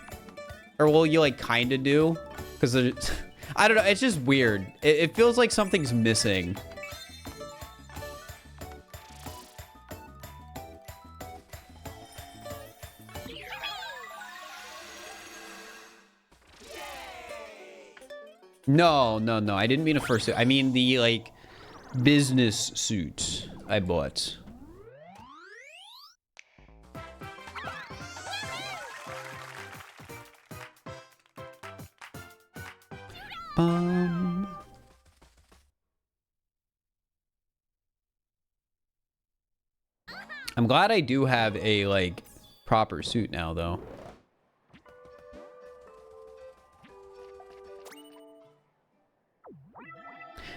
[SPEAKER 1] Or, well, you, like, kind of do. Because, I don't know, it's just weird. It feels like something's missing. No, no, no. I didn't mean a fursuit. I mean the, like, business suit I bought. I'm glad I do have a, like, proper suit now, though.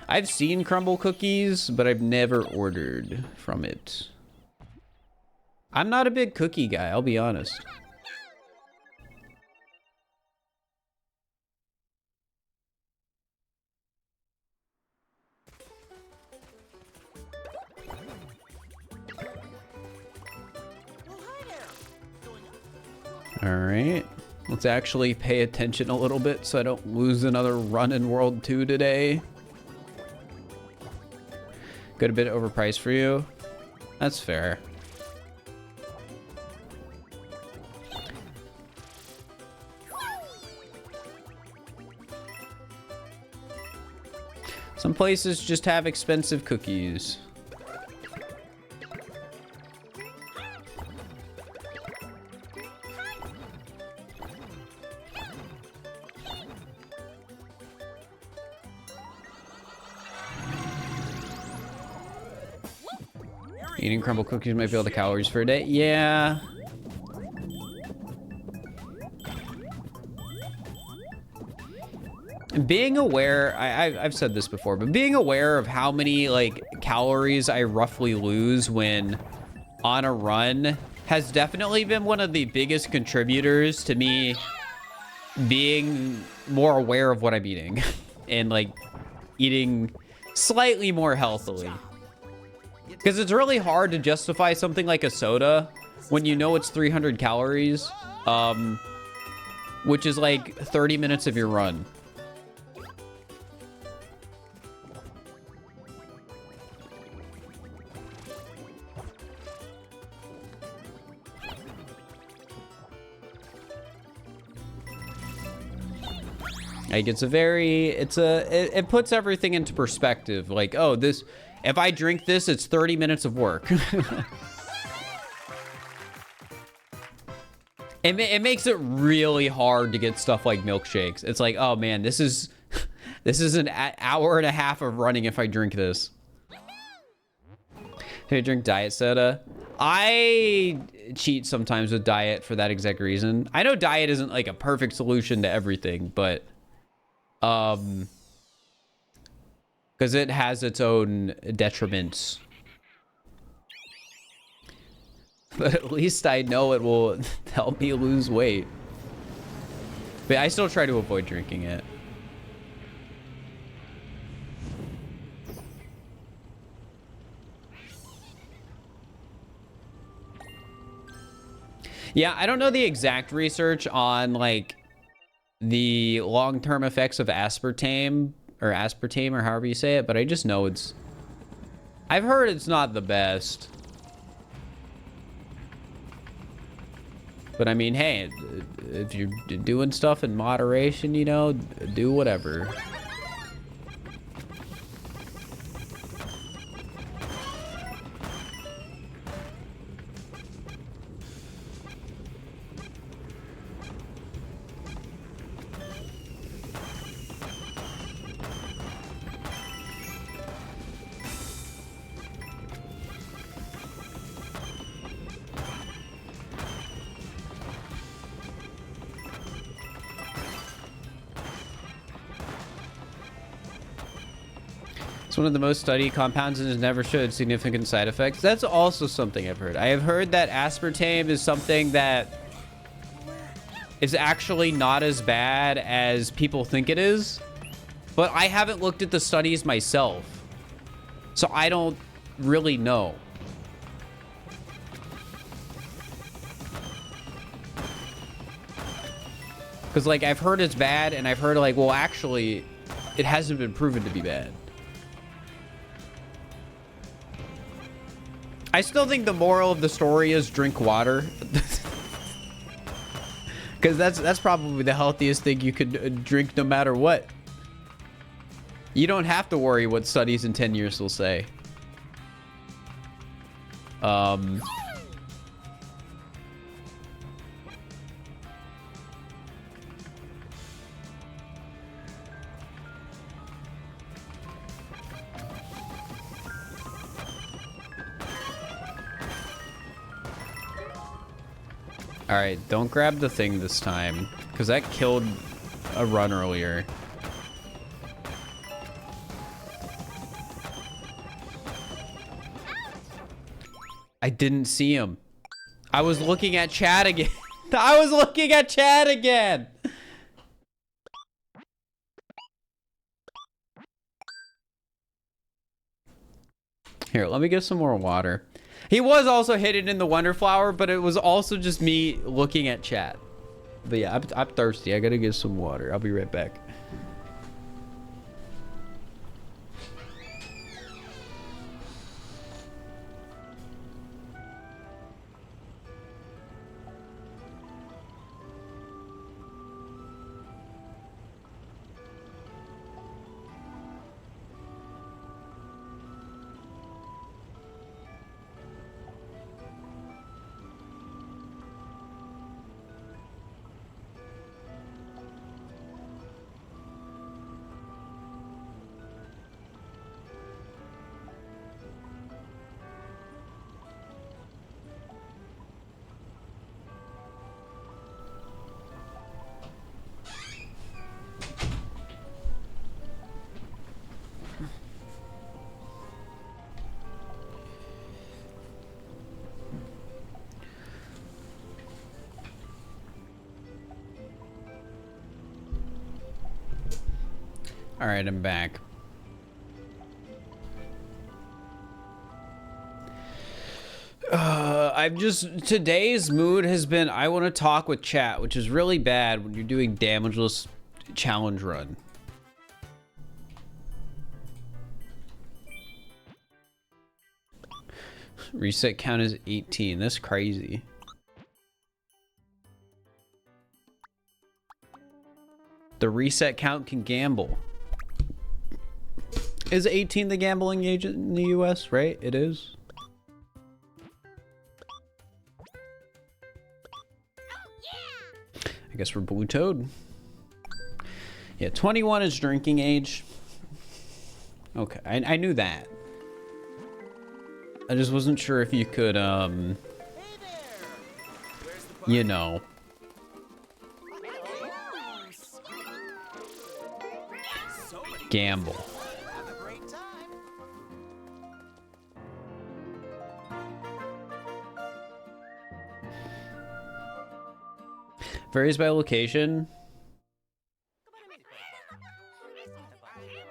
[SPEAKER 1] I've seen crumble cookies, but I've never ordered from it. I'm not a big cookie guy, I'll be honest. All right, let's actually pay attention a little bit so I don't lose another run in World 2 today. Good, a bit overpriced for you. That's fair. Some places just have expensive cookies. Eating crumble cookies might be all the calories for a day. Yeah. Being aware, I've said this before, but being aware of how many, like, calories I roughly lose when on a run has definitely been one of the biggest contributors to me being more aware of what I'm eating and, like, eating slightly more healthily. Because it's really hard to justify something like a soda when you know it's 300 calories, which is like 30 minutes of your run. Like, it puts everything into perspective. Like, oh, if I drink this, it's 30 minutes of work. It makes it really hard to get stuff like milkshakes. It's like, oh man, this is an hour and a half of running if I drink this. Do I drink diet soda? I cheat sometimes with diet for that exact reason. I know diet isn't like a perfect solution to everything, but because it has its own detriments. But at least I know it will help me lose weight. But I still try to avoid drinking it. Yeah, I don't know the exact research on, like, the long-term effects of aspartame or however you say it, but I just know I've heard it's not the best. But I mean, hey, if you're doing stuff in moderation, you know, do whatever. It's one of the most studied compounds and has never showed significant side effects. That's also something I've heard. I have heard that aspartame is something that is actually not as bad as people think it is. But I haven't looked at the studies myself, so I don't really know. Because, like, I've heard it's bad, and I've heard, like, well, actually, it hasn't been proven to be bad. I still think the moral of the story is drink water. Because that's probably the healthiest thing you could drink no matter what. You don't have to worry what studies in 10 years will say. All right, don't grab the thing this time, because that killed a run earlier. I didn't see him. I was looking at chat again. I was looking at chat again. Here, let me get some more water. He was also hidden in the Wonder Flower, but it was also just me looking at chat. But yeah, I'm thirsty. I gotta get some water. I'll be right back. All right, I'm back. Today's mood has been, I want to talk with chat, which is really bad when you're doing damageless challenge run. Reset count is 18. That's crazy. The reset count can gamble. Is 18 the gambling age in the US, right? It is. I guess we're blue toad. Yeah, 21 is drinking age. Okay, I knew that. I just wasn't sure if you could, you know. Gamble. Varies by location.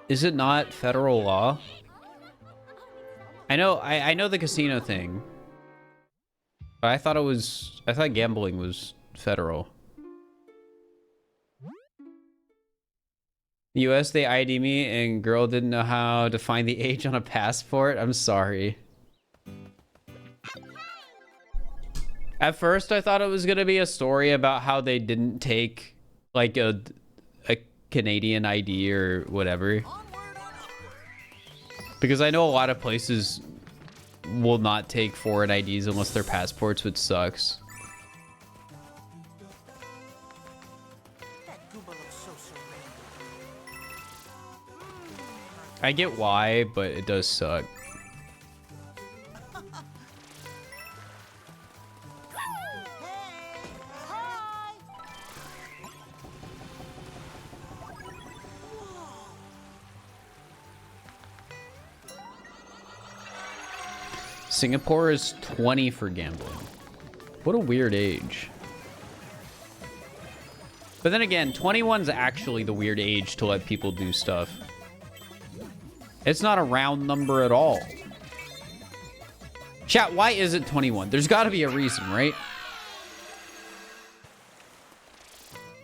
[SPEAKER 1] Is it not federal law? I know the casino thing. But I thought gambling was federal. US, they ID me and girl didn't know how to find the age on a passport. I'm sorry. At first, I thought it was gonna be a story about how they didn't take like a Canadian ID or whatever. Because I know a lot of places will not take foreign IDs unless they're passports, which sucks. I get why, but it does suck. Singapore is 20 for gambling. What a weird age. But then again, 21's actually the weird age to let people do stuff. It's not a round number at all. Chat, why is it 21? There's got to be a reason, right?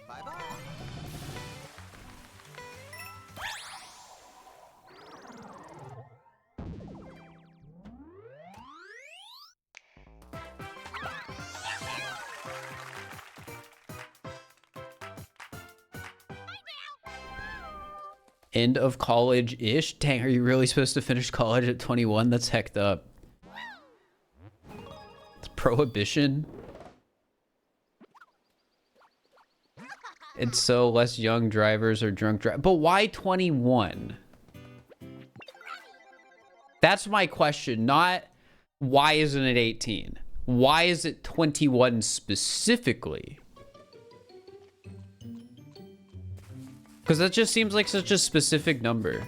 [SPEAKER 3] Bye-bye.
[SPEAKER 1] End of college-ish? Dang, are you really supposed to finish college at 21? That's hecked up. It's prohibition. It's so less young drivers or drunk drivers. But why 21? That's my question, not why isn't it 18? Why is it 21 specifically? Because that just seems like such a specific number.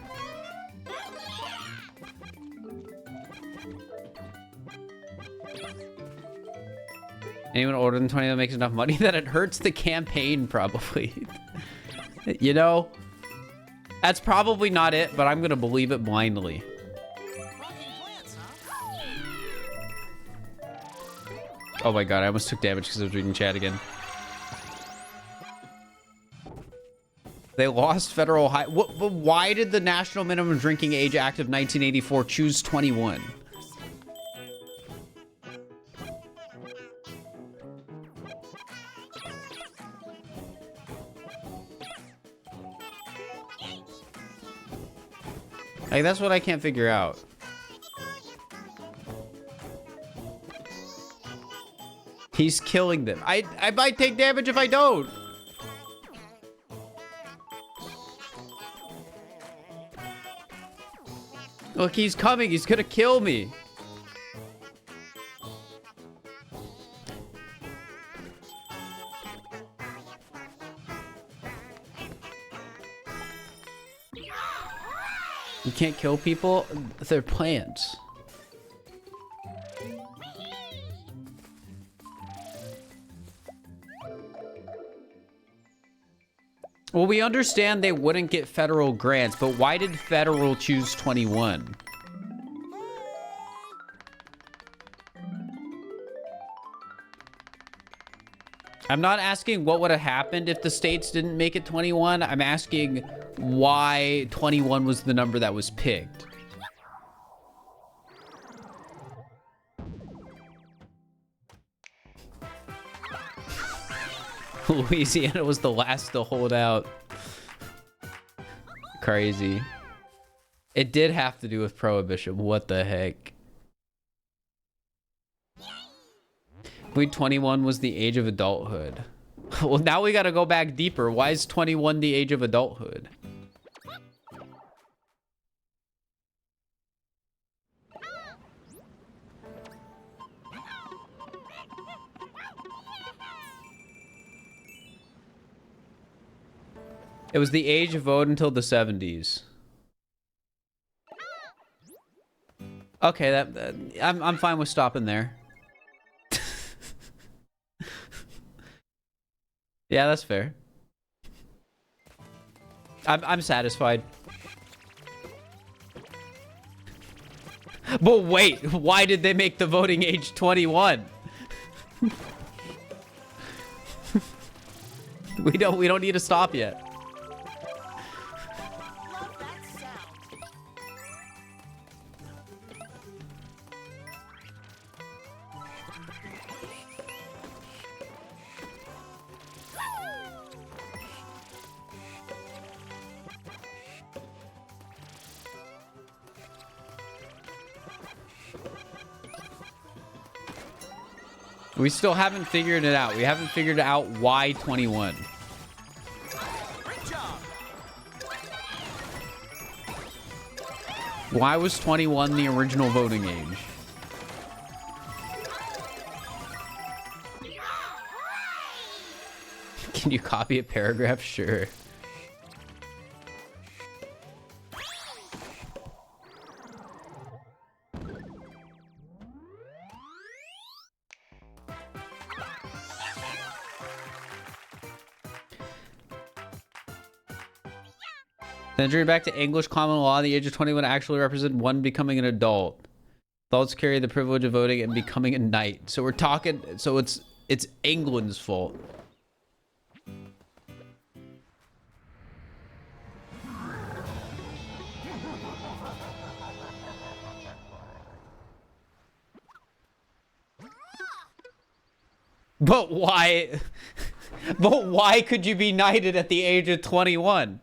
[SPEAKER 1] Anyone older than 20 that makes enough money that it hurts the campaign, probably. You know? That's probably not it, but I'm going to believe it blindly. Oh my god, I almost took damage because I was reading chat again. They lost federal high. Why did the National Minimum Drinking Age Act of 1984 choose 21? Like, that's what I can't figure out. He's killing them. I might take damage if I don't. Look, he's coming. He's gonna kill me. You can't kill people? They're plants. Well, we understand they wouldn't get federal grants, but why did federal choose 21? I'm not asking what would have happened if the states didn't make it 21. I'm asking why 21 was the number that was picked. Louisiana was the last to hold out. Crazy. It did have to do with prohibition. What the heck? We 21 was the age of adulthood. Well, now we gotta go back deeper. Why is 21 the age of adulthood? It was the age of vote until the 70s. Okay, I'm fine with stopping there. Yeah, that's fair. I'm satisfied. But wait, why did they make the voting age 21? We don't need to stop yet.
[SPEAKER 2] Love that sound.
[SPEAKER 1] We still haven't figured it out. We haven't figured out why 21.
[SPEAKER 3] Great job.
[SPEAKER 1] Why was 21 the original voting age? Can you copy a paragraph? Sure. Then journey back to English common law. The age of 21 actually represent one becoming an adult. Adults carry the privilege of voting and becoming a knight. So we're talking. So it's England's fault. But why? But why could you be knighted at the age of 21?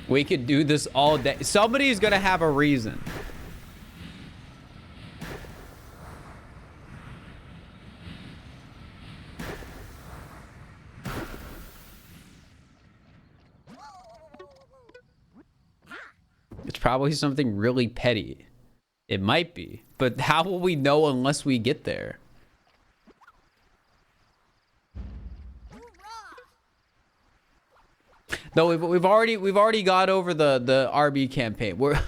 [SPEAKER 1] We could do this all day. Somebody's gonna have a reason. It's probably something really petty. It might be, but how will we know unless we get there? No, we've already got over the RB campaign. We're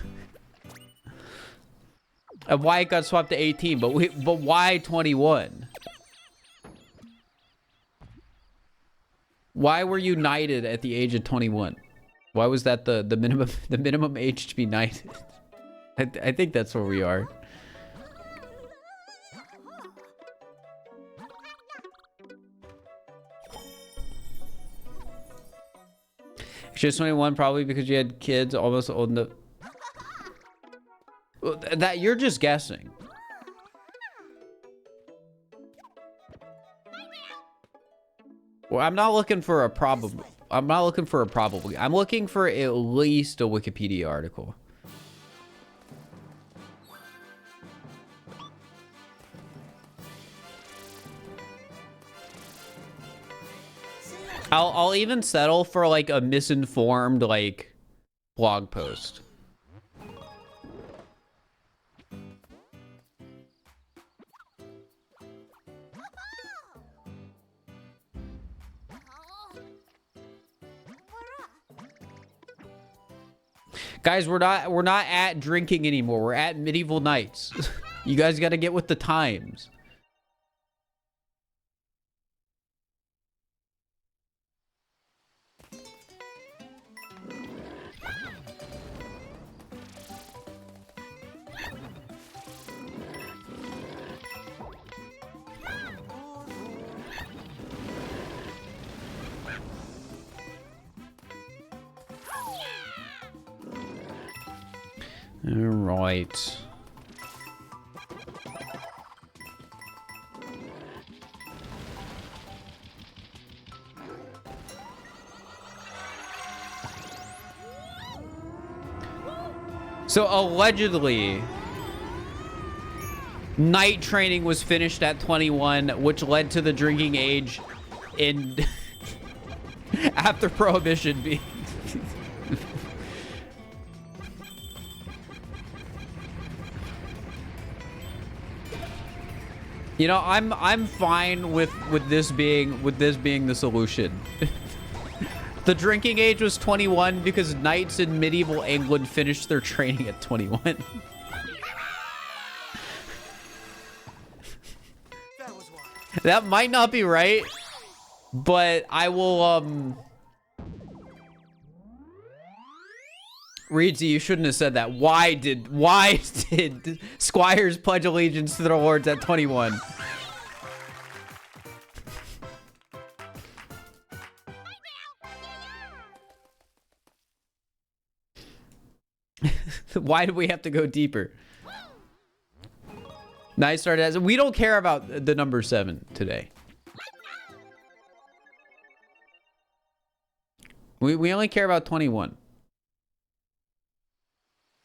[SPEAKER 1] and why it got swapped to 18, but why 21? Why were you knighted at the age of 21? Why was that the minimum age to be knighted? I think that's where we are. Just 21 probably because you had kids almost old enough. Well, that you're just guessing. Well, I'm not looking for a probable. I'm not looking for a probably. I'm looking for at least a Wikipedia article. I'll even settle for like a misinformed like blog post. Guys, we're not at drinking anymore. We're at medieval nights. You guys got to get with the times. All right. So allegedly, night training was finished at 21, which led to the drinking age in after Prohibition being. You know, I'm fine with this being the solution. The drinking age was 21 because knights in medieval England finished their training at 21.
[SPEAKER 3] That was why.
[SPEAKER 1] That might not be right, but I will Reedsy, you shouldn't have said that. Why did squires pledge allegiance to their lords at 21? Why do we have to go deeper? Night started as we don't care about the number 7 today. We only care about 21.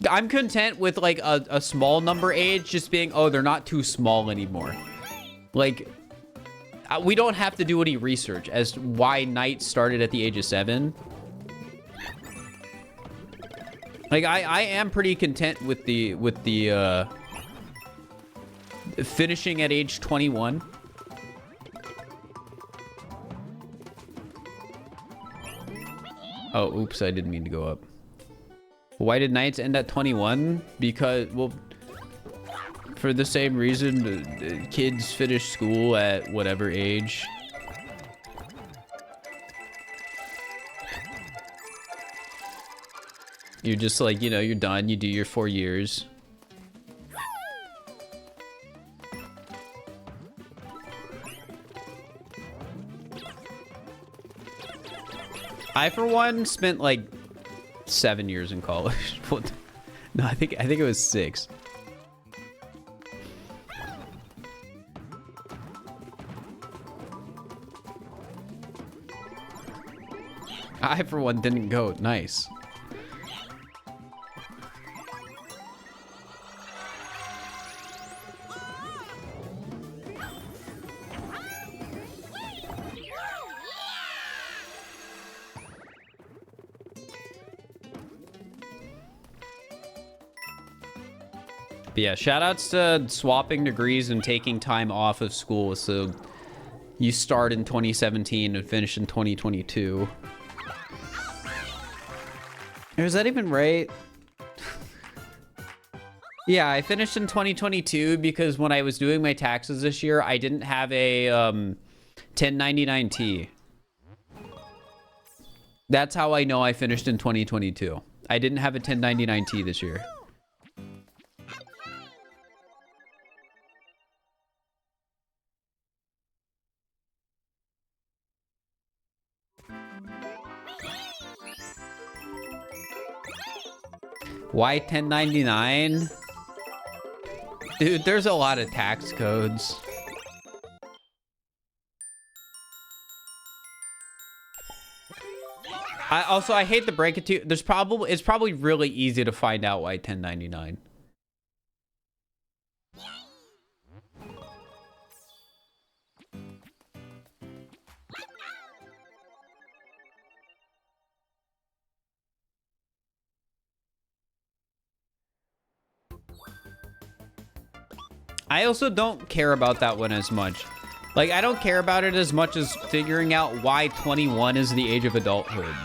[SPEAKER 1] I'm content with like a small number age just being, oh, they're not too small anymore. Like, we don't have to do any research as to why knights started at the age of 7. Like, I am pretty content with the finishing at age 21. Oh, oops, I didn't mean to go up. Why did nights end at 21? Because, well, for the same reason, kids finish school at whatever age. You're just like, you know, you're done. You do your 4 years. I, for one, spent like 7 years in college. No, I think it was 6. I, for one, didn't go. Nice. But yeah, shoutouts to swapping degrees and taking time off of school. So you start in 2017 and finish in 2022. Is that even right? Yeah, I finished in 2022 because when I was doing my taxes this year, I didn't have a 1099-T. That's how I know I finished in 2022. I didn't have a 1099-T this year. Why 1099? Dude, there's a lot of tax codes. I hate to break it to you. It's probably really easy to find out why 1099. I also don't care about that one as much. Like, I don't care about it as much as figuring out why 21 is the age of adulthood.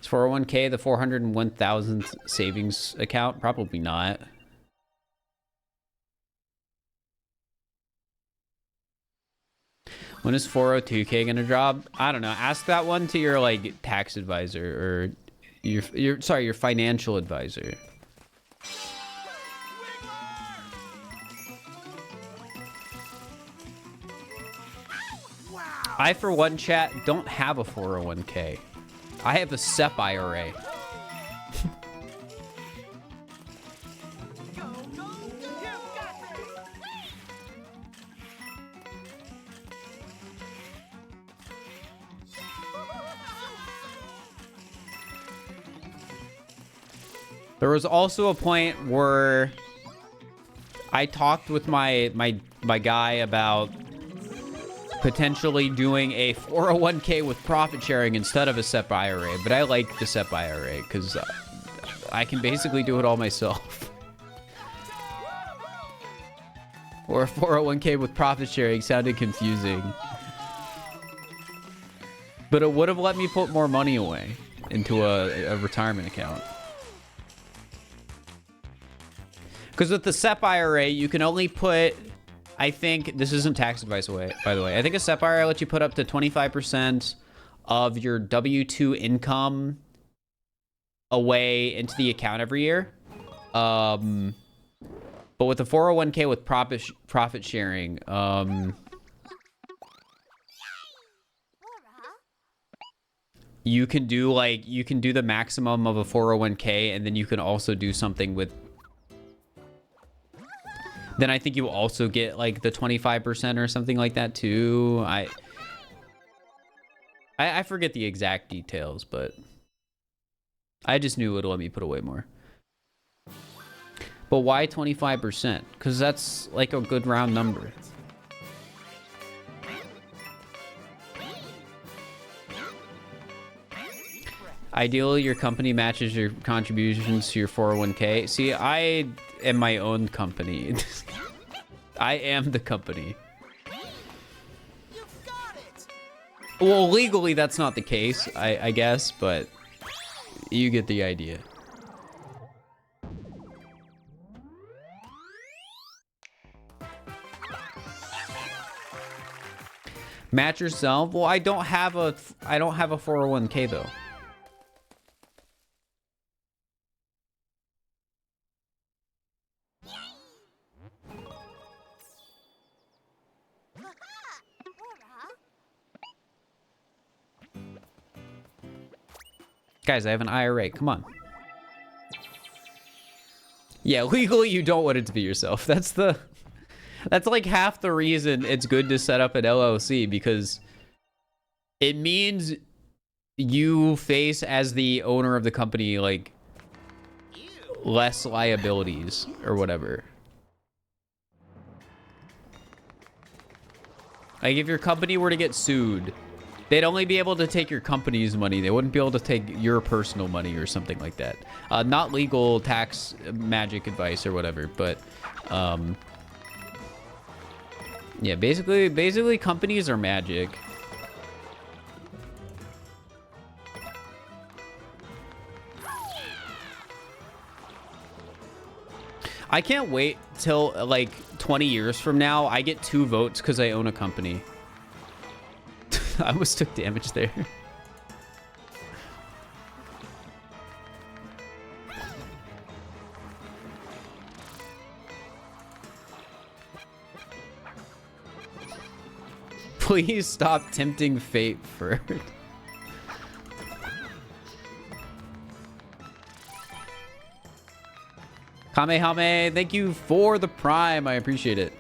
[SPEAKER 1] Is 401k the 401,000th savings account? Probably not. When is 402k gonna drop? I don't know. Ask that one to your like tax advisor or your financial advisor. I, for one, chat, don't have a 401k. I have a SEP IRA. There was also a point where I talked with my guy about potentially doing a 401k with profit sharing instead of a SEP IRA, but I like the SEP IRA because I can basically do it all myself. Or a 401k with profit sharing sounded confusing. But it would have let me put more money away into a retirement account. Because with the SEP IRA, you can only put, I think, this isn't tax advice by the way. I think a SEP IRA lets you put up to 25% of your W-2 income away into the account every year. But with the 401k with profit sharing, you can do the maximum of a 401k, and then you can also do something with. Then I think you also get like the 25% or something like that too. I forget the exact details, but I just knew it would let me put away more. But why 25%? Because that's like a good round number. Ideally, your company matches your contributions to your 401k. See, I am my own company. I am the company.
[SPEAKER 3] You got it.
[SPEAKER 1] Well, legally, that's not the case, I guess, but you get the idea. Match yourself? Well, I don't have a 401k though. Guys, I have an IRA. Come on. Yeah, legally you don't want it to be yourself. That's like half the reason it's good to set up an LLC, because it means you face as the owner of the company like less liabilities or whatever. Like if your company were to get sued, they'd only be able to take your company's money. They wouldn't be able to take your personal money or something like that. Not legal tax magic advice or whatever, but yeah, basically companies are magic. I can't wait till like 20 years from now I get 2 votes because I own a company. I almost took damage there. Please stop tempting fate, Fir. Kamehame, thank you for the prime. I appreciate it.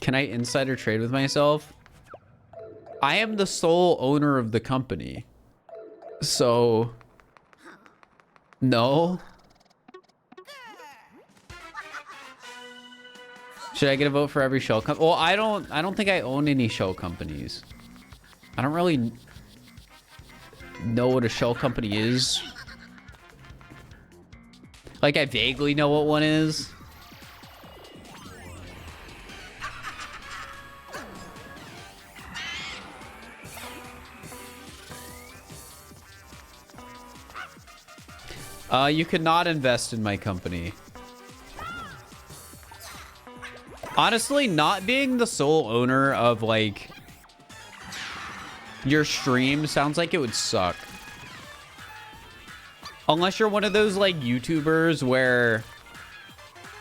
[SPEAKER 1] Can I insider trade with myself? I am the sole owner of the company. So, no. Should I get a vote for every shell company? Well, I don't think I own any shell companies. I don't really know what a shell company is. Like, I vaguely know what one is. You cannot invest in my company. Honestly, not being the sole owner of, like, your stream sounds like it would suck. Unless you're one of those, like, YouTubers where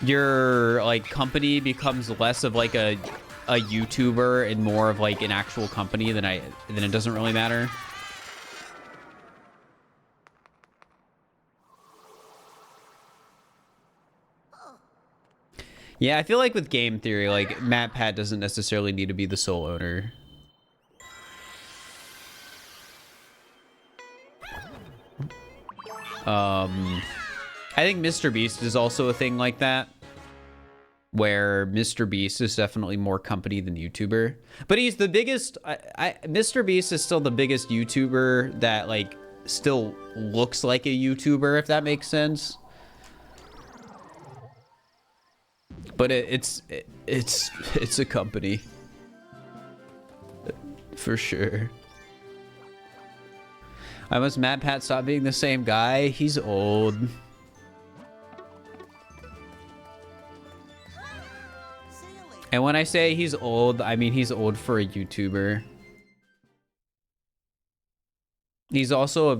[SPEAKER 1] your, like, company becomes less of, like, a YouTuber and more of, like, an actual company, then it doesn't really matter. Yeah, I feel like with game theory, like, MatPat doesn't necessarily need to be the sole owner. I think Mr. Beast is also a thing like that, where Mr. Beast is definitely more company than YouTuber. But he's the biggest... Mr. Beast is still the biggest YouTuber that, like, still looks like a YouTuber, if that makes sense. But it's a company. For sure. I must MatPat stop being the same guy. He's old. And when I say he's old, I mean he's old for a YouTuber. He's also a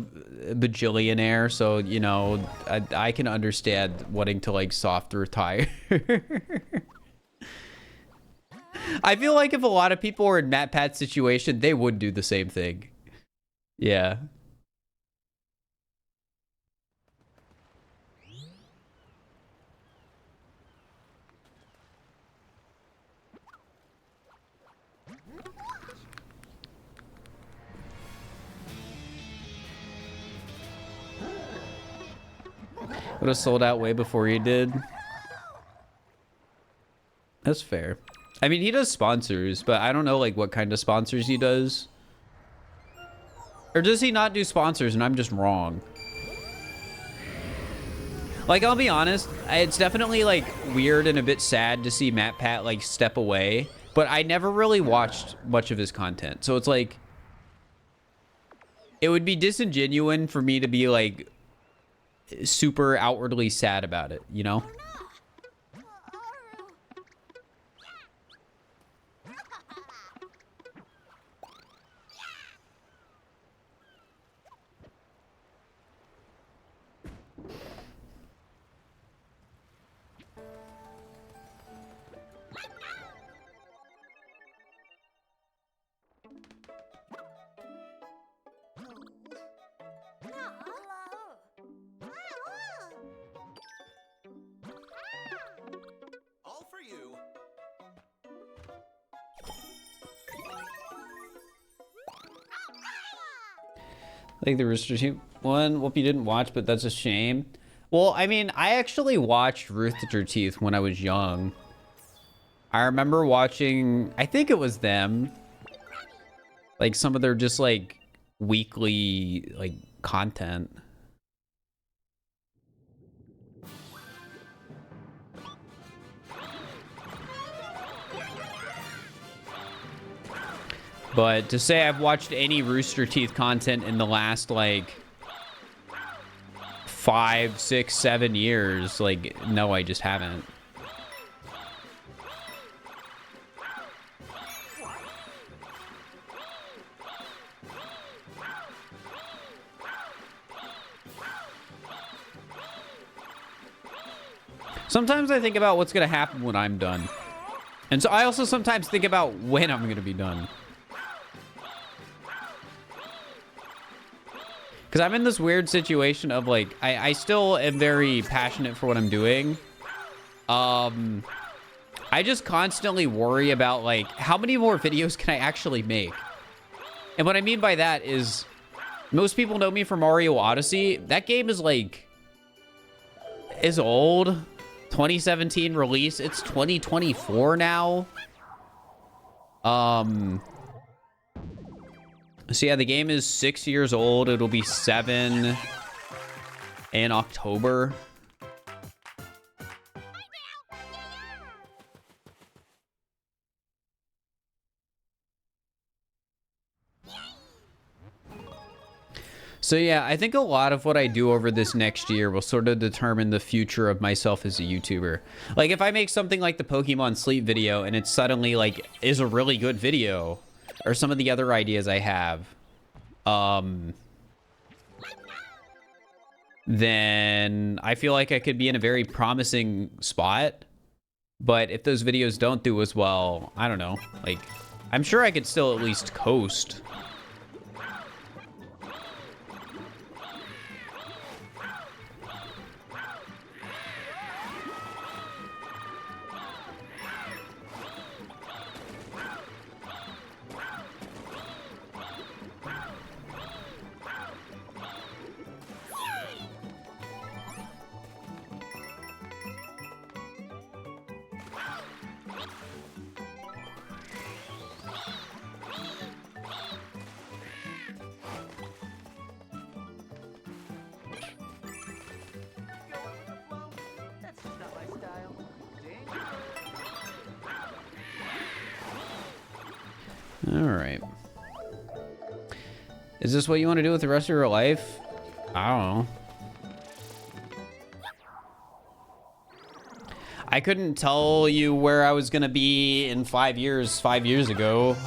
[SPEAKER 1] bajillionaire, so, you know, I can understand wanting to, like, soft retire. I feel like if a lot of people were in MatPat's situation, they would do the same thing. Yeah. Would have sold out way before you did. That's fair. I mean, he does sponsors, but I don't know like what kind of sponsors he does. Or does he not do sponsors and I'm just wrong? Like, I'll be honest, it's definitely like weird and a bit sad to see MatPat like step away, but I never really watched much of his content. So it's like, it would be disingenuous for me to be like super outwardly sad about it, you know?
[SPEAKER 3] All for you.
[SPEAKER 1] Like the Rooster Teeth one, whoop, you didn't watch, but that's a shame. Well, I mean, I actually watched Rooster Teeth when I was young. I remember watching, I think it was them. Like some of their just like weekly like content. But to say I've watched any Rooster Teeth content in the last like 5, 6, 7 years, like, no, I just haven't. Sometimes I think about what's gonna happen when I'm done. And so I also sometimes think about when I'm gonna be done. Because I'm in this weird situation of like, I still am very passionate for what I'm doing. I just constantly worry about like, how many more videos can I actually make? And what I mean by that is, most people know me from Mario Odyssey. That game is like, is old. 2017 release. It's 2024 now. So yeah, the game is 6 years old. It'll be 7 in October. So yeah, I think a lot of what I do over this next year will sort of determine the future of myself as a YouTuber. Like if I make something like the Pokemon Sleep video and it suddenly like is a really good video, or some of the other ideas I have, then I feel like I could be in a very promising spot. But if those videos don't do as well, I don't know. Like, I'm sure I could still at least coast. All right. Is this what you want to do with the rest of your life? I don't know. I couldn't tell you where I was going to be in 5 years, 5 years ago.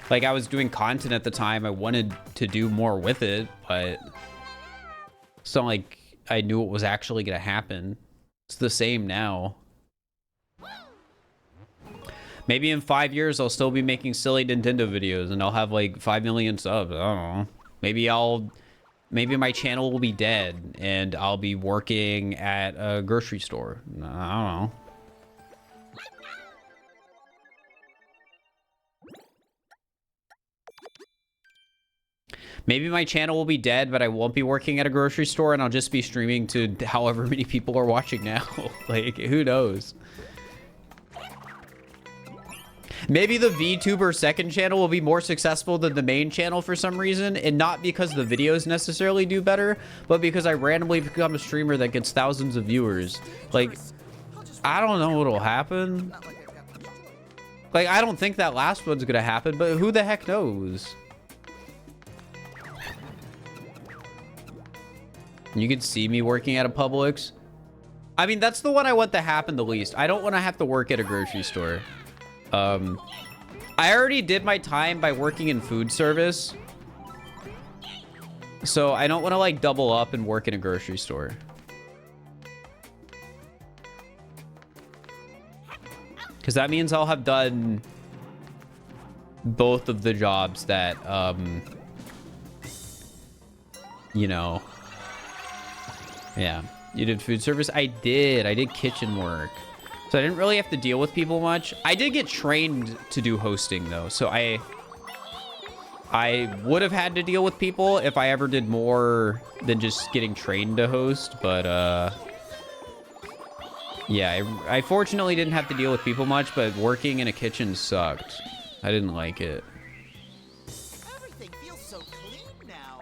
[SPEAKER 1] Like I was doing content at the time. I wanted to do more with it, but it's not like I knew what was actually going to happen. It's the same now. Maybe in 5 years, I'll still be making silly Nintendo videos and I'll have like 5 million subs. I don't know. Maybe my channel will be dead and I'll be working at a grocery store. I don't know. Maybe my channel will be dead, but I won't be working at a grocery store and I'll just be streaming to however many people are watching now. Like, who knows? Maybe the VTuber second channel will be more successful than the main channel for some reason, and not because the videos necessarily do better, but because I randomly become a streamer that gets thousands of viewers. Like, I don't know what'll happen. Like, I don't think that last one's gonna happen, but who the heck knows? You can see me working at a Publix. I mean, that's the one I want to happen the least. I don't want to have to work at a grocery store. I already did my time by working in food service. So I don't want to like double up and work in a grocery store. Because that means I'll have done both of the jobs that, you know. Yeah. You did food service? I did kitchen work. So I didn't really have to deal with people much. I did get trained to do hosting though. So I would have had to deal with people if I ever did more than just getting trained to host. But yeah, I fortunately didn't have to deal with people much, but working in a kitchen sucked. I didn't like it.
[SPEAKER 2] Everything feels so clean now.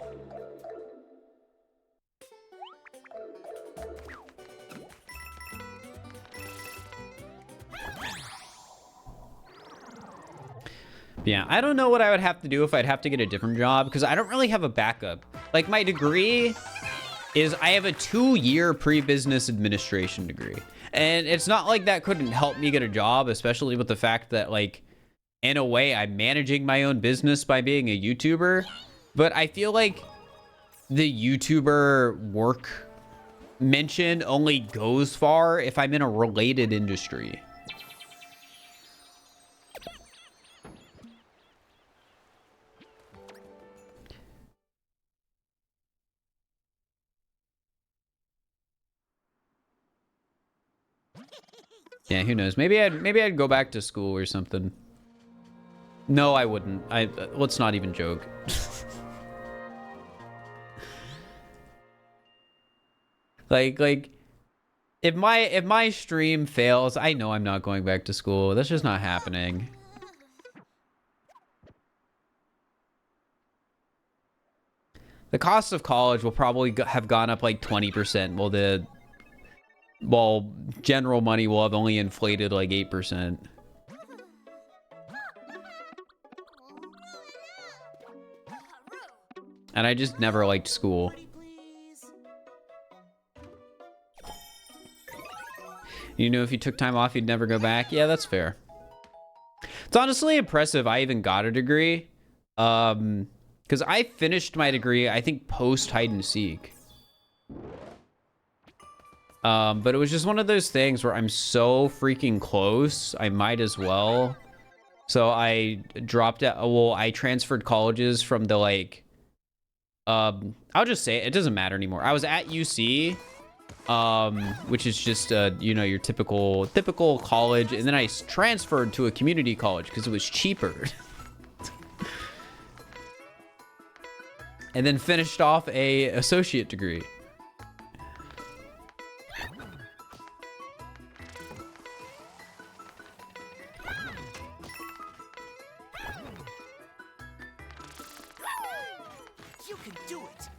[SPEAKER 1] Yeah, I don't know what I would have to do if I'd have to get a different job, because I don't really have a backup. Like, my degree is I have a 2-year pre-business administration degree. And it's not like that couldn't help me get a job, especially with the fact that, like, in a way, I'm managing my own business by being a YouTuber. But I feel like the YouTuber work mention only goes far if I'm in a related industry. Yeah, who knows? Maybe I'd go back to school or something. No, I wouldn't. Let's not even joke. like if my stream fails, I know I'm not going back to school. That's just not happening. The cost of college will probably have gone up like 20%, while general money will have only inflated like 8%. And I just never liked school. You know, if you took time off, you'd never go back. Yeah, that's fair. It's honestly impressive I even got a degree. Because I finished my degree, I think, post hide and seek. But it was just one of those things where I'm so freaking close, I might as well. So I dropped out. Well, I transferred colleges from the, like, I'll just say it doesn't matter anymore. I was at UC, which is just, you know, your typical college. And then I transferred to a community college because it was cheaper. And then finished off a associate degree.
[SPEAKER 2] You can do it.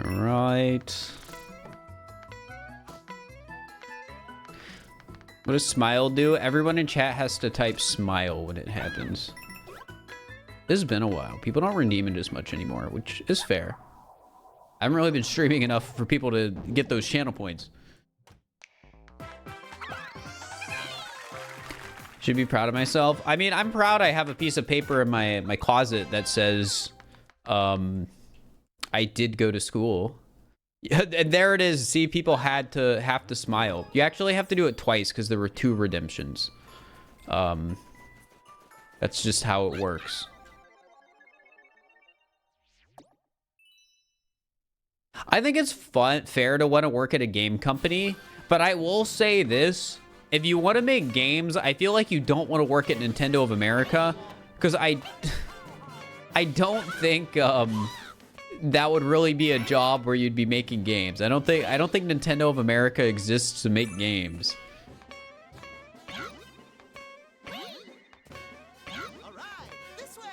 [SPEAKER 1] All right. What does smile do? Everyone in chat has to type smile when it happens. This has been a while. People don't redeem it as much anymore, which is fair. I haven't really been streaming enough for people to get those channel points. Should be proud of myself. I mean, I'm proud I have a piece of paper in my closet that says, I did go to school. Yeah, and there it is. See, people have to smile. You actually have to do it twice because there were 2 redemptions. That's just how it works. I think it's fair to want to work at a game company, but I will say this. If you want to make games, I feel like you don't want to work at Nintendo of America, because I I don't think that would really be a job where you'd be making games. I don't think Nintendo of America exists to make games.
[SPEAKER 2] All right, this way.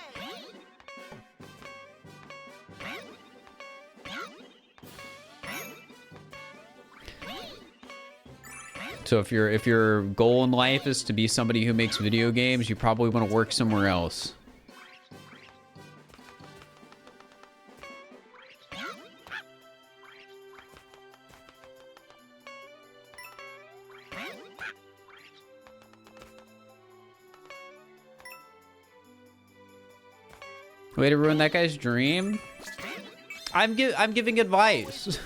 [SPEAKER 1] So if your goal in life is to be somebody who makes video games, you probably want to work somewhere else. Way to ruin that guy's dream. I'm giving advice.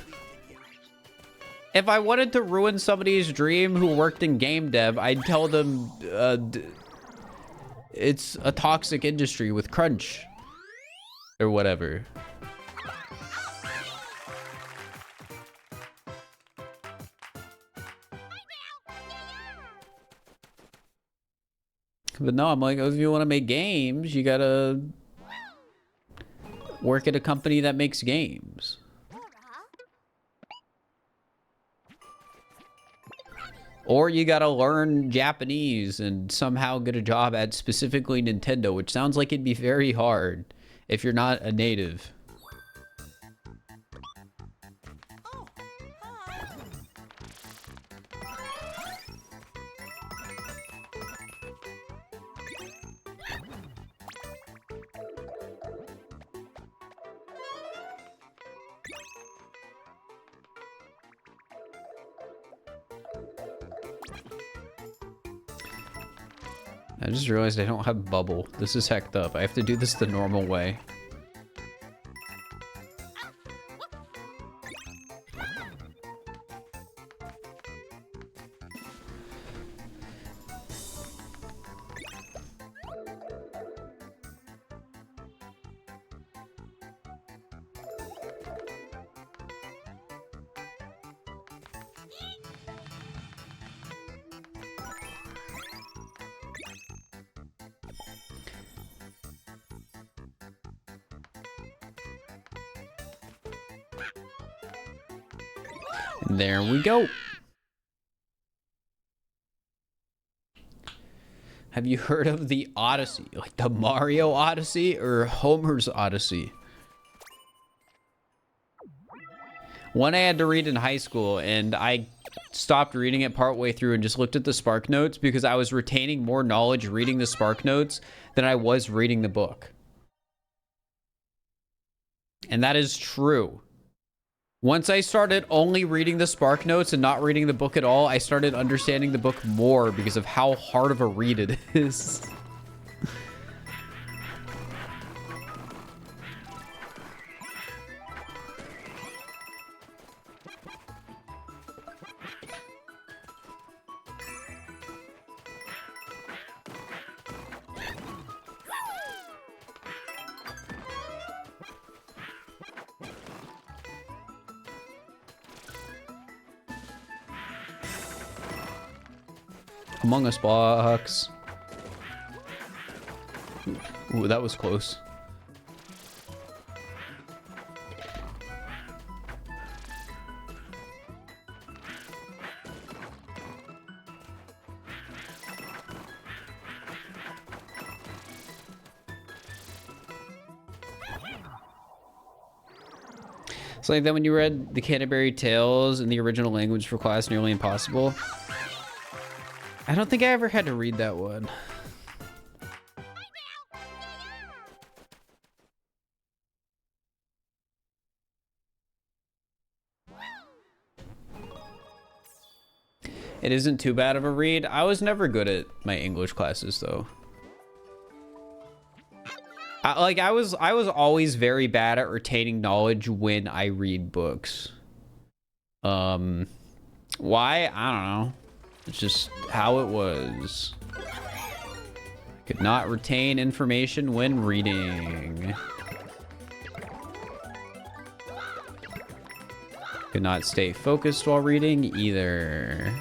[SPEAKER 1] If I wanted to ruin somebody's dream who worked in game dev, I'd tell them it's a toxic industry with crunch or whatever. But no, I'm like, if you want to make games, you gotta work at a company that makes games. Or you gotta learn Japanese and somehow get a job at specifically Nintendo, which sounds like it'd be very hard if you're not a native.
[SPEAKER 2] Oh, hi.
[SPEAKER 1] I just realized I don't have bubble. This is hecked up. I have to do this the normal way. There we go. Have you heard of the Odyssey? Like the Mario Odyssey or Homer's Odyssey? One I had to read in high school, and I stopped reading it partway through and just looked at the Spark Notes because I was retaining more knowledge reading the Spark Notes than I was reading the book. And that is true. Once I started only reading the Spark Notes and not reading the book at all, I started understanding the book more because of how hard of a read it is. Among Us box. Ooh, that was close. It's like that when you read the Canterbury Tales in the original language for class, Nearly Impossible. I don't think I ever had to read that one. It isn't too bad of a read. I was never good at my English classes though. I was always very bad at retaining knowledge when I read books. Why? I don't know. It's just how it was. Could not retain information when reading. Could not stay focused while reading either.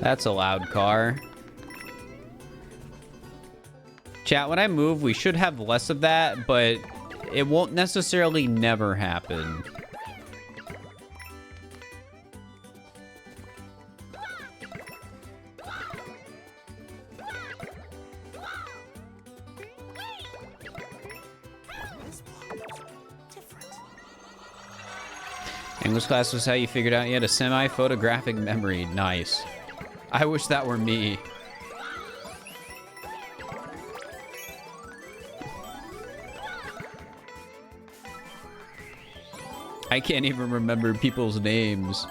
[SPEAKER 1] That's a loud car. Chat, when I move, we should have less of that, but it won't necessarily never happen. English class was how you figured out you had a semi-photographic memory. Nice. I wish that were me. I can't even remember people's names.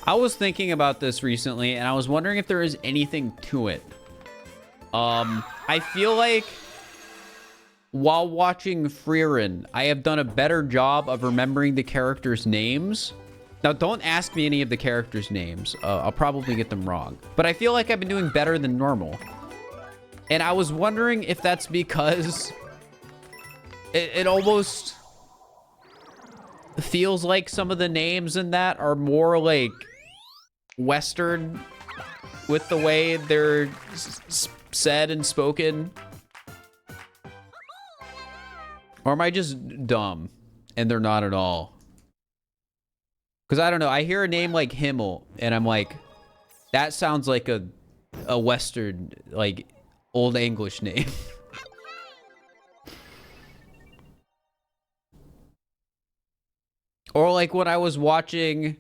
[SPEAKER 1] I was thinking about this recently, and I was wondering if there is anything to it. I feel like while watching Frieren, I have done a better job of remembering the characters' names. Now, don't ask me any of the characters' names. I'll probably get them wrong. But I feel like I've been doing better than normal. And I was wondering if that's because it almost feels like some of the names in that are more like Western with the way they're said and spoken. Or am I just dumb and they're not at all? Because I don't know. I hear a name like Himmel and I'm like, that sounds like a Western, like old English name. Or like when I was watching,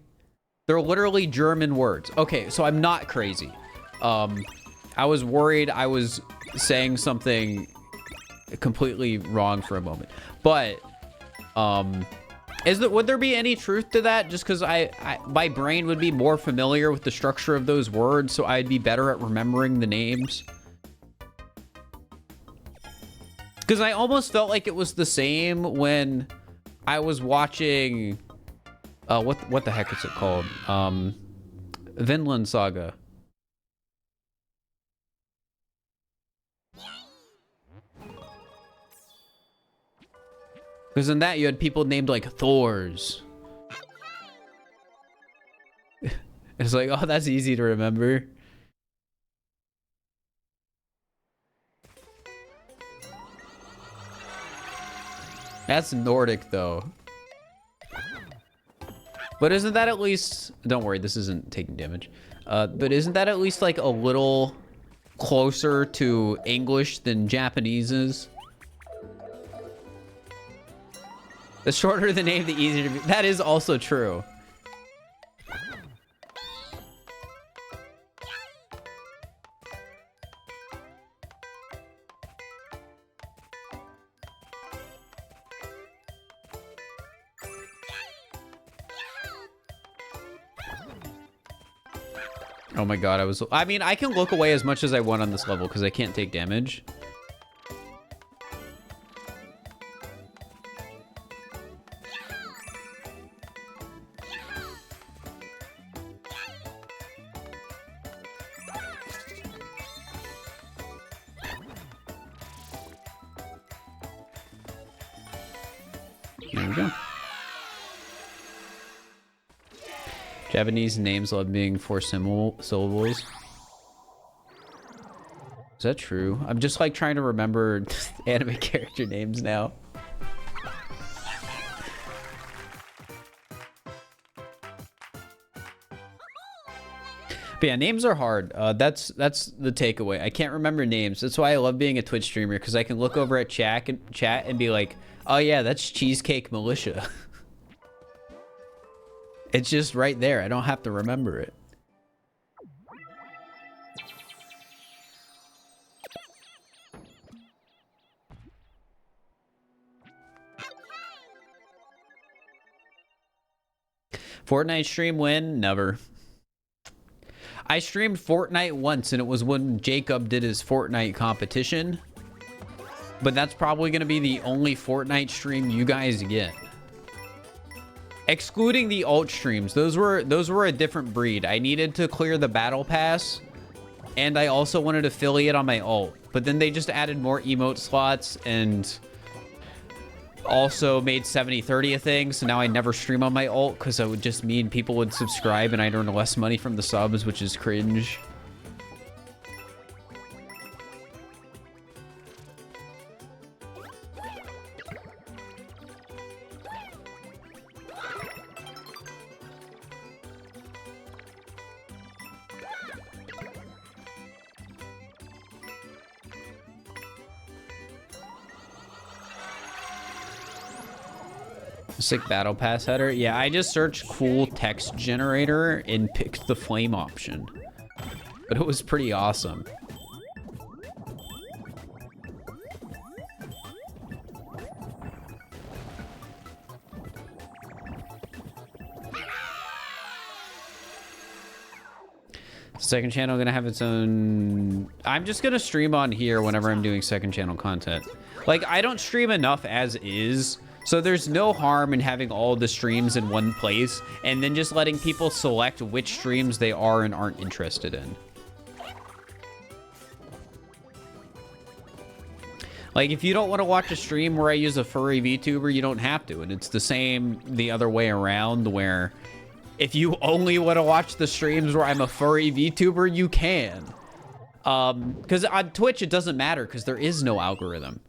[SPEAKER 1] they're literally German words. Okay, so I'm not crazy. I was worried I was saying something completely wrong for a moment. But would there be any truth to that? Just because my brain would be more familiar with the structure of those words, so I'd be better at remembering the names. Because I almost felt like it was the same when I was watching what the heck is it called? Vinland Saga. Because in that you had people named like Thors. It's like, oh, that's easy to remember. That's Nordic though. But isn't that at least... Don't worry, this isn't taking damage. But isn't that at least like a little closer to English than Japanese is? The shorter the name, the easier to be. That is also true. Oh my god, I mean, I can look away as much as I want on this level because I can't take damage. There we go. Japanese names love being 4 syllables. Is that true? I'm just like trying to remember anime character names now. But yeah, names are hard. That's the takeaway. I can't remember names. That's why I love being a Twitch streamer, because I can look over at chat and be like, oh yeah, that's Cheesecake Militia. It's just right there. I don't have to remember it. Fortnite stream win? Never. I streamed Fortnite once, and it was when Jacob did his Fortnite competition. But that's probably going to be the only Fortnite stream you guys get. Excluding the alt streams, those were a different breed. I needed to clear the battle pass, and I also wanted affiliate on my alt. But then they just added more emote slots and also made 70/30 a thing. So now I never stream on my alt because that would just mean people would subscribe and I'd earn less money from the subs, which is cringe. Sick battle pass header. Yeah, I just searched cool text generator and picked the flame option. But it was pretty awesome. Second channel gonna have its own... I'm just gonna stream on here whenever I'm doing second channel content. Like, I don't stream enough as is. So there's no harm in having all the streams in one place and then just letting people select which streams they are and aren't interested in. Like, if you don't want to watch a stream where I use a furry VTuber, you don't have to. And it's the same the other way around, where if you only want to watch the streams where I'm a furry VTuber, you can. Because on Twitch, it doesn't matter because there is no algorithm.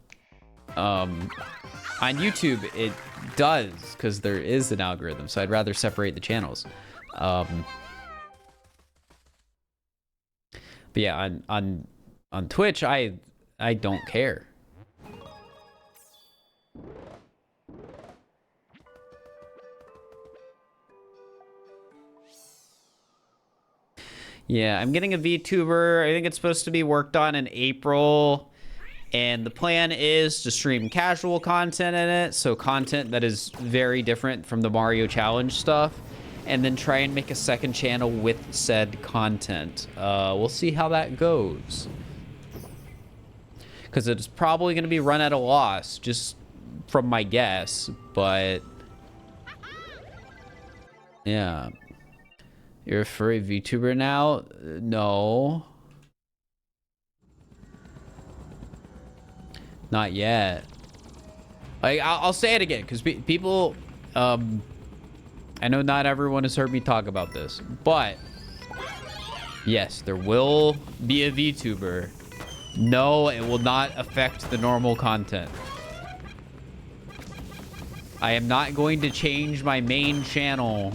[SPEAKER 1] On YouTube, it does, because there is an algorithm, so I'd rather separate the channels. But yeah, on Twitch, I don't care. Yeah, I'm getting a VTuber. I think it's supposed to be worked on in April. And the plan is to stream casual content in it, so content that is very different from the Mario Challenge stuff, and then try and make a second channel with said content. We'll see how that goes. Because it's probably going to be run at a loss, just from my guess, but... yeah. You're a furry VTuber now? No. Not yet. Like, I'll say it again, because people, I know not everyone has heard me talk about this, but yes, there will be a VTuber. No, it will not affect the normal content. I am not going to change my main channel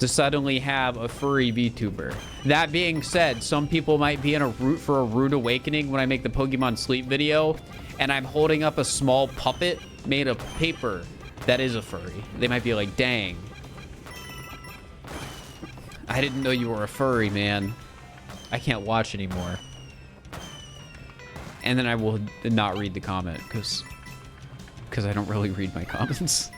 [SPEAKER 1] to suddenly have a furry VTuber. That being said, some people might be in a for a rude awakening when I make the Pokemon Sleep video, and I'm holding up a small puppet made of paper that is a furry. They might be like, dang. I didn't know you were a furry, man. I can't watch anymore. And then I will not read the comment, because I don't really read my comments.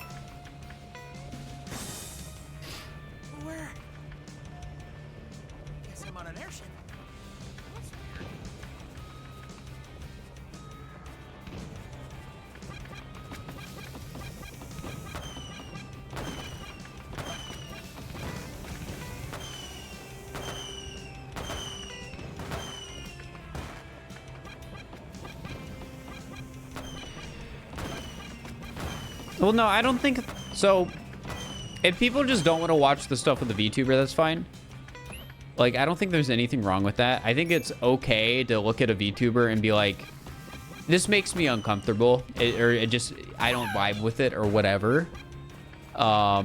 [SPEAKER 1] Well, no, I don't think... So, if people just don't want to watch the stuff with the VTuber, that's fine. Like, I don't think there's anything wrong with that. I think it's okay to look at a VTuber and be like, this makes me uncomfortable. I don't vibe with it or whatever. But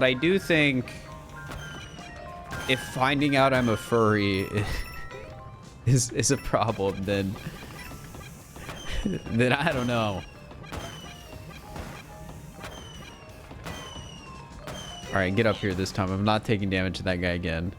[SPEAKER 1] I do think if finding out I'm a furry is a problem, then I don't know. All right, get up here this time. I'm not taking damage to that guy again.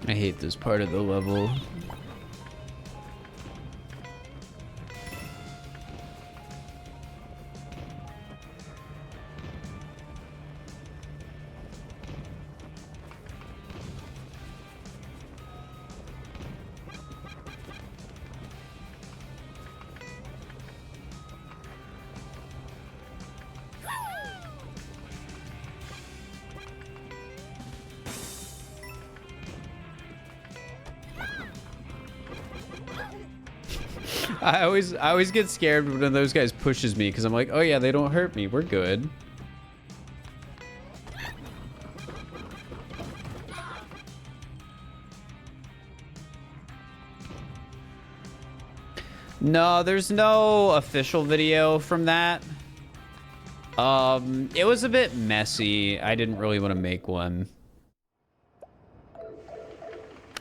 [SPEAKER 1] I hate this part of the level. I always get scared when those guys pushes me because I'm like, oh yeah, they don't hurt me. We're good. No, there's no official video from that. It was a bit messy. I didn't really want to make one.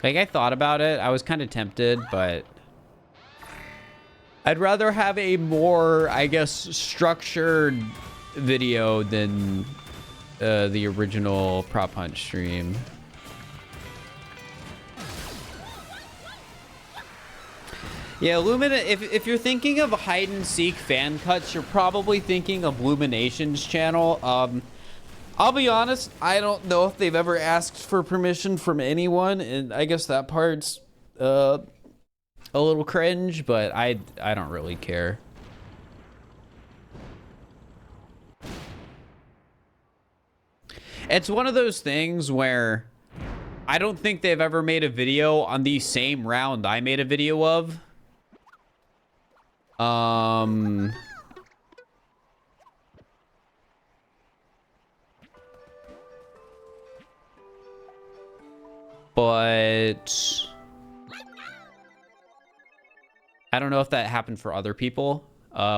[SPEAKER 1] Like, I thought about it. I was kind of tempted, but I'd rather have a more, I guess, structured video than the original Prop Hunt stream. Yeah, if you're thinking of hide and seek fan cuts, you're probably thinking of Lumination's channel. I'll be honest, I don't know if they've ever asked for permission from anyone, and I guess that part's a little cringe, but I don't really care. It's one of those things where I don't think they've ever made a video on the same round I made a video of. But I don't know if that happened for other people,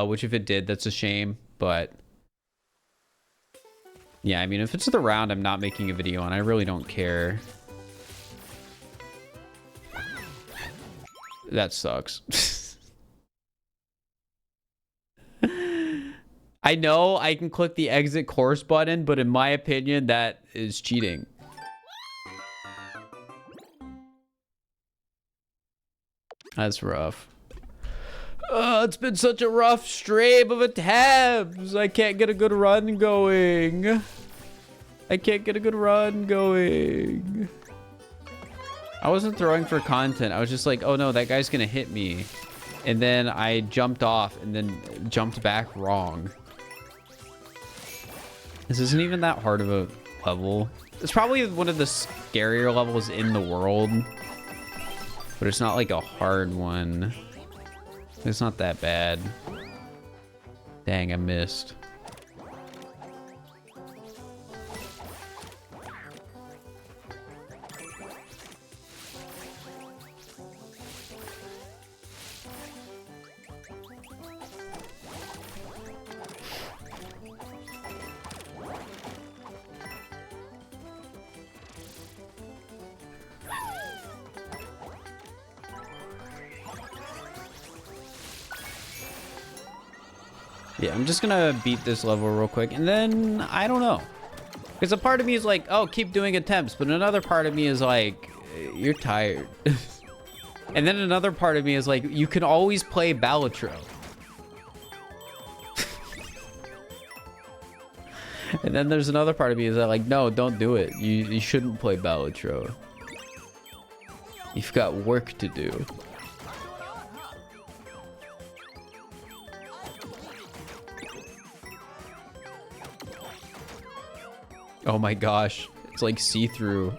[SPEAKER 1] which if it did, that's a shame, but yeah, I mean, if it's the round I'm not making a video on, I really don't care. That sucks. I know I can click the exit course button, but in my opinion, that is cheating. That's rough. It's been such a rough stream of attempts. I can't get a good run going. I can't get a good run going. I wasn't throwing for content. I was just like, oh no, that guy's gonna hit me. And then I jumped off and then jumped back wrong. This isn't even that hard of a level. It's probably one of the scarier levels in the world. But it's not like a hard one. It's not that bad. Dang, I missed. Yeah, I'm just gonna beat this level real quick, and then I don't know. Because a part of me is like, oh, keep doing attempts, but another part of me is like, you're tired. And then another part of me is like, you can always play Balatro. And then there's another part of me is like, no, don't do it. You shouldn't play Balatro. You've got work to do. Oh my gosh, it's like see-through.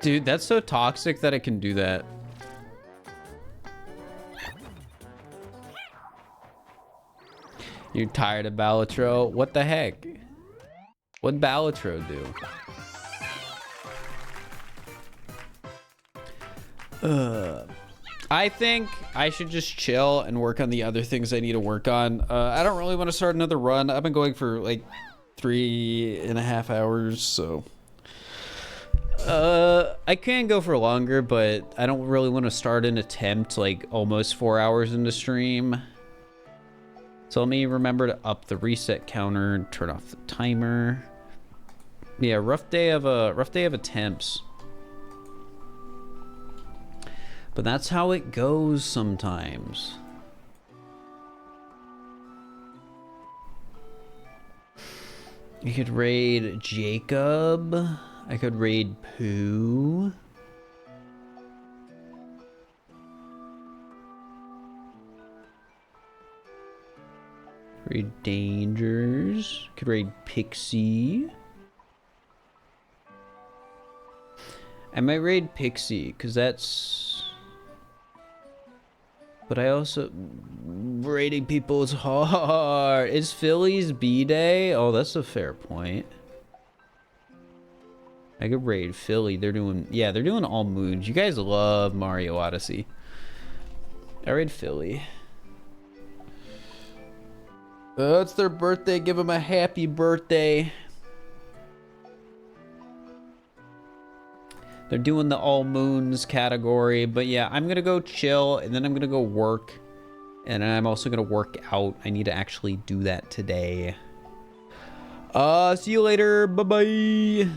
[SPEAKER 1] Dude, that's so toxic that it can do that. You're tired of Balatro? What the heck? What'd Balatro do? I think I should just chill and work on the other things I need to work on. I don't really want to start another run. I've been going for like
[SPEAKER 4] 3.5 hours, so.
[SPEAKER 1] I can go for longer, but I don't really want to start an attempt like almost 4 hours into stream. So let me remember to up the reset counter and turn off the timer. Yeah, rough day of attempts. But that's how it goes sometimes. You could raid Jacob. I could raid Pooh. Raid Dangers. Could raid Pixie. I might raid Pixie, because that's... But I also... Raiding people is hard. Is Philly's B-Day? Oh, that's a fair point. I could raid Philly. They're doing... Yeah, they're doing all moons. You guys love Mario Odyssey. I raid Philly. It's their birthday. Give them a happy birthday. They're doing the all moons category. But yeah, I'm going to go chill. And then I'm going to go work. And I'm also going to work out. I need to actually do that today. See you later. Bye-bye.